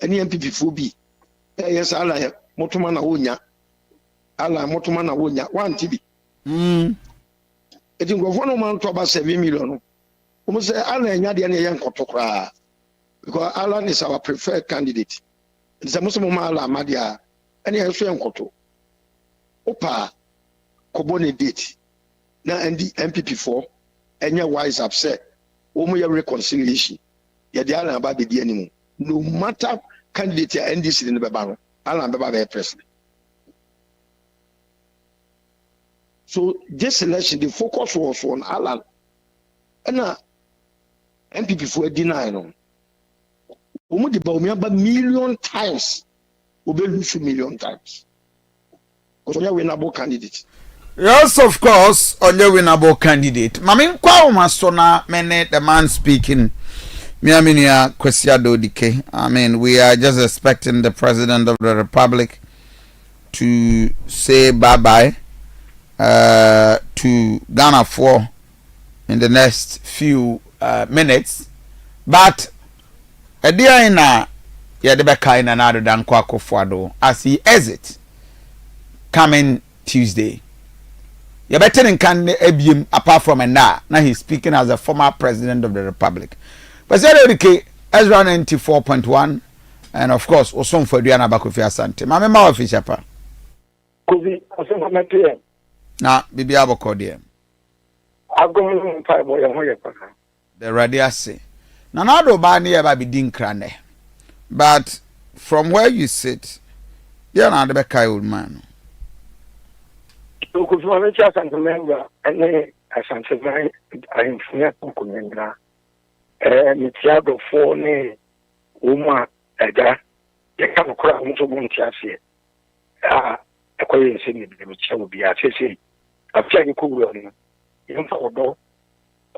any MPP for be. Yes, Allah Motomana Unya. Allah Motomana Unya 1 TV. It will go for no man to about 7 million. Almost say Allah and Yadi and Yan Kotokra. Because Allah is our preferred candidate. It's a Muslim Allah Madia and he has shown Koto. Opa Koboni date. Now and the MPP4 and your wise upset. Omo reconciliation. Yadiana about the anymore. No matter candidate and this in the Babano. Allah Baba president. So this election, the focus was on Alan. And MPP for deny no. We the Baumia million times. We will lose million times. Because we are winnable candidate. Yes, of course, only winnable candidate. Mamin kwa umasona mene the man speaking. Miaminia Kwesiado Dike. I mean, we are just expecting the President of the Republic to say bye-bye to Ghana for in the next few minutes. But a dear in a Yadebeka in another than Kwako Fuado as he exits coming Tuesday. You're better than can apart from a now he's speaking as a former President of the Republic. But Ezra 94.1 and of course also for Aduanaba Kofi Asante. Mama ma official pa. Kofi Asante. Na bibi aboko de. Agomo mpa boy hoye pa. The radiasi. Na na do ba na ba bi din krane. But from where you sit, you na de be kai old man. Kofi Asante member and Asante man I am here to Mitiago for ne Uma Eda, the Kamukra Mutumuntiasi. Acquiring Sydney, which will be a city. A flying cool on him for door.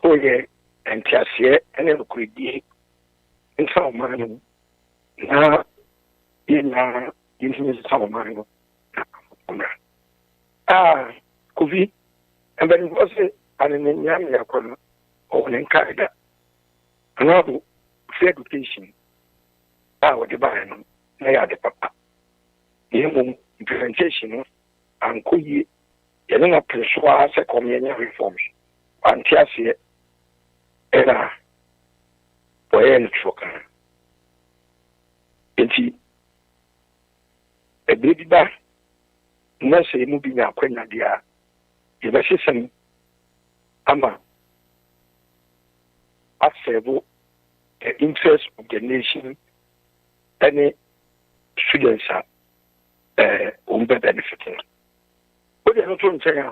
Oh, yeah, and Tiasia, and then could be in some money. Now, in some money. Kofi, and then was it an in Yamia corner or in Canada. Another free education. Our divine, they are the papa. The implementation and could ye, you know, persuade a communion reforms. And Tiasia, Ella, for any choker. And she, a baby back, no say moving out when idea. If I see some, Amma. Acceptable the interest of the nation, any students are benefiting. But they are not trying to say,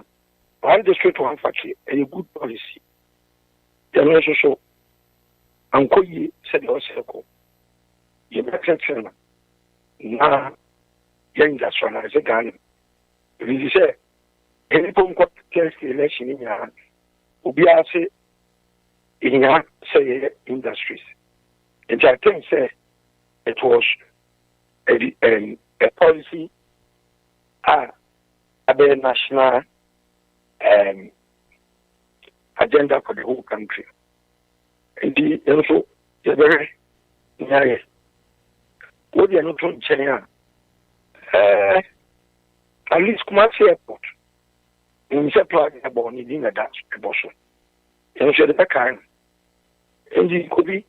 one district, one factory, a good policy. They are also so. Uncle Ye said also, you make a channel. Now, young that's one as a gun. If you say, any point against the election in your hand, will be asked. In our say industries, and I think say it was a policy, a national agenda for the whole country. Indeed, also the very nice. What they are not from China, at least Kumasi Airport. In September, about needing a Dutch abortion. And so the kind. And it could be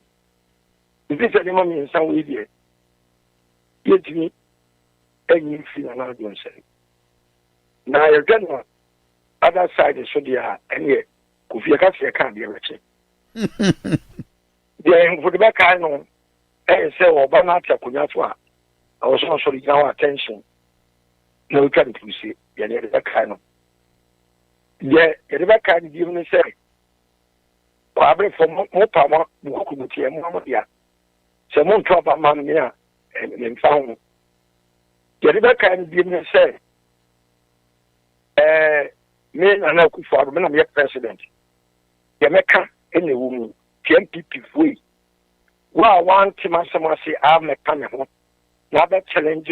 This is the moment in some way here. Yet me, and you feel another one say. Now, again, other side is so dear, and yet, if you can't be rich. Then, for the back, I know, and say, or Banata Kunatwa, I was also now attention. No, can't you see? You're the kind of. Yeah, the back kind give me say. Probably for more power, walk with your mamma, yeah. Some trouble, man, yeah, and found. The back kind give me say. Me and I could for when I'm your president. Jamaica in the woman, TMPP free. Well, one to my someone say, I'm a panel. Now that challenge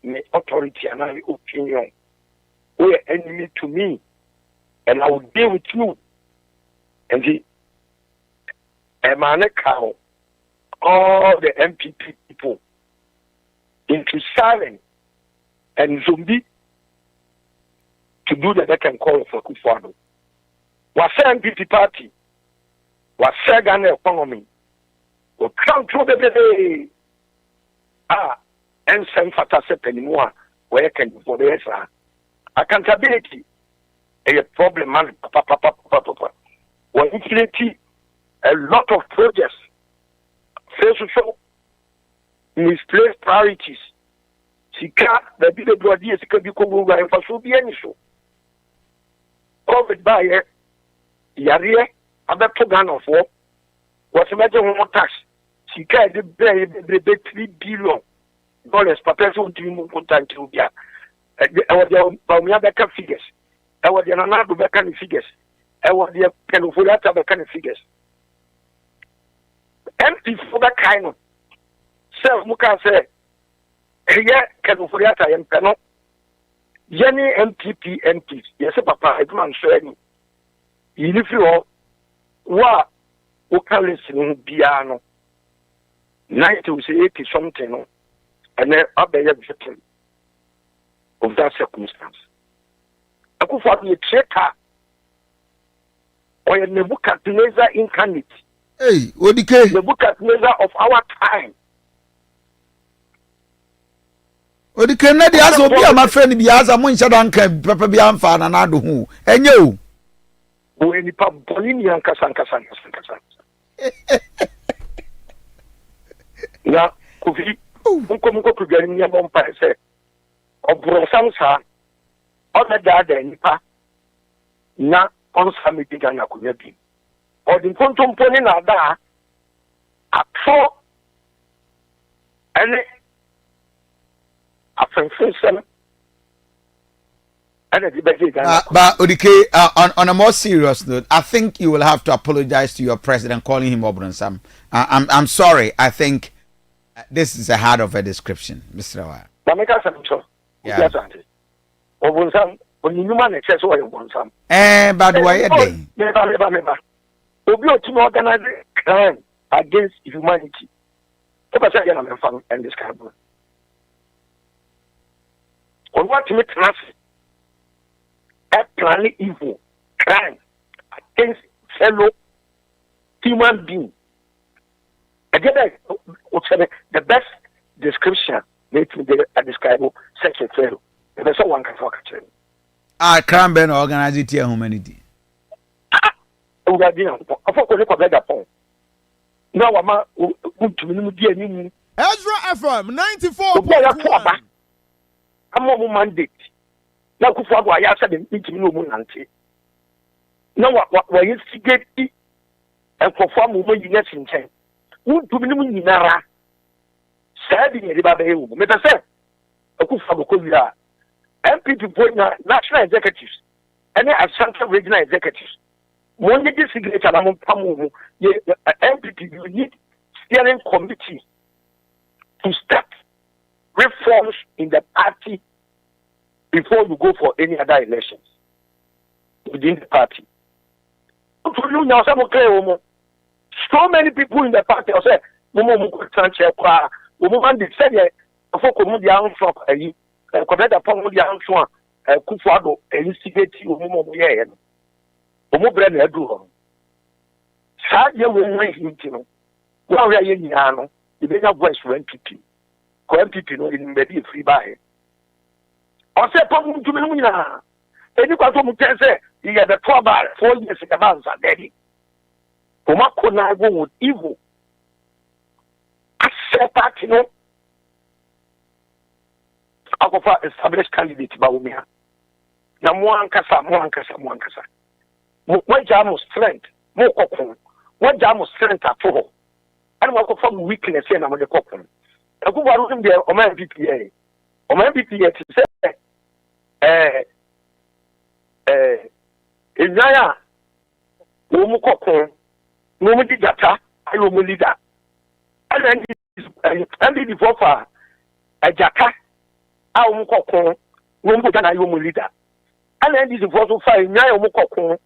me authority and my opinion. We are enemy to me, and I will deal with you. And the man cow, all the MPP people into silent and zombie to do that they can call for Kufado. Was MPP party, was Ghana economy, will come through the day. And some fantastic anymore where can for the Ezra. Accountability a problem, man. When infinity, a lot of projects, social misplaced priorities. Sika, the big idea, Sika, you can go and for so be any show. COVID by Yaria, about 2 Ghana for what's a matter of tax. Sika, the $3 billion. Per person to move contact to be our figures. Our Yanado Beccan figures. Our dear Penofulata Beccan figures. Empty for that kind of self Muka say, here Penofulata and Peno. Jenny MPP MPs. Yes, Papa, I don't show any. If you all, what can listen piano 90 to 80 something. And then I'll be a victim of that circumstance. I could find a checker or a Nebuchadnezzar incarnate. Hey, what the case? Nebuchadnezzar of our time. What the case? Nadi aso be my friend be as a muncha danka papa be amfa na na do hu. Enye o. We ni pa bolini anka sanka. Na Kofi Munko to get in your bumper say, or Brosamsa, or the dad and nipa, na on some began a community. Or the quantum pony nada, a four and a friend. But Odike, on a more serious note, I think you will have to apologize to your president calling him Obronsam. I'm sorry. I think this is a hard of a description, Mr. Awar. Yeah. Obronsam, when you man excess or Obronsam. By the way, never. Obi to organize crime against humanity. And this kind of on what to make traffic. Planning evil, crime against fellow human being. Again, the best description made me describe such a fellow. There's one can talk to. Crime ben organize it here humanity. Now Ezra FM 94.1. I'm on mandate. Now, Kufa, I asked them into no monanti. Now, what instigate and perform over units in 10. Who do you nara? Sabbing a baby, Meta said, a Kufa Bokovia, MPP point national executives, and Asante regional executives. One day, this signature among Pamu, MPP, you need steering committee to start reforms in the party. Before you go for any other elections within the party. So many people in the party say, the bigger voice for NPP. For NPP, no, in maybe free buy. I said, Pom to me, and you got to say, you get the 4 years in the months are daddy. Pomako na go with evil. I said that, you know, I go for established candidate, Baumia. Now, one kasa. One jam of strength, more cocoon. One jam of strength at all. And what from weakness and I'm the cocoon. I go around there on my BPA. On my BPA to say, Izaya, Umu cocoon, Mumudi data, I will leader. And then the proper a jaka, Umu cocoon, Mumudan, I will leader. And then this is also fine, Umu cocoon.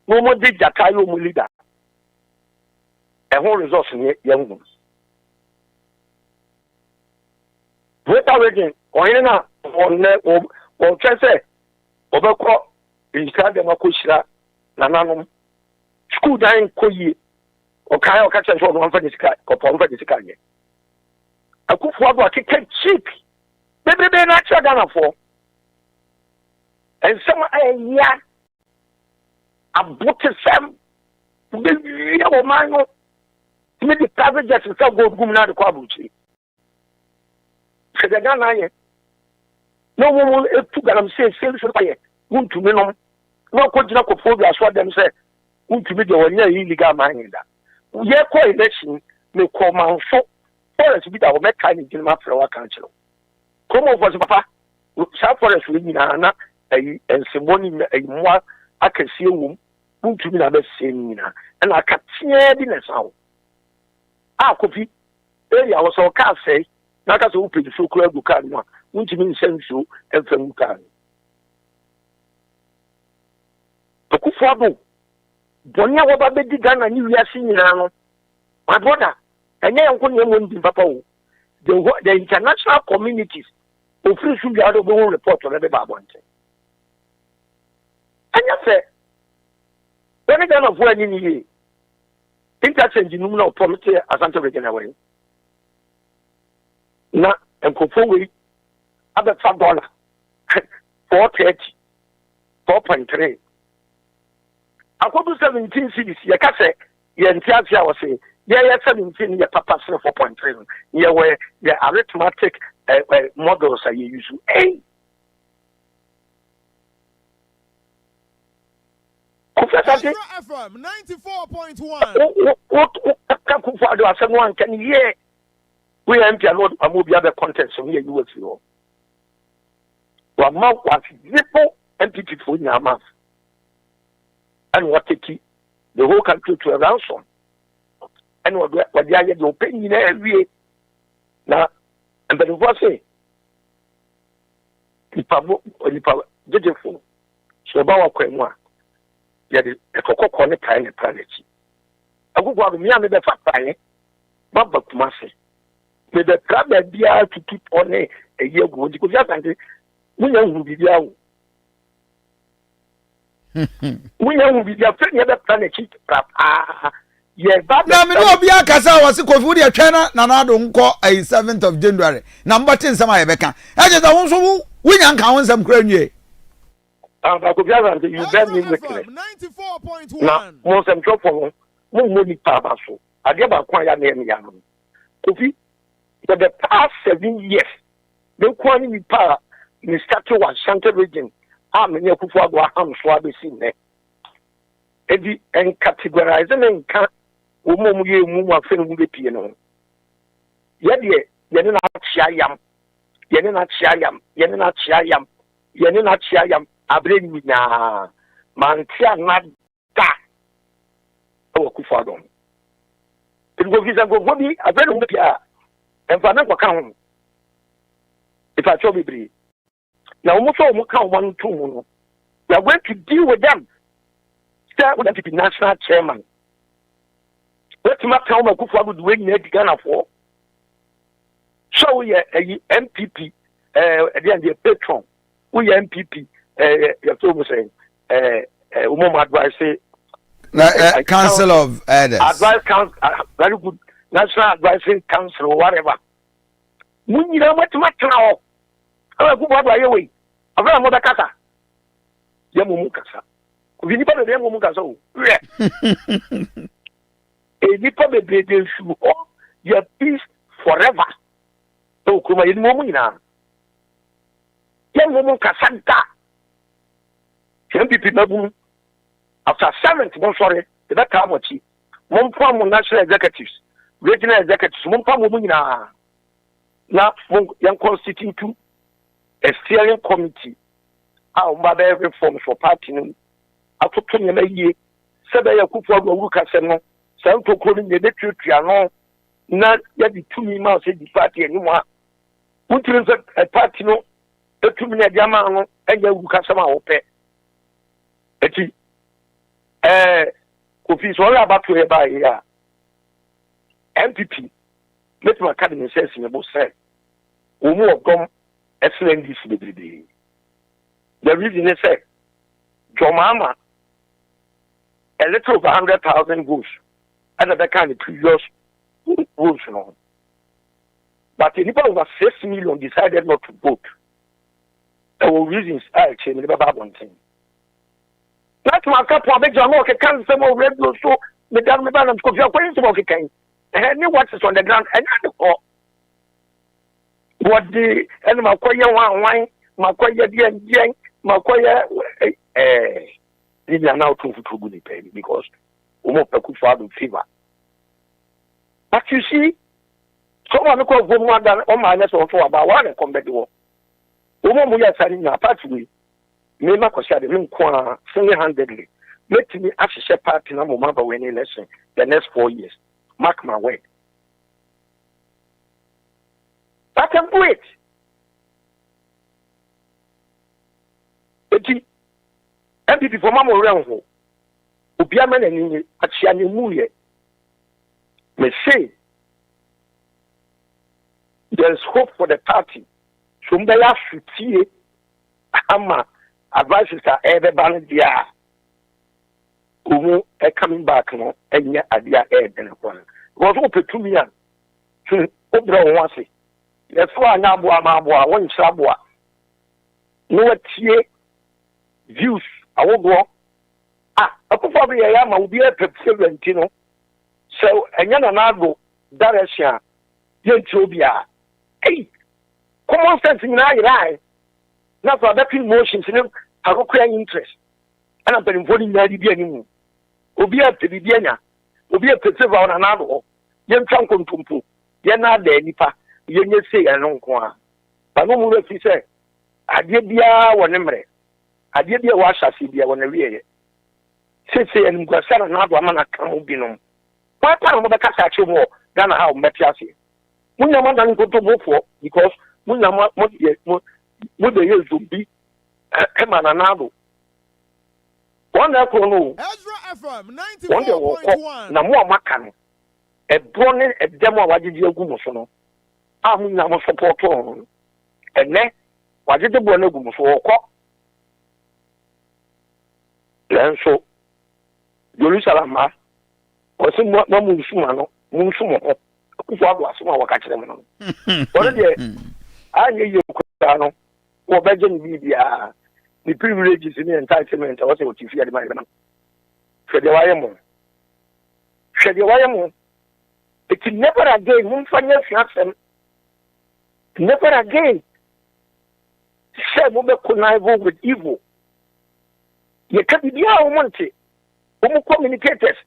No more did Jakayo Mulida. A whole resource in young ones. Wait again, or in or Chase, Obako, in Kadamakusha, Nananum, school dying Koyi, or Kayo catches on one for the sky, or Pompa the sky. I could forward a kick cheap. Maybe they're not Chagana for. And some yeah. Abote sam be ya o man no me the private jet so go gum na de kwa buchi se ga na ye no mo e tu garam se so pa ye untu me no no ko jina ko phobia so dem se untu me de wonya illegal man da ye ko election me ko man so forest bi da wo meka ni jina ma fra wa kan chiro komo for papa sa forest we ni na ai ensemoni ai mo akasie wum untu mi na be senina and akatie bi na sawo Kofi area was so ka say na ka so upe so kura gu kan no untu mi nsenso enfam kan to ku fodo bonya wo ba be di Ghana ni wiase nyina no my brother enye yanko ne mo ndi papa wo the international communities ofri su bi ado bo report on be ba bonte anya say when they don't have any interchange in Numina Property Asante region away. Na and Kofi about $5 4.30 4.3. I go to 17 cities. You can say, you entire was saying, yeah, 17, your papa 4.3. Yeah, where the arithmetic models are using. Hey. Ezra FM 94.1. What can Kufa do as someone can hear? We empty a lot of movie other contents from here. You will see. Your mouth was zippo empty for your mouth. And what take the whole country to a ransom. And what they are your opinion every now. And then what say? If I did it for so about Quema. Yet a cocoa corner kind of planet. I go out of me and the fat pie, but Kumasi. With the crab that be out to keep on a year ago, because we will be there. We will be there, any other planet. Yeah, but now, me no be a casa was a Kofi China, Nanado Unko, a 7th of January. Number 10, some I becca. I just want to win and count some crane. I could gather you bear me with 94.1. Now, most and drop for no money tabasso. I gave a quiet name, Yam. Kofi, for the past 7 years, no quantity power in the statue of Asante region. I'm in your Kufa, I'm Swabi seen there. And categorizing and can't move a film with the piano. Yet, you're not Chiam, you're not Chiam, you're not Chiam, you're not Chiam. I bring me now, man, not that. Oh, Kufadon. It will be a good I very good here. And for never come. If I show me breathe. Now, almost all count 1 2. We are going to deal with them. Start with the national chairman. Let's not tell my Kufadu doing the Ghana for. So we are a MPP, the patron. We are MPP. You're saying, advice, Council of Elders. Advice council, very good National Advisory Council or whatever. When you know what to matter now, I go by your way. I'm going to Kasa. Yamukasa. We need to be Yamukaso. A nipa be your peace forever. So, come in Momina. Yamukasanta. MPP after 7th, sorry, the Kamachi, Mompam national executives, regional executives, Mompam Mumina. Now, young constitute a steering committee. How mother reforms for party. I took 20 years. Sabaya Kupa Lucaseno, Santo calling the Triano, not yet the 2 months in the party anymore. Put a party no, the 2 minute Yamano, and Lucasama Ope. Eti, Kofi is all about to buy here. MPP, let my academy says in the book said, Umu of Gom, excellent this day. The reason is said, Jomama, a little over 100,000 votes, and the kind of previous votes. But the people over 6 million decided not to vote. There were reasons I changed about one thing. That's my couple of extra work. I can't say more radio so the government balance because you're going to work again. And I knew what is on the ground and I know what the animal choir wine, my choir, my choir, they are now too good because almost a good father fever. But you see, someone called woman than on my lesson for about one and come back to work. Woman, we are signing a party. Me ma kwasha de nkwa single-handedly. Let me actually party na mo maba when election the next 4 years. Mark my word. That can do it. Eti MPP for mama ran ho. Obi amana ni achia ni mu ye. Me say there is hope for the party. Sumbaya futie ama advices are ever banned there. Umu coming back no and yet at their head and upon. Was open to me to Obra once. That's why now Mabua, one Sabua. No tier views. I will go. A probably I am will be a president, you know. So, and then another direction, Yentobia. Hey, common sense in eye. Not for that emotions in them, I will create interest. And I'm been voting that anymore. Obi a Pidiana, Obi a Petra on another, Yen Trankum Tumpu, Yana de Nipa, Yen say and Unqua. But no more if he said, I did be one memory. I did be a wash as he be one a real. Say and Guasana another man at Camubinum. Why can't the Casacho more than how Matiasi? Munama doesn't go to vote for because Munama would the years to be Emanado. One that no Ezra FM 94.1. Namua Macan, a browning a demo of Adia Gumusono. I'm not support on. And then, what did the Bono Gumuso? And so, Jerusalem was somewhat no Munsumano, Munsumo, who was what catch them. What I knew you, Costano, or Belgian media. The privileges in the entitlement also what you fear the man. Shediwayamo. It will never again, Mumfanya, never again. Say, Mube connive with evil. You can't be a woman. Who communicators.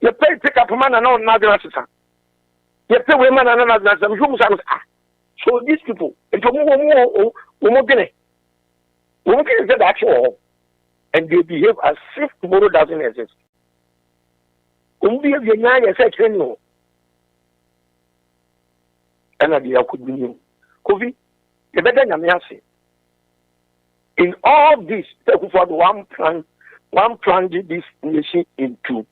You pay pick up a man and another assistant. You pay women and another assistant. So these people, it's a more women can get actual and they behave as if tomorrow doesn't exist. Umbi of the nine effect anymore. And I could be new. Kofi, you better than me. In all this, one plan this nation into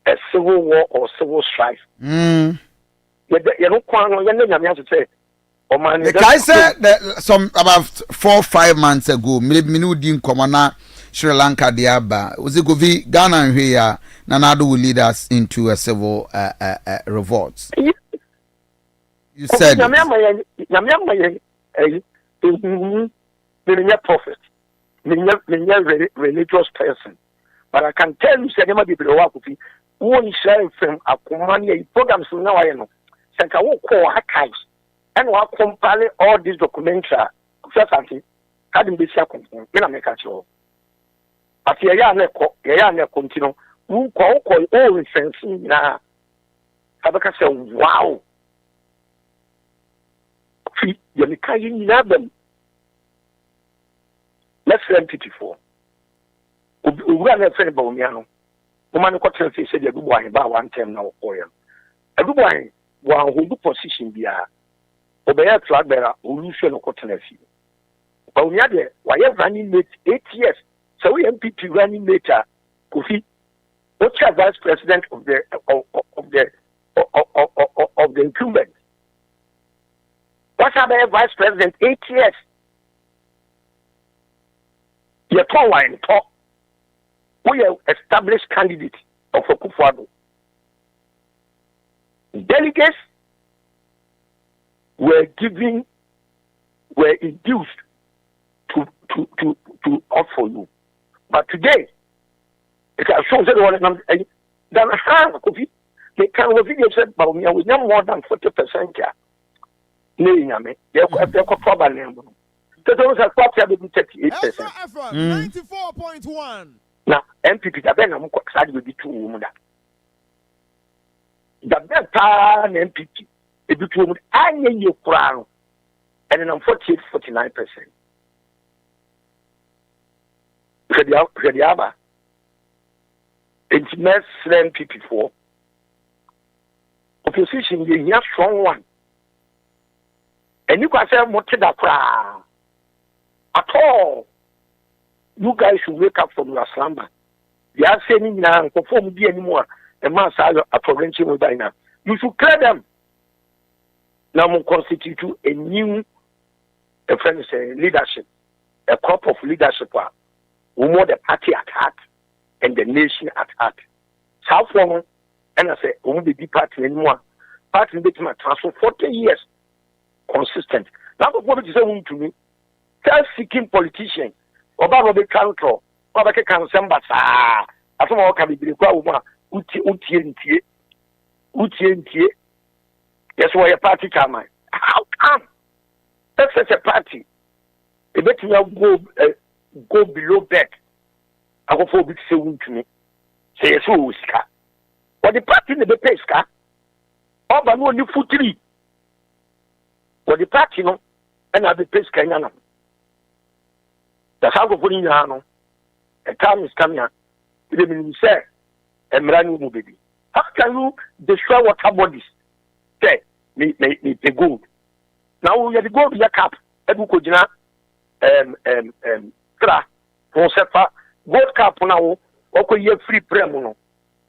a civil war or civil strife. You know, say. The guy said that some about 4 or 5 months ago, maybe didn't come on. Sri Lanka diaba. Was it Kofi Ghana here? Nanado will lead us into a civil revolt. You said prophet, religious person. But I can tell you, say never be below Kofi. One share from a command programs now. I know. Sanka will call archives and will compile all these documentary. Asante, hadn't been second. When I make a show. But ya continue. Who call all reference now? Kabaka say, wow. You can't have them. Let's say MPT4. We are not saying about me. Woman got to say the good boy about 1 term now. Every boy, one who do position be a obey a flag bearer who lose your cotton. But we are there. Why are running late 8 years? So we MPT running later. Kofi, what's your vice president of the incumbent? What's our vice president 8 years? You're tall and talk. We are established candidate of Okufuado. Delegates were induced to opt for you. But today, it has shown that Kofi, they can video said about me, I was not more than 40% here. They're trouble. Those are 38%. Ezra 94.1. Now, MPP, the Ben, I'm excited with the 2 women. The Ben, MPP, the 2 women, I need your crown, and then I'm 49%. Rediaba, it's next MPP4. Opposition, you have strong one. And you can say, what to the crown? At all, you guys should wake up from your slumber. They are saying now, perform be anymore. A man says a provincial with now. You should clear them. Now, we constitute a new leadership, a crop of leadership. We want the party at heart and the nation at heart. South Woman, and I say, we won't be party anymore. Party in the transfer 40 years consistent. Now, what is saying to me? Self-seeking politician, Obama be control, Obama can send us. I don't know what can be required. Uti. That's why a party come. How come? That's such a party. If it go below bed, I go for big saying to me. Say yes, who is car? What the party in the pay car? Obama no new foot three. What the party no, and I be pay car. That's how we put in your hand. A time is coming. The minister and running baby. How can you destroy water bodies? Say, me gold. Now we have the gold your cap. Ebu kojina tra fonsefa gold cap now. Oko ye free prem no.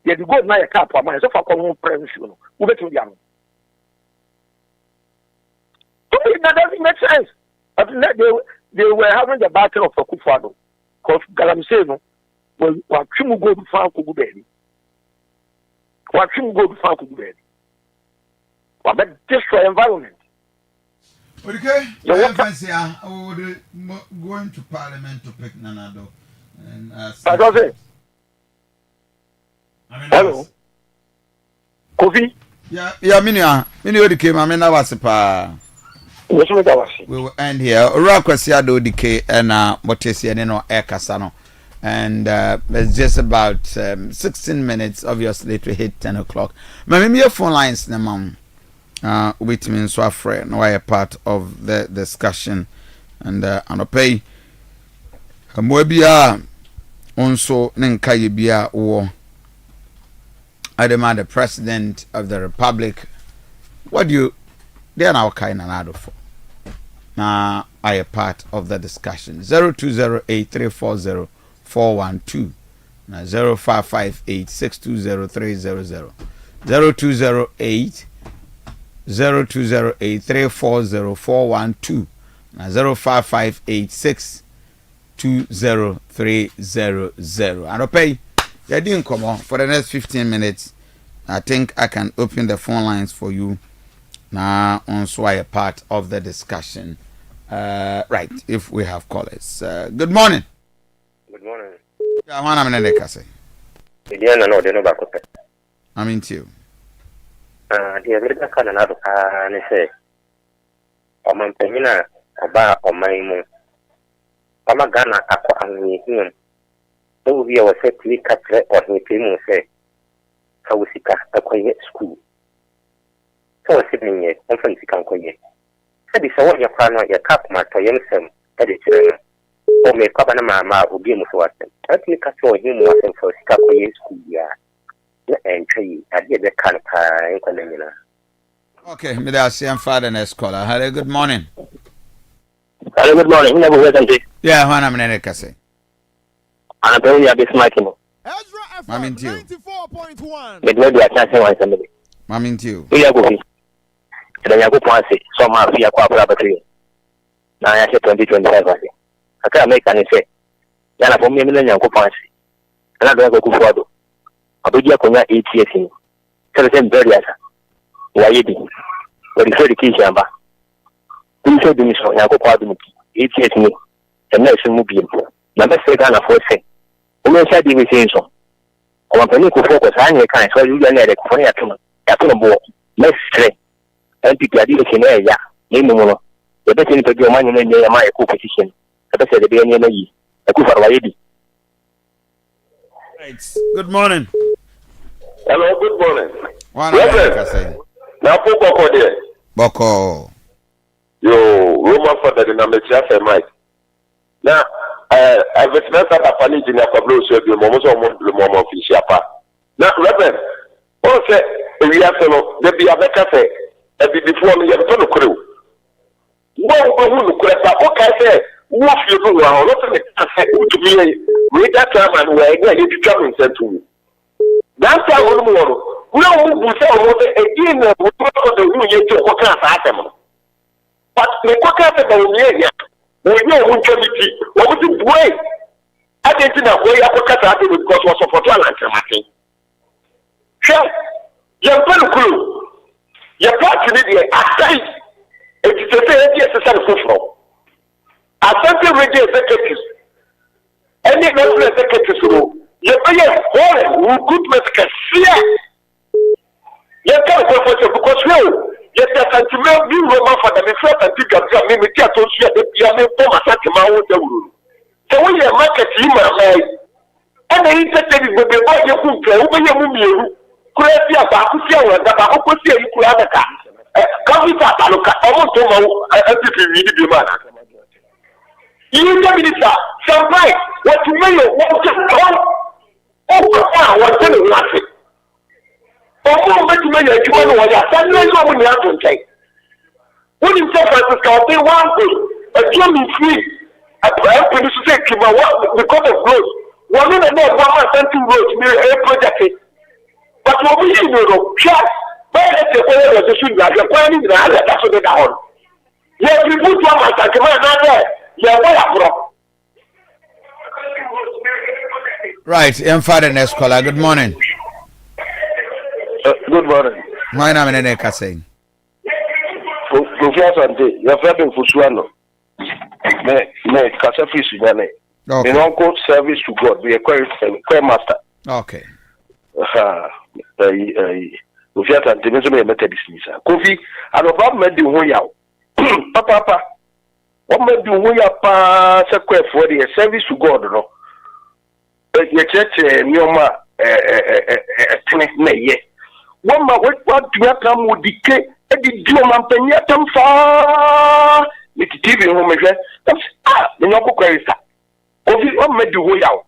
Ye the gold na your cap ama so fa kono prem show no. We betu dia no. That doesn't make sense. But they were having the battle of Okufuado. Because Galamsey, what Chimu go to Franco Guberi? What Chimu go to Franco Guberi? What about destroy environment? Okay, I would go into Parliament to pick Nanado. That was it. Hello? Kofi? Yeah, Mini came. I mean, I was a pa. We will end here. Urakwasiado DK and Motesi no Air Casano. And it's just about 16 minutes, obviously, to hit 10 o'clock. Maybe your phone lines, ma'am. With me, so afraid, no, I a part of the discussion. And I pay. Mwebia also Ninkayibia or I demand the President of the Republic. What do you? They are now kind of out of. Now I a part of the discussion. 0208340412 now 0558620300 0208 0208340412 now 0558620300 2030. And okay, you didn't come on for the next 15 minutes. I think I can open the phone lines for you now on so a part of the discussion. Right, if we have callers. Good morning. Good morning. Yeah, I'm in the say. I'm into you. The American Canada and say, Oman Penina, Aba or Maimu. Omagana, Aqua and him. So we are set to cut or he say, Kawusika, a quiet school. So sitting yet, conference can quiet. Said it's all your partner, your cap, my toyensem, editor. Or may Kabanama will be with what. I think I saw him wasn't for Skakoye school, yeah. And tree, I did the kind of okay, me da see father next caller. Hello, good morning. Hello, good morning. Never heard of it. Yeah, when I'm in the say. I'm very happy smiting. Ezra FM 94.1. But maybe I can't say one somebody. I'm into you. We are going. Then you go point say some have fear kwa battery. Now I say 2025 I can't make any say. Yana for me million go point. And I go forward. Abuja konya 8 years in. Tell them very asa. Wayedi. But the very key jamba. You should be so ya go kwa 8 years in. And next move in. Number 2 Ghana for say. We say the same so. Our company could focus on your kind so you are not for ya to more. Let's say. And people are dealing in area. No. The best thing to do money in my co-position. The best the BNA. A good for Wayedi. Good morning. Hello, good morning. One say. Now, Boko there. Boko. Yo, Roman for the Namecha Mike. Now, I was not at a panic in a Pablo, so the moment the moment of Shapa. Now, Reverend, also, we have to know, there be a cafe, and before me, you have to crew. Who could have okay, what you do, not to me, read that time and we're going to come and send to me. That's how we want. We don't move again, we put on the new year to Okata. But the Okata, we know who can be, what was the way? I didn't know where Okata because was for talent. Sure, you're very cool. You're practically outside. It's a very necessary. Asante radio executives. Any national executives rule. You pay a foreign good medical fear. You can't go for because you get a sentiment new Roman for the first and think of your mimicry associated with your former Satima. So when you market you my and the internet will be by your food, when you crazy about Kusia and the Bakusia, you could have a car. Come with that, I look at almost everything you need to man. You tell me this, sometimes what you may want to call what's in the market. Or what you may have to know what you're saying, when you have to take. When you say Francisco, they want to a German free, a prayer to say to my work because of growth. One minute, 1 month, 2 roads near a project. But what we know, just where is the way of the should not be planning the other, that's what they are. Yes, we put 1 month, I come out there. Right, father next caller. Good morning. Good morning. My name is Ennin saying. Kofi Asante, your friend in Fusuano. Me Kasafi Sudane. Okay. In uncle service to God, we are choir master. Okay. Kofi Asante, me some Methodist. Kofi, I don't have met the way out. Papa. What may do we are pass a quest for the service to God, no? Your church, Nioma, May. One my what do you come with decay? And the German Penyatum far. It's TV home again. The Noko Querista. What may do we out?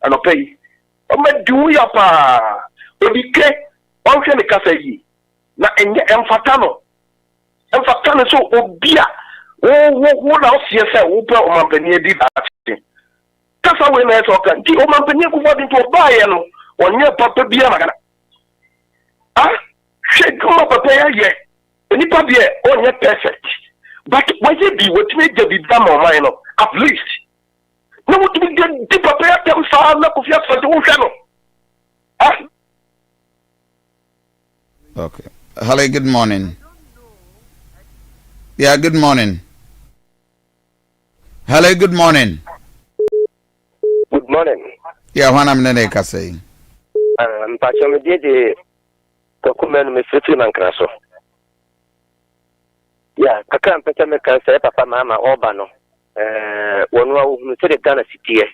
And pay. What may do we up? Decay. One can the Casay. Now, and Emfatano. Emfatano so obia. What else you say? Who put on Penny did that? That's how we may talk. The Oman Penny who went into a buy on your papa Biana. Ah, shake come up a pair yet. Any papa on your perfect. But why it be what made you be done or mine at least? No, what to be deeper prayer to solve the Kofi for the channel. Okay. Hello, good morning. Yeah, good morning. Hello, good morning. Good morning. Yeah, when I'm in the say. Pastor, me did the document me free man craso. Yeah, kaka mpeta me kan say papa mama obano. Wonu a wo se de Ghana city e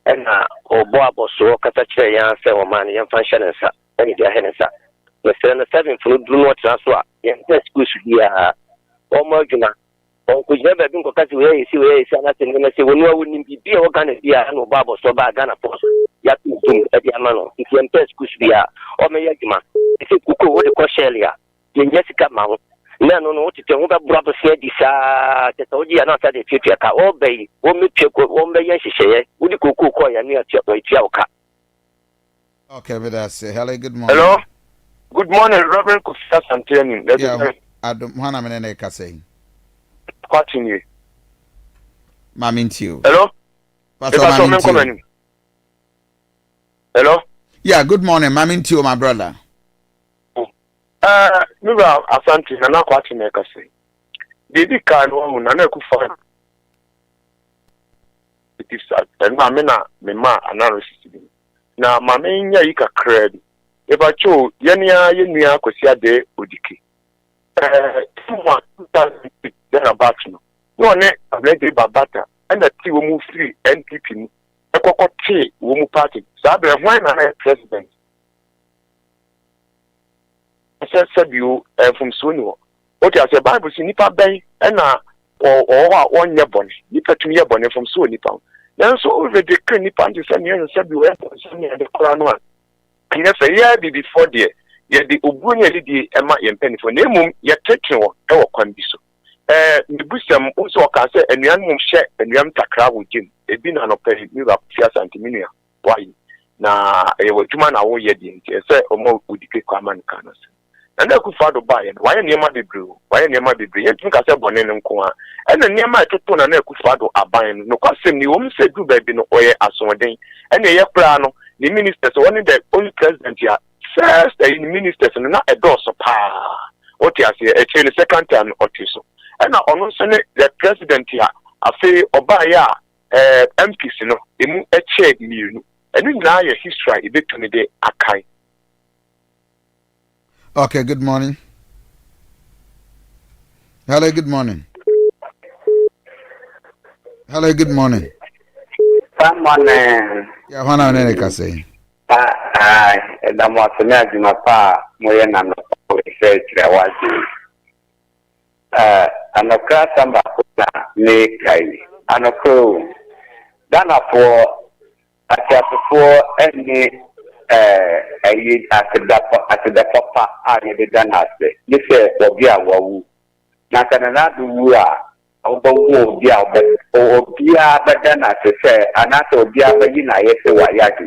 na obo aboso kata kire yan say o man yan fan share nsa. Eni dia hensa. Me say na 7 funu dunu o tra so a yan school su dia o mo adwuma. On ko je ba bi nko kasi we isi ana se ne se wonu a woni bibia o Ghana bia na obo aboso ba Ghana post. Ya tum e dia mano. If yan school su dia o me yadwuma. Isi kuko wo de ko share ya. Yen Jessica ma ho. No, what you want brother said this the Toji and not the future car obey, won't me check one bay and she say, would you cook or near Tiaoka? Okay, but I say hello, good morning. Hello, good morning, Reverend Kofi Asante. Yeah, I don't want a minute saying. Watching you. Mammy to you. Hello, Pastor. Hello, yeah, good morning, Mammy to you, my brother. Maybe Asante, and not watching me. Say, the kind woman, and I could find it is and Mamma, Mema, analysis. Now, Mamma, you can credit. If I chose Yenia, Kosia de Udiki. 2000 thereabouts. No, I've let the Babata, and the tea will move free NPP. A cocoa tea will move party. So I have one president. Said you from Sunu. What I say, Bible, see Nipa Bay, and or 1 year bonnet. Nipa 2 year bonnet from Sunu Nipa. Then so over the Nipa to send you and said you went and the Koran one. And yes, a year before the yet the Ubunia lady Emma and Penny for name, yet taking one, our condition. The Busham also can say, and young mum share and young Takra with Jim. It's been an opinion, you have Santimania. Why? Now, a woman I will yet say, or more would the common canvas. And I could father buy it. Why near my brew? Why near my brew? You think I said Bonin and Coa. And then near my tone and I could father are buying. No custom, you won't say do baby no oil as one day. And a plano, the ministers, one of the only president here. First, the ministers and not a door so pa. What you say, a chain second time or two so. And now on the president here, I say, Obaya, MPs, you know, a chair in you. And in now your history, a bit to me, they are kind. Okay, good morning. Hello, good morning. Hello, good morning. Good morning. Yeah, one hour and I say. And I'm also not in my pa, Moyan and research. I was and a class number make and a crew. Dana for a chapter for any. At the papa, I never done as you say, Obia Wawu. Nakanana do Obo Bia, or Bia, but then as I say, and not Obia, but you know, yes, Wayaki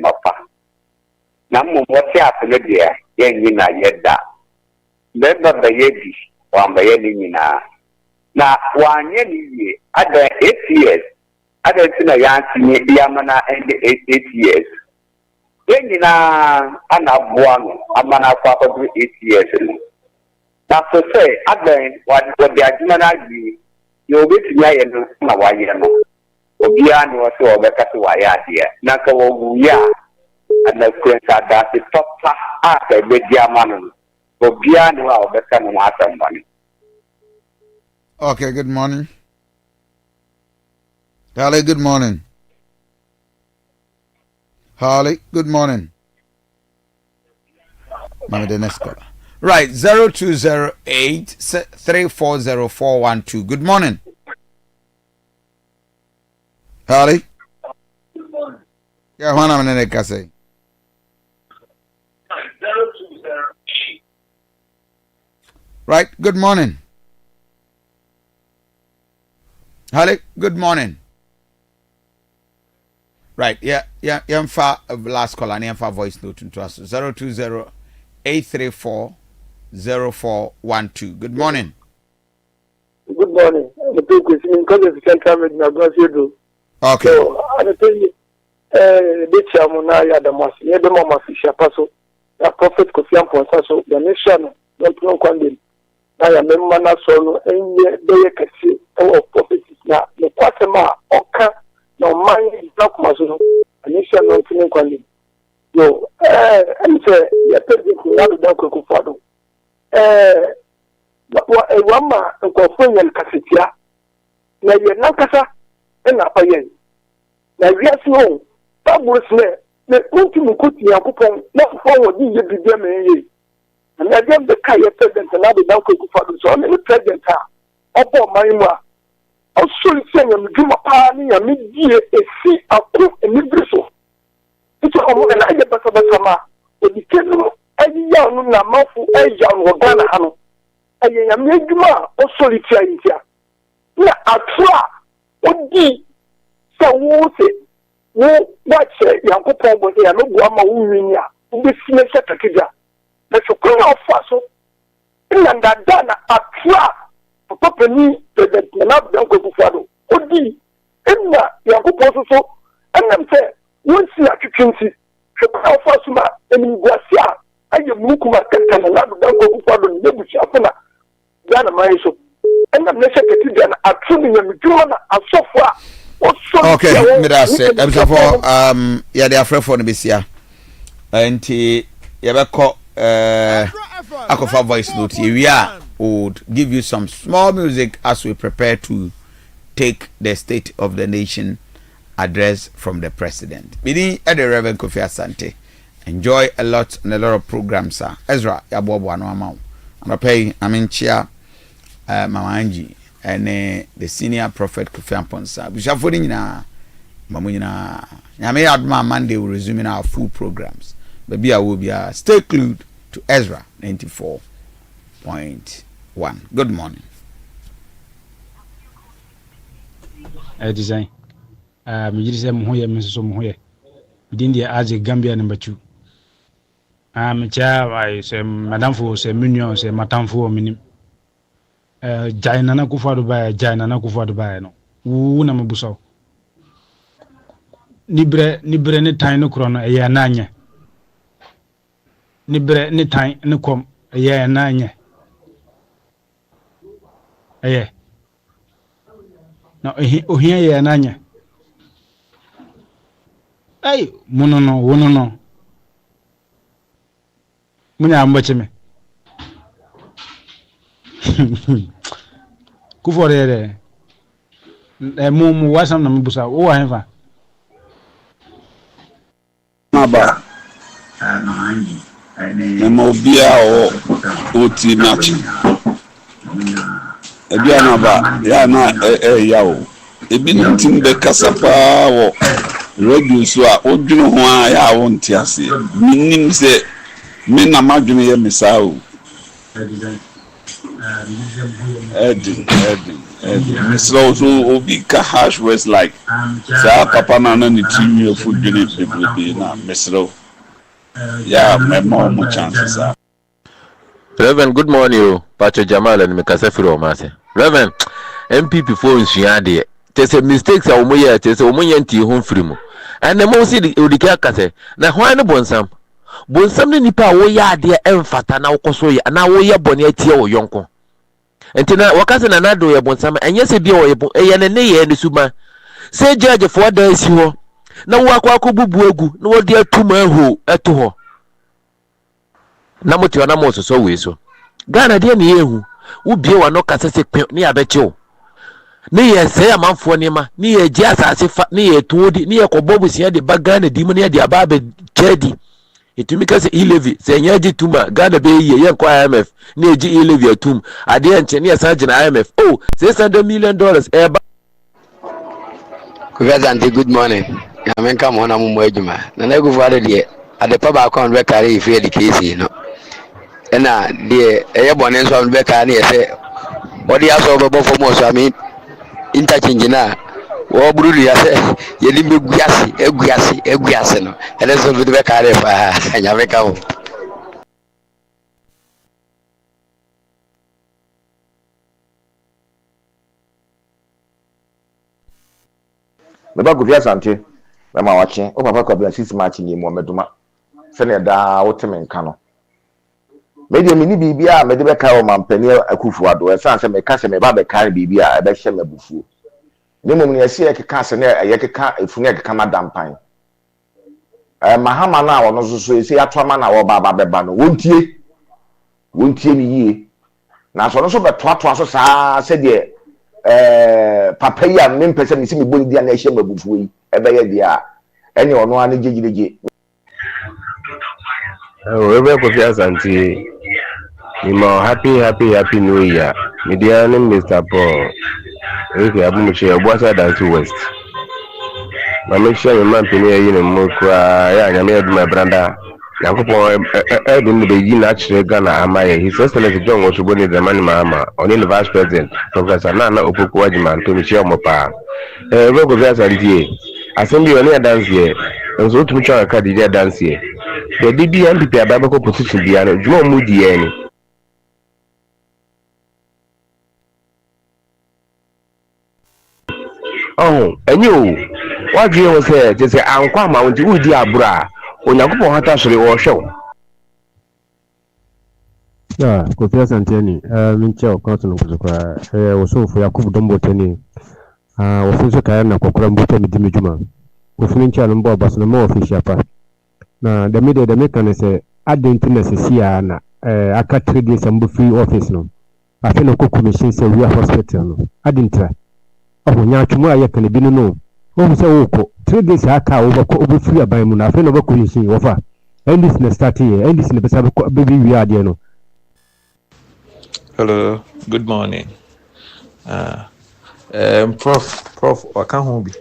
Namu, what's happening there? Yenina Yeda. Member the Yedi, one by Yenina. Now, 1 year, other 8 years, other than a Yansi, Yamana, and 8 years. Yenina Anabuano, Amana Papa 8 years. Now, so say, again, what the Ajumana be, you'll be to me and Mawayano. Obiano was so better to Wayadia, Nakawoya, and the Prince Adas is top after Bediaman. Obiano, better than money. Okay, good morning. Hello, good morning. Harley, good morning. Mama the next caller. Right, 0208 340412. Good morning. Harley? Good morning. Yeah, one I'm in the say. 0208. Right, good morning. Harley, good morning. Right, yeah, last call and yamfa voice note to us 020-834-0412. Good morning. Good morning. The people is in Central Medina, Okay. So I tell you, the chairman now ya the mas, ne be mama fisher paso. Ya prophet Kofi so the nation no kwande. Na ya memma na so no enye be kesi o prophecies na ne kwatema oka na man block maso no nation no kwande. Yo and say ya pedi ko na do ko fado. Wama nkɔfo yɛn kasetia na yɛn nankasa ɛna afa yɛn na wiase ho bible sɛ ne ntumi nkotu Nyankopɔn na fɔn wɔ de yɛ bibia ma yɛ na yɛde bɛka yɛ president na de dan kɔku fa do so ɔne ne president a ɔbɔ ɔman mu a ɔsɔre sɛ nyamedwuma paa ne nyamedie esi ako enibiri so nti ɔmo ɛna ayɛ basabasa ma odike no ayiya no na amanfo ayiya no wɔ Ghana ha no ɛyɛ nyamedwuma a ɔsɔre tia yi tia na atroa odi sɛ wo se wo wakyɛ Nyankopɔn bɔ sɛ yɛmɛgu ama wo nwini a wobɛsi ne sɛ kakagya na so kwan a ɔfa so na ndada na atroa papa pani president na Aduanaba Akufo-Addo odi na Nyankopɔn so ɛnam sɛ wonsi atwitwe nti hwɛ kwan a ɔfa so ma animguase a ayɛ munukuma kɛntɛn na Aduanaba Akufo-Addo ne busuafo na Ghana man so ɛnam ne sɛ kakagya na atro ne nyamedwuma na asɔfo a okay, me that's it. Ebisafo ya the AFRIFA no besia. Enti yebekɔ Akofa voice note. We would give you some small music as we prepare to take the State of the Nation address from the president. Meaning at the Reverend Kofi Asante. Enjoy a lot and a lot of programs, sir. Ezra yabobo no amount. I'm pay chia Mama Angie and the senior prophet Kofi Amponsa. We shall follow na mamu nyina. Nyame adma Monday will resume our full programs. Baby I will be stay glued to Ezra 94.1. Good morning. Design. Me just say mo hoye me so mo hoye. Within the Aje Gambia number 2. Cha I say madam for say minion say matam for minim. Jaina na Akufo-Addo ba Jaina na Akufo-Addo ba no. Wu na mabuso. Nibre ne tan no kro no eya na anya. Nibre ne tan ne kom eya na anya. Eye. Na ohia eya na anya. Ay, wono no. Munya ambache me. Kufore mu wasam na mbusa wo wa henfa. Maba. Memo bia o ti match. Aduanaba ya na ya o. Ebi ntim be kasapa wo radio so a odwene ho a ya wo ntiase. Minim se me na madwene ye mesa o. Edin. Mr. So obi ka hash words like sa papa na ni timi of food gene people na Mr. Yeah, my mom chances are. Reverend, good morning, you. Pacho Jamal and Mekasefiro Mase. Reverend, MPP for Insuade. There's a mistakes a woman, there's a woman yanti home free. And the most Udika Kase. Now, why no bonsam? Bonsam nipa wo ya de emfata na ukoso ya na wo ya boni etie wo yonko. Entina wakase na nado ya bonsam enye se bia wo yebo eye ne ye ne suma. Se judge for da si ho. Na wo akwa bubu egu na wo de atuma ho eto ho. Na moti wana mo so we so. Ghana de ne yehu. Wo bie wa no kase se pe ne abeche wo. Ni ye se amanfo ne ma, ni ye ji asase fa, ni ye todi, ni ye kobobu sia de ba Ghana di mu ne de aba be chedi. Itumi kase ilevi se nyaji tuma Ghana be ye kwa IMF ni eji ilevi atum ade enche ni asa gina IMF oh $600 million eba Asante, good morning. I mean come on amu ejuma na na go for de ade pa ba account be carry if the case no na de eye bone so be carry e say odi aso be bofo mo so ami interchange na wo bururu ya se ye limbe eguase no ele so be carry fa anya be ka ho. me ba Kofi Asante me ma wache o papa Kofi assist match ni mo meduma se ne da woteme nka no me de mini bibia me de be kai o mampani akufu ado e san se me ka se me ba be kai bibia e be hye mabufuo ne mom ne yesi ekeka se ne yekeka efunu ekeka madampan mahama na wono so esi atoma na wo baba beba no wontie ni yie na so no so betoatoa so saa se de papa ya me mpese me si me boni dia na ehye mabufuo yi ebe ye dia enye ono ane jegireje Ebe Kofi Asante Imo happy new year media ni Mr. Paul Eke abumuche Obuasa Dance West Mama sure me man pini yi ne mo kwa ya nyame aduma branda Yankopon e be yi na kire Ghana amaye His Excellency John Oshoboni the man mama on the vice president Professor Nana Opoku Ajiman to Michelle Mopa Ebe Kofi Asante Assembly on dance here nso tumi twa ka di dance here the DBMP ababa ko position bia no dwuma mu di ani enyo wadwe wo se je se ankwa ma wonti udi abura onyankopon hata sori wo hwew Kofi Asante ni minche o kanto no kuzukwa wosofu Yakubu Dombo teni wofinso kaya na kokora mbuto midimi juma Kofi minche no mbo baso no mo official pa na the media the make say identity sia na aka 3 days ambu free office no afi no ko commission say we hospital no adintra nya atwumu aye kan bi no o say wo ko 3 days aka wo ko obu free aban mu na afi no ba commission wo fa endis na start here endis na besa be wi ade no. Hello, good morning. Prof, I can't be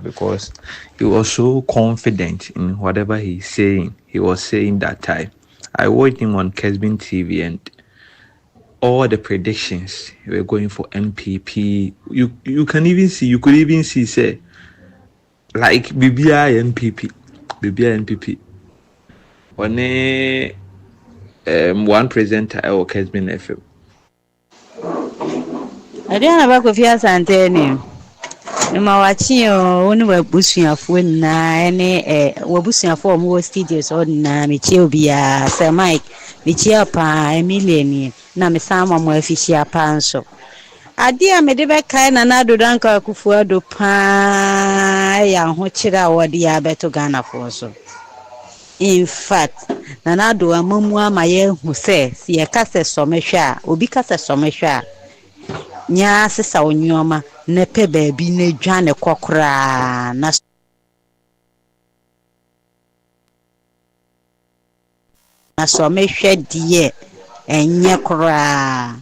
because he was so confident in whatever he's saying. He was saying that time. I watched him on Kesbin TV and all the predictions were going for MPP. You could even see say like BBI MPP. One presenter or Kesbin FM. Aduanaba Kofi Asante ni ma wachi onu wabusuafo na ene wabusuafo mo studios na mechi obia Sir Mike mechi apa Emilian na me sama mo afishia panso ade a me de be kai na na dodanka akufuado pa ya ho kira wode ya beto Ghana for so. In fact na do amamu amaye hu se si e kase somehwa obi kase somehwa nya sesa onyoma ne pe baabi na dwane kokora na so mehwe die enye kora